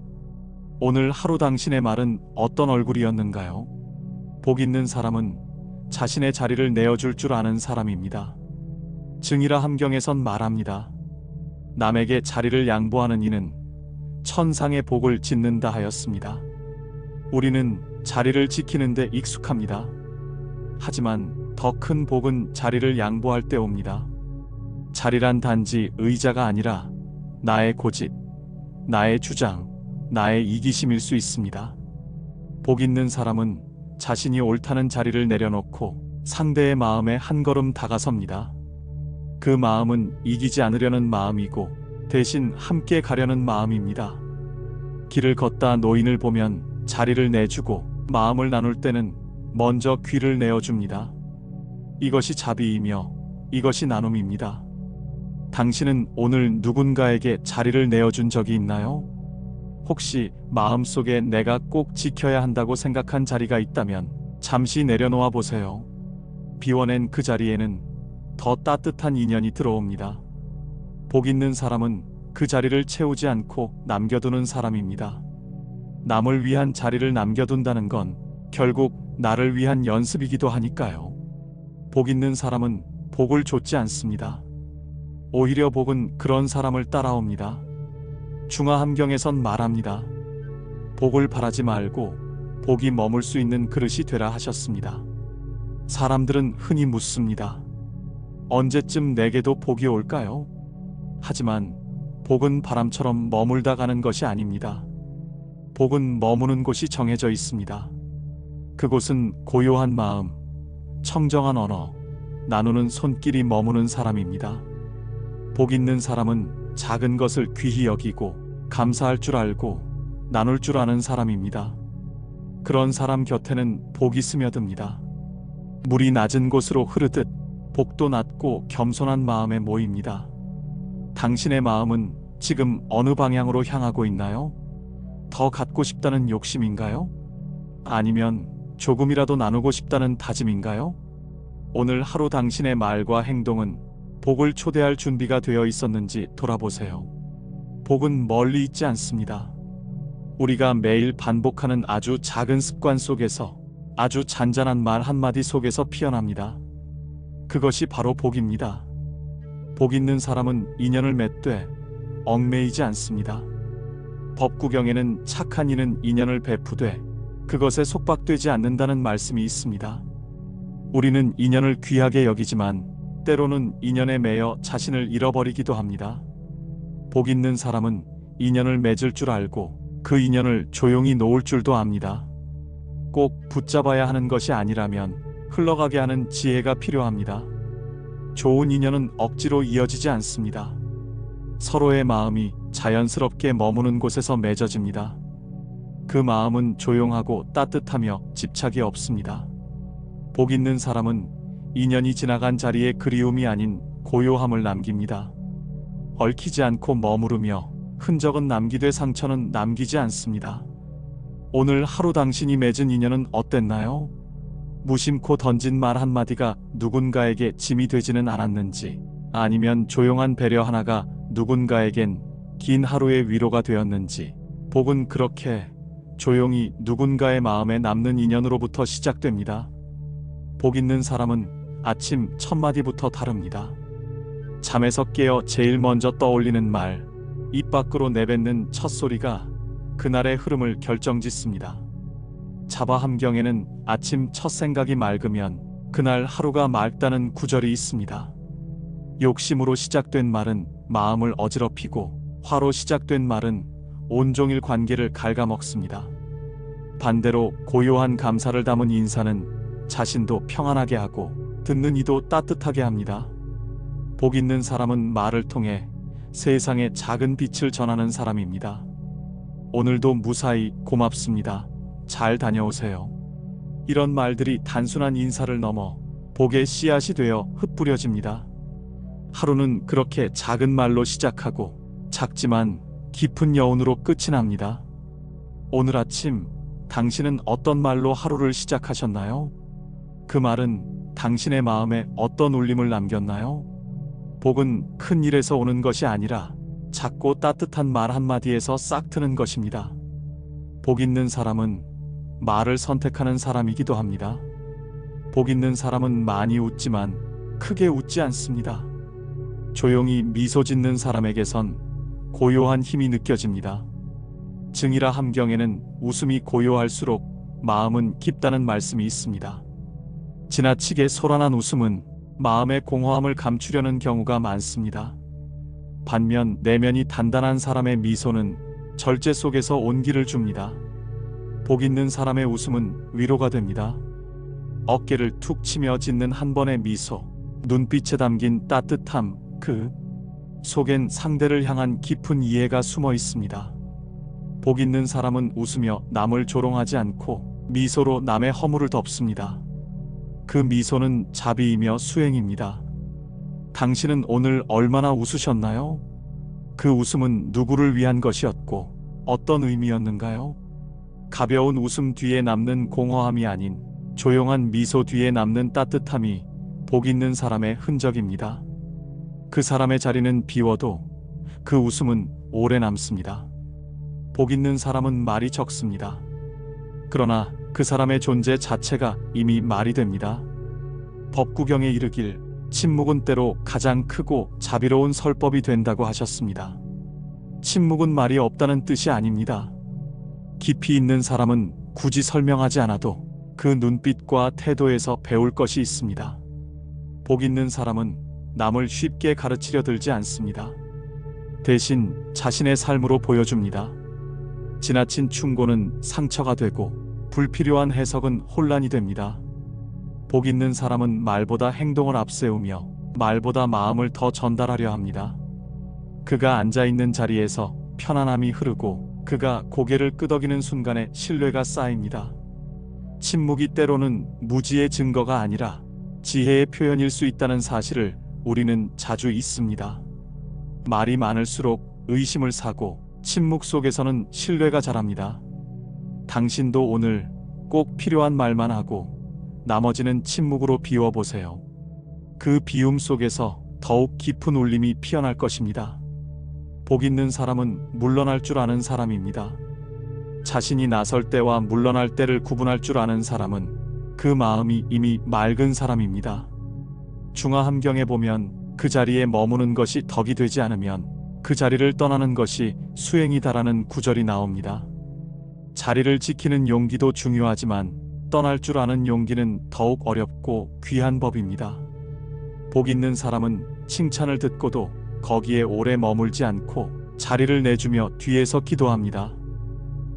오늘 하루 당신의 말은 어떤 얼굴이었는가요? 복 있는 사람은 자신의 자리를 내어줄 줄 아는 사람입니다. 증이라 함경에선 말합니다. 남에게 자리를 양보하는 이는 천상의 복을 짓는다 하였습니다. 우리는 자리를 지키는 데 익숙합니다. 하지만 더 큰 복은 자리를 양보할 때 옵니다. 자리란 단지 의자가 아니라 나의 고집, 나의 주장, 나의 이기심일 수 있습니다. 복 있는 사람은 자신이 옳다는 자리를 내려놓고 상대의 마음에 한 걸음 다가섭니다. 그 마음은 이기지 않으려는 마음이고 대신 함께 가려는 마음입니다. 길을 걷다 노인을 보면 자리를 내주고 마음을 나눌 때는 먼저 귀를 내어줍니다. 이것이 자비이며 이것이 나눔입니다. 당신은 오늘 누군가에게 자리를 내어준 적이 있나요? 혹시 마음속에 내가 꼭 지켜야 한다고 생각한 자리가 있다면 잠시 내려놓아 보세요. 비워낸 그 자리에는 더 따뜻한 인연이 들어옵니다. 복 있는 사람은 그 자리를 채우지 않고 남겨두는 사람입니다. 남을 위한 자리를 남겨둔다는 건 결국 나를 위한 연습이기도 하니까요. 복 있는 사람은 복을 좇지 않습니다. 오히려 복은 그런 사람을 따라옵니다. 중화함경에선 말합니다. 복을 바라지 말고 복이 머물 수 있는 그릇이 되라 하셨습니다. 사람들은 흔히 묻습니다. 언제쯤 내게도 복이 올까요? 하지만 복은 바람처럼 머물다 가는 것이 아닙니다. 복은 머무는 곳이 정해져 있습니다. 그곳은 고요한 마음, 청정한 언어, 나누는 손길이 머무는 사람입니다. 복 있는 사람은 작은 것을 귀히 여기고 감사할 줄 알고 나눌 줄 아는 사람입니다. 그런 사람 곁에는 복이 스며듭니다. 물이 낮은 곳으로 흐르듯 복도 낮고 겸손한 마음에 모입니다. 당신의 마음은 지금 어느 방향으로 향하고 있나요? 더 갖고 싶다는 욕심인가요? 아니면 조금이라도 나누고 싶다는 다짐인가요? 오늘 하루 당신의 말과 행동은 복을 초대할 준비가 되어 있었는지 돌아보세요. 복은 멀리 있지 않습니다. 우리가 매일 반복하는 아주 작은 습관 속에서, 아주 잔잔한 말 한마디 속에서 피어납니다. 그것이 바로 복입니다. 복 있는 사람은 인연을 맺되 얽매이지 않습니다. 법구경에는 착한 이는 인연을 베푸되 그것에 속박되지 않는다는 말씀이 있습니다. 우리는 인연을 귀하게 여기지만 때로는 인연에 매여 자신을 잃어버리기도 합니다. 복 있는 사람은 인연을 맺을 줄 알고 그 인연을 조용히 놓을 줄도 압니다. 꼭 붙잡아야 하는 것이 아니라면 흘러가게 하는 지혜가 필요합니다. 좋은 인연은 억지로 이어지지 않습니다. 서로의 마음이 자연스럽게 머무는 곳에서 맺어집니다. 그 마음은 조용하고 따뜻하며 집착이 없습니다. 복 있는 사람은 인연이 지나간 자리에 그리움이 아닌 고요함을 남깁니다. 얽히지 않고 머무르며 흔적은 남기되 상처는 남기지 않습니다. 오늘 하루 당신이 맺은 인연은 어땠나요? 무심코 던진 말 한마디가 누군가에게 짐이 되지는 않았는지, 아니면 조용한 배려 하나가 누군가에겐 긴 하루의 위로가 되었는지, 복은 그렇게 조용히 누군가의 마음에 남는 인연으로부터 시작됩니다. 복 있는 사람은 아침 첫마디부터 다릅니다. 잠에서 깨어 제일 먼저 떠올리는 말, 입 밖으로 내뱉는 첫 소리가 그날의 흐름을 결정짓습니다. 자바함경에는 아침 첫 생각이 맑으면 그날 하루가 맑다는 구절이 있습니다. 욕심으로 시작된 말은 마음을 어지럽히고 화로 시작된 말은 온종일 관계를 갉아먹습니다. 반대로 고요한 감사를 담은 인사는 자신도 평안하게 하고 듣는 이도 따뜻하게 합니다. 복 있는 사람은 말을 통해 세상에 작은 빛을 전하는 사람입니다. 오늘도 무사히 고맙습니다. 잘 다녀오세요. 이런 말들이 단순한 인사를 넘어 복의 씨앗이 되어 흩뿌려집니다. 하루는 그렇게 작은 말로 시작하고 작지만 깊은 여운으로 끝이 납니다. 오늘 아침 당신은 어떤 말로 하루를 시작하셨나요? 그 말은 당신의 마음에 어떤 울림을 남겼나요? 복은 큰 일에서 오는 것이 아니라 작고 따뜻한 말 한마디에서 싹 트는 것입니다. 복 있는 사람은 말을 선택하는 사람이기도 합니다. 복 있는 사람은 많이 웃지만 크게 웃지 않습니다. 조용히 미소 짓는 사람에게선 고요한 힘이 느껴집니다. 증이라 함경에는 웃음이 고요할수록 마음은 깊다는 말씀이 있습니다. 지나치게 소란한 웃음은 마음의 공허함을 감추려는 경우가 많습니다. 반면 내면이 단단한 사람의 미소는 절제 속에서 온기를 줍니다. 복 있는 사람의 웃음은 위로가 됩니다. 어깨를 툭 치며 짓는 한 번의 미소, 눈빛에 담긴 따뜻함, 그 속엔 상대를 향한 깊은 이해가 숨어 있습니다. 복 있는 사람은 웃으며 남을 조롱하지 않고 미소로 남의 허물을 덮습니다. 그 미소는 자비이며 수행입니다. 당신은 오늘 얼마나 웃으셨나요? 그 웃음은 누구를 위한 것이었고 어떤 의미였는가요? 가벼운 웃음 뒤에 남는 공허함이 아닌 조용한 미소 뒤에 남는 따뜻함이 복 있는 사람의 흔적입니다. 그 사람의 자리는 비워도 그 웃음은 오래 남습니다. 복 있는 사람은 말이 적습니다. 그러나 그 사람의 존재 자체가 이미 말이 됩니다. 법구경에 이르길 침묵은 때로 가장 크고 자비로운 설법이 된다고 하셨습니다. 침묵은 말이 없다는 뜻이 아닙니다. 깊이 있는 사람은 굳이 설명하지 않아도 그 눈빛과 태도에서 배울 것이 있습니다. 복 있는 사람은 남을 쉽게 가르치려 들지 않습니다. 대신 자신의 삶으로 보여줍니다. 지나친 충고는 상처가 되고 불필요한 해석은 혼란이 됩니다. 복 있는 사람은 말보다 행동을 앞세우며 말보다 마음을 더 전달하려 합니다. 그가 앉아있는 자리에서 편안함이 흐르고 그가 고개를 끄덕이는 순간에 신뢰가 쌓입니다. 침묵이 때로는 무지의 증거가 아니라 지혜의 표현일 수 있다는 사실을 우리는 자주 잊습니다. 말이 많을수록 의심을 사고 침묵 속에서는 신뢰가 자랍니다. 당신도 오늘 꼭 필요한 말만 하고 나머지는 침묵으로 비워보세요. 그 비움 속에서 더욱 깊은 울림이 피어날 것입니다. 복 있는 사람은 물러날 줄 아는 사람입니다. 자신이 나설 때와 물러날 때를 구분할 줄 아는 사람은 그 마음이 이미 맑은 사람입니다. 중화함경에 보면 그 자리에 머무는 것이 덕이 되지 않으면 그 자리를 떠나는 것이 수행이다라는 구절이 나옵니다. 자리를 지키는 용기도 중요하지만 떠날 줄 아는 용기는 더욱 어렵고 귀한 법입니다. 복 있는 사람은 칭찬을 듣고도 거기에 오래 머물지 않고 자리를 내주며 뒤에서 기도합니다.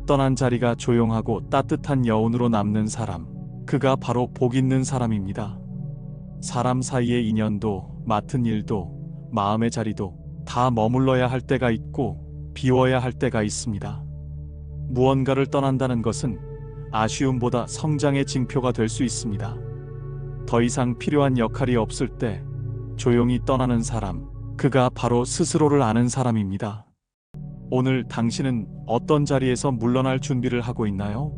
떠난 자리가 조용하고 따뜻한 여운으로 남는 사람, 그가 바로 복 있는 사람입니다. 사람 사이의 인연도, 맡은 일도, 마음의 자리도 다 머물러야 할 때가 있고 비워야 할 때가 있습니다. 무언가를 떠난다는 것은 아쉬움보다 성장의 징표가 될 수 있습니다. 더 이상 필요한 역할이 없을 때 조용히 떠나는 사람, 그가 바로 스스로를 아는 사람입니다. 오늘 당신은 어떤 자리에서 물러날 준비를 하고 있나요?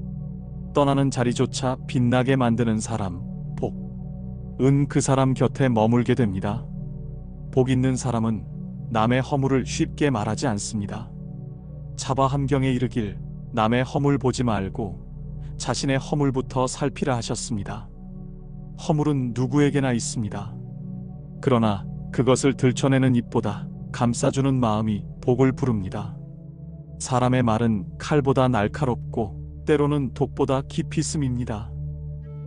떠나는 자리조차 빛나게 만드는 사람, 복.은 그 사람 곁에 머물게 됩니다. 복 있는 사람은 남의 허물을 쉽게 말하지 않습니다. 차바함경에 이르길 남의 허물 보지 말고 자신의 허물부터 살피라 하셨습니다. 허물은 누구에게나 있습니다. 그러나 그것을 들춰내는 입보다 감싸주는 마음이 복을 부릅니다. 사람의 말은 칼보다 날카롭고 때로는 독보다 깊이 스밉니다.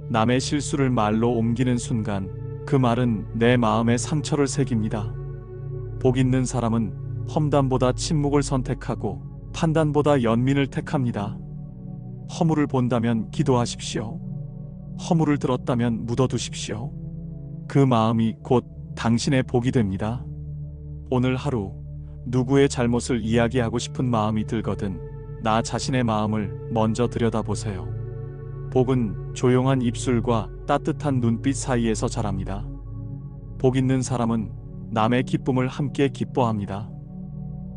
남의 실수를 말로 옮기는 순간 그 말은 내 마음에 상처를 새깁니다. 복 있는 사람은 험담보다 침묵을 선택하고 판단보다 연민을 택합니다. 허물을 본다면 기도하십시오. 허물을 들었다면 묻어두십시오. 그 마음이 곧 당신의 복이 됩니다. 오늘 하루 누구의 잘못을 이야기하고 싶은 마음이 들거든 나 자신의 마음을 먼저 들여다보세요. 복은 조용한 입술과 따뜻한 눈빛 사이에서 자랍니다. 복 있는 사람은 남의 기쁨을 함께 기뻐합니다.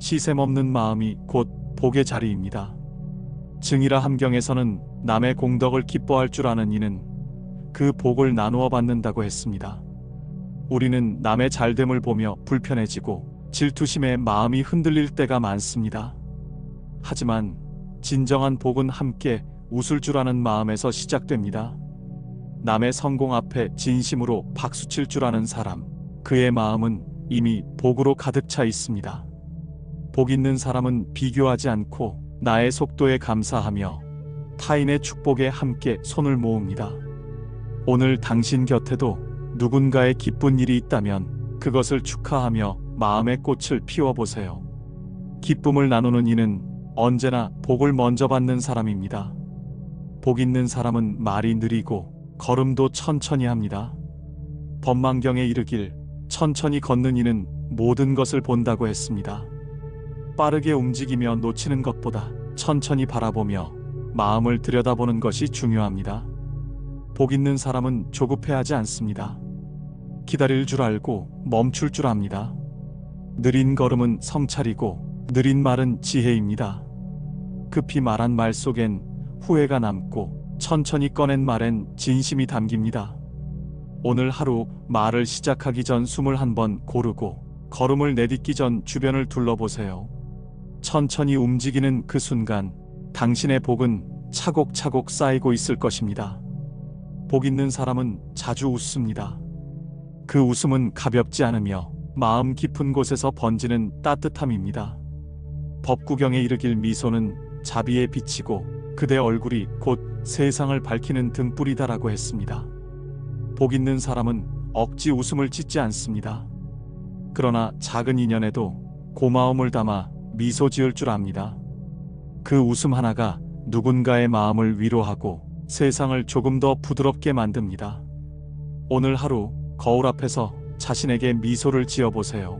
시샘 없는 마음이 곧 복의 자리입니다. 증이라 함경에서는 남의 공덕을 기뻐할 줄 아는 이는 그 복을 나누어 받는다고 했습니다. 우리는 남의 잘됨을 보며 불편해지고 질투심에 마음이 흔들릴 때가 많습니다. 하지만 진정한 복은 함께 웃을 줄 아는 마음에서 시작됩니다. 남의 성공 앞에 진심으로 박수칠 줄 아는 사람, 그의 마음은 이미 복으로 가득 차 있습니다. 복 있는 사람은 비교하지 않고 나의 속도에 감사하며 타인의 축복에 함께 손을 모읍니다. 오늘 당신 곁에도 누군가의 기쁜 일이 있다면 그것을 축하하며 마음의 꽃을 피워보세요. 기쁨을 나누는 이는 언제나 복을 먼저 받는 사람입니다. 복 있는 사람은 말이 느리고 걸음도 천천히 합니다. 법망경에 이르길 천천히 걷는 이는 모든 것을 본다고 했습니다. 빠르게 움직이며 놓치는 것보다 천천히 바라보며 마음을 들여다보는 것이 중요합니다. 복 있는 사람은 조급해하지 않습니다. 기다릴 줄 알고 멈출 줄 압니다. 느린 걸음은 성찰이고 느린 말은 지혜입니다. 급히 말한 말 속엔 후회가 남고 천천히 꺼낸 말엔 진심이 담깁니다. 오늘 하루 말을 시작하기 전 숨을 한번 고르고 걸음을 내딛기 전 주변을 둘러보세요. 천천히 움직이는 그 순간 당신의 복은 차곡차곡 쌓이고 있을 것입니다. 복 있는 사람은 자주 웃습니다. 그 웃음은 가볍지 않으며 마음 깊은 곳에서 번지는 따뜻함입니다. 법구경에 이르길 미소는 자비에 비치고 그대 얼굴이 곧 세상을 밝히는 등불이다라고 했습니다. 복 있는 사람은 억지 웃음을 짓지 않습니다. 그러나 작은 인연에도 고마움을 담아 미소 지을 줄 압니다. 그 웃음 하나가 누군가의 마음을 위로하고 세상을 조금 더 부드럽게 만듭니다. 오늘 하루 거울 앞에서 자신에게 미소를 지어보세요.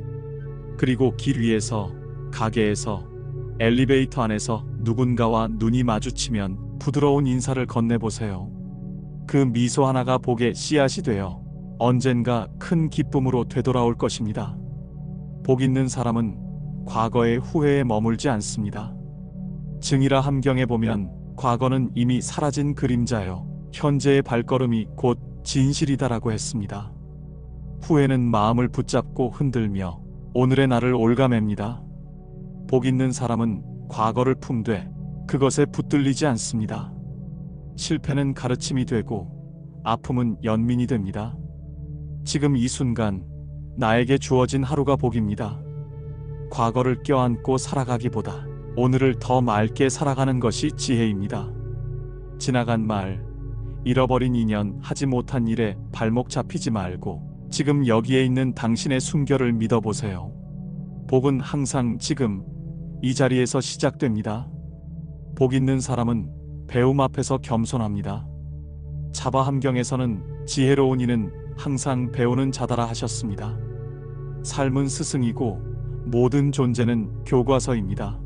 그리고 길 위에서, 가게에서, 엘리베이터 안에서 누군가와 눈이 마주치면 부드러운 인사를 건네보세요. 그 미소 하나가 복의 씨앗이 되어 언젠가 큰 기쁨으로 되돌아올 것입니다. 복 있는 사람은 과거의 후회에 머물지 않습니다. 증이라 함경에 보면 과거는 이미 사라진 그림자요, 현재의 발걸음이 곧 진실이다라고 했습니다. 후회는 마음을 붙잡고 흔들며 오늘의 나를 올가맵니다. 복 있는 사람은 과거를 품되 그것에 붙들리지 않습니다. 실패는 가르침이 되고 아픔은 연민이 됩니다. 지금 이 순간 나에게 주어진 하루가 복입니다. 과거를 껴안고 살아가기보다 오늘을 더 맑게 살아가는 것이 지혜입니다. 지나간 말, 잃어버린 인연, 하지 못한 일에 발목 잡히지 말고 지금 여기에 있는 당신의 순결을 믿어보세요. 복은 항상 지금 이 자리에서 시작됩니다. 복 있는 사람은 배움 앞에서 겸손합니다. 자바 함경에서는 지혜로운 이는 항상 배우는 자다라 하셨습니다. 삶은 스승이고 모든 존재는 교과서입니다.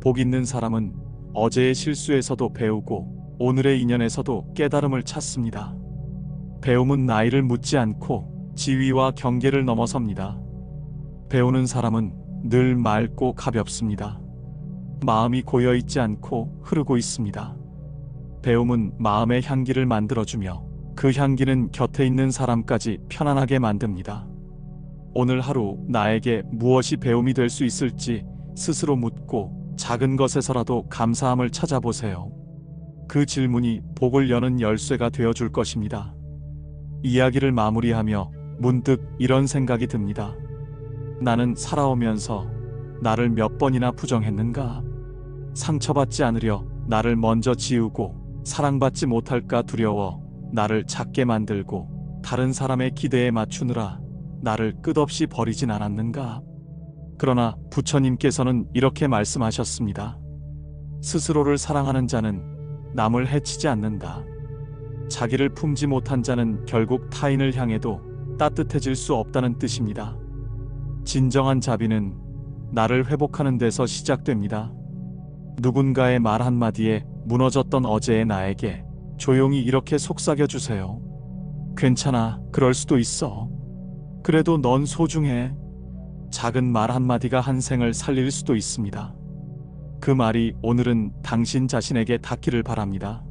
복 있는 사람은 어제의 실수에서도 배우고 오늘의 인연에서도 깨달음을 찾습니다. 배움은 나이를 묻지 않고 지위와 경계를 넘어섭니다. 배우는 사람은 늘 맑고 가볍습니다. 마음이 고여있지 않고 흐르고 있습니다. 배움은 마음의 향기를 만들어주며 그 향기는 곁에 있는 사람까지 편안하게 만듭니다. 오늘 하루 나에게 무엇이 배움이 될 수 있을지 스스로 묻고 작은 것에서라도 감사함을 찾아보세요. 그 질문이 복을 여는 열쇠가 되어줄 것입니다. 이야기를 마무리하며 문득 이런 생각이 듭니다. 나는 살아오면서 나를 몇 번이나 부정했는가? 상처받지 않으려 나를 먼저 지우고 사랑받지 못할까 두려워 나를 작게 만들고 다른 사람의 기대에 맞추느라 나를 끝없이 버리진 않았는가? 그러나 부처님께서는 이렇게 말씀하셨습니다. 스스로를 사랑하는 자는 남을 해치지 않는다. 자기를 품지 못한 자는 결국 타인을 향해도 따뜻해질 수 없다는 뜻입니다. 진정한 자비는 나를 회복하는 데서 시작됩니다. 누군가의 말 한마디에 무너졌던 어제의 나에게 조용히 이렇게 속삭여 주세요. 괜찮아, 그럴 수도 있어. 그래도 넌 소중해. 작은 말 한마디가 한 생을 살릴 수도 있습니다. 그 말이 오늘은 당신 자신에게 닿기를 바랍니다.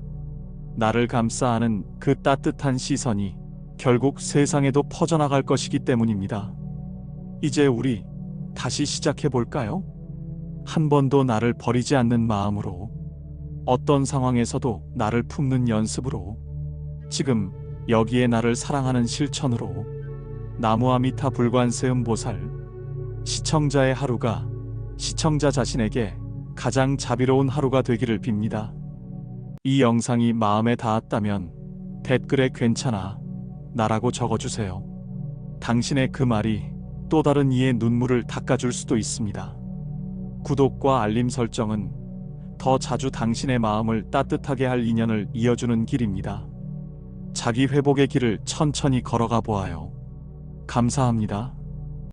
나를 감싸 안은 그 따뜻한 시선이 결국 세상에도 퍼져나갈 것이기 때문입니다. 이제 우리 다시 시작해 볼까요? 한 번도 나를 버리지 않는 마음으로, 어떤 상황에서도 나를 품는 연습으로, 지금 여기에 나를 사랑하는 실천으로. 나무아미타 불관세음보살. 시청자의 하루가 시청자 자신에게 가장 자비로운 하루가 되기를 빕니다. 이 영상이 마음에 닿았다면 댓글에 괜찮아, 나라고 적어주세요. 당신의 그 말이 또 다른 이의 눈물을 닦아줄 수도 있습니다. 구독과 알림 설정은 더 자주 당신의 마음을 따뜻하게 할 인연을 이어주는 길입니다. 자기 회복의 길을 천천히 걸어가 보아요. 감사합니다.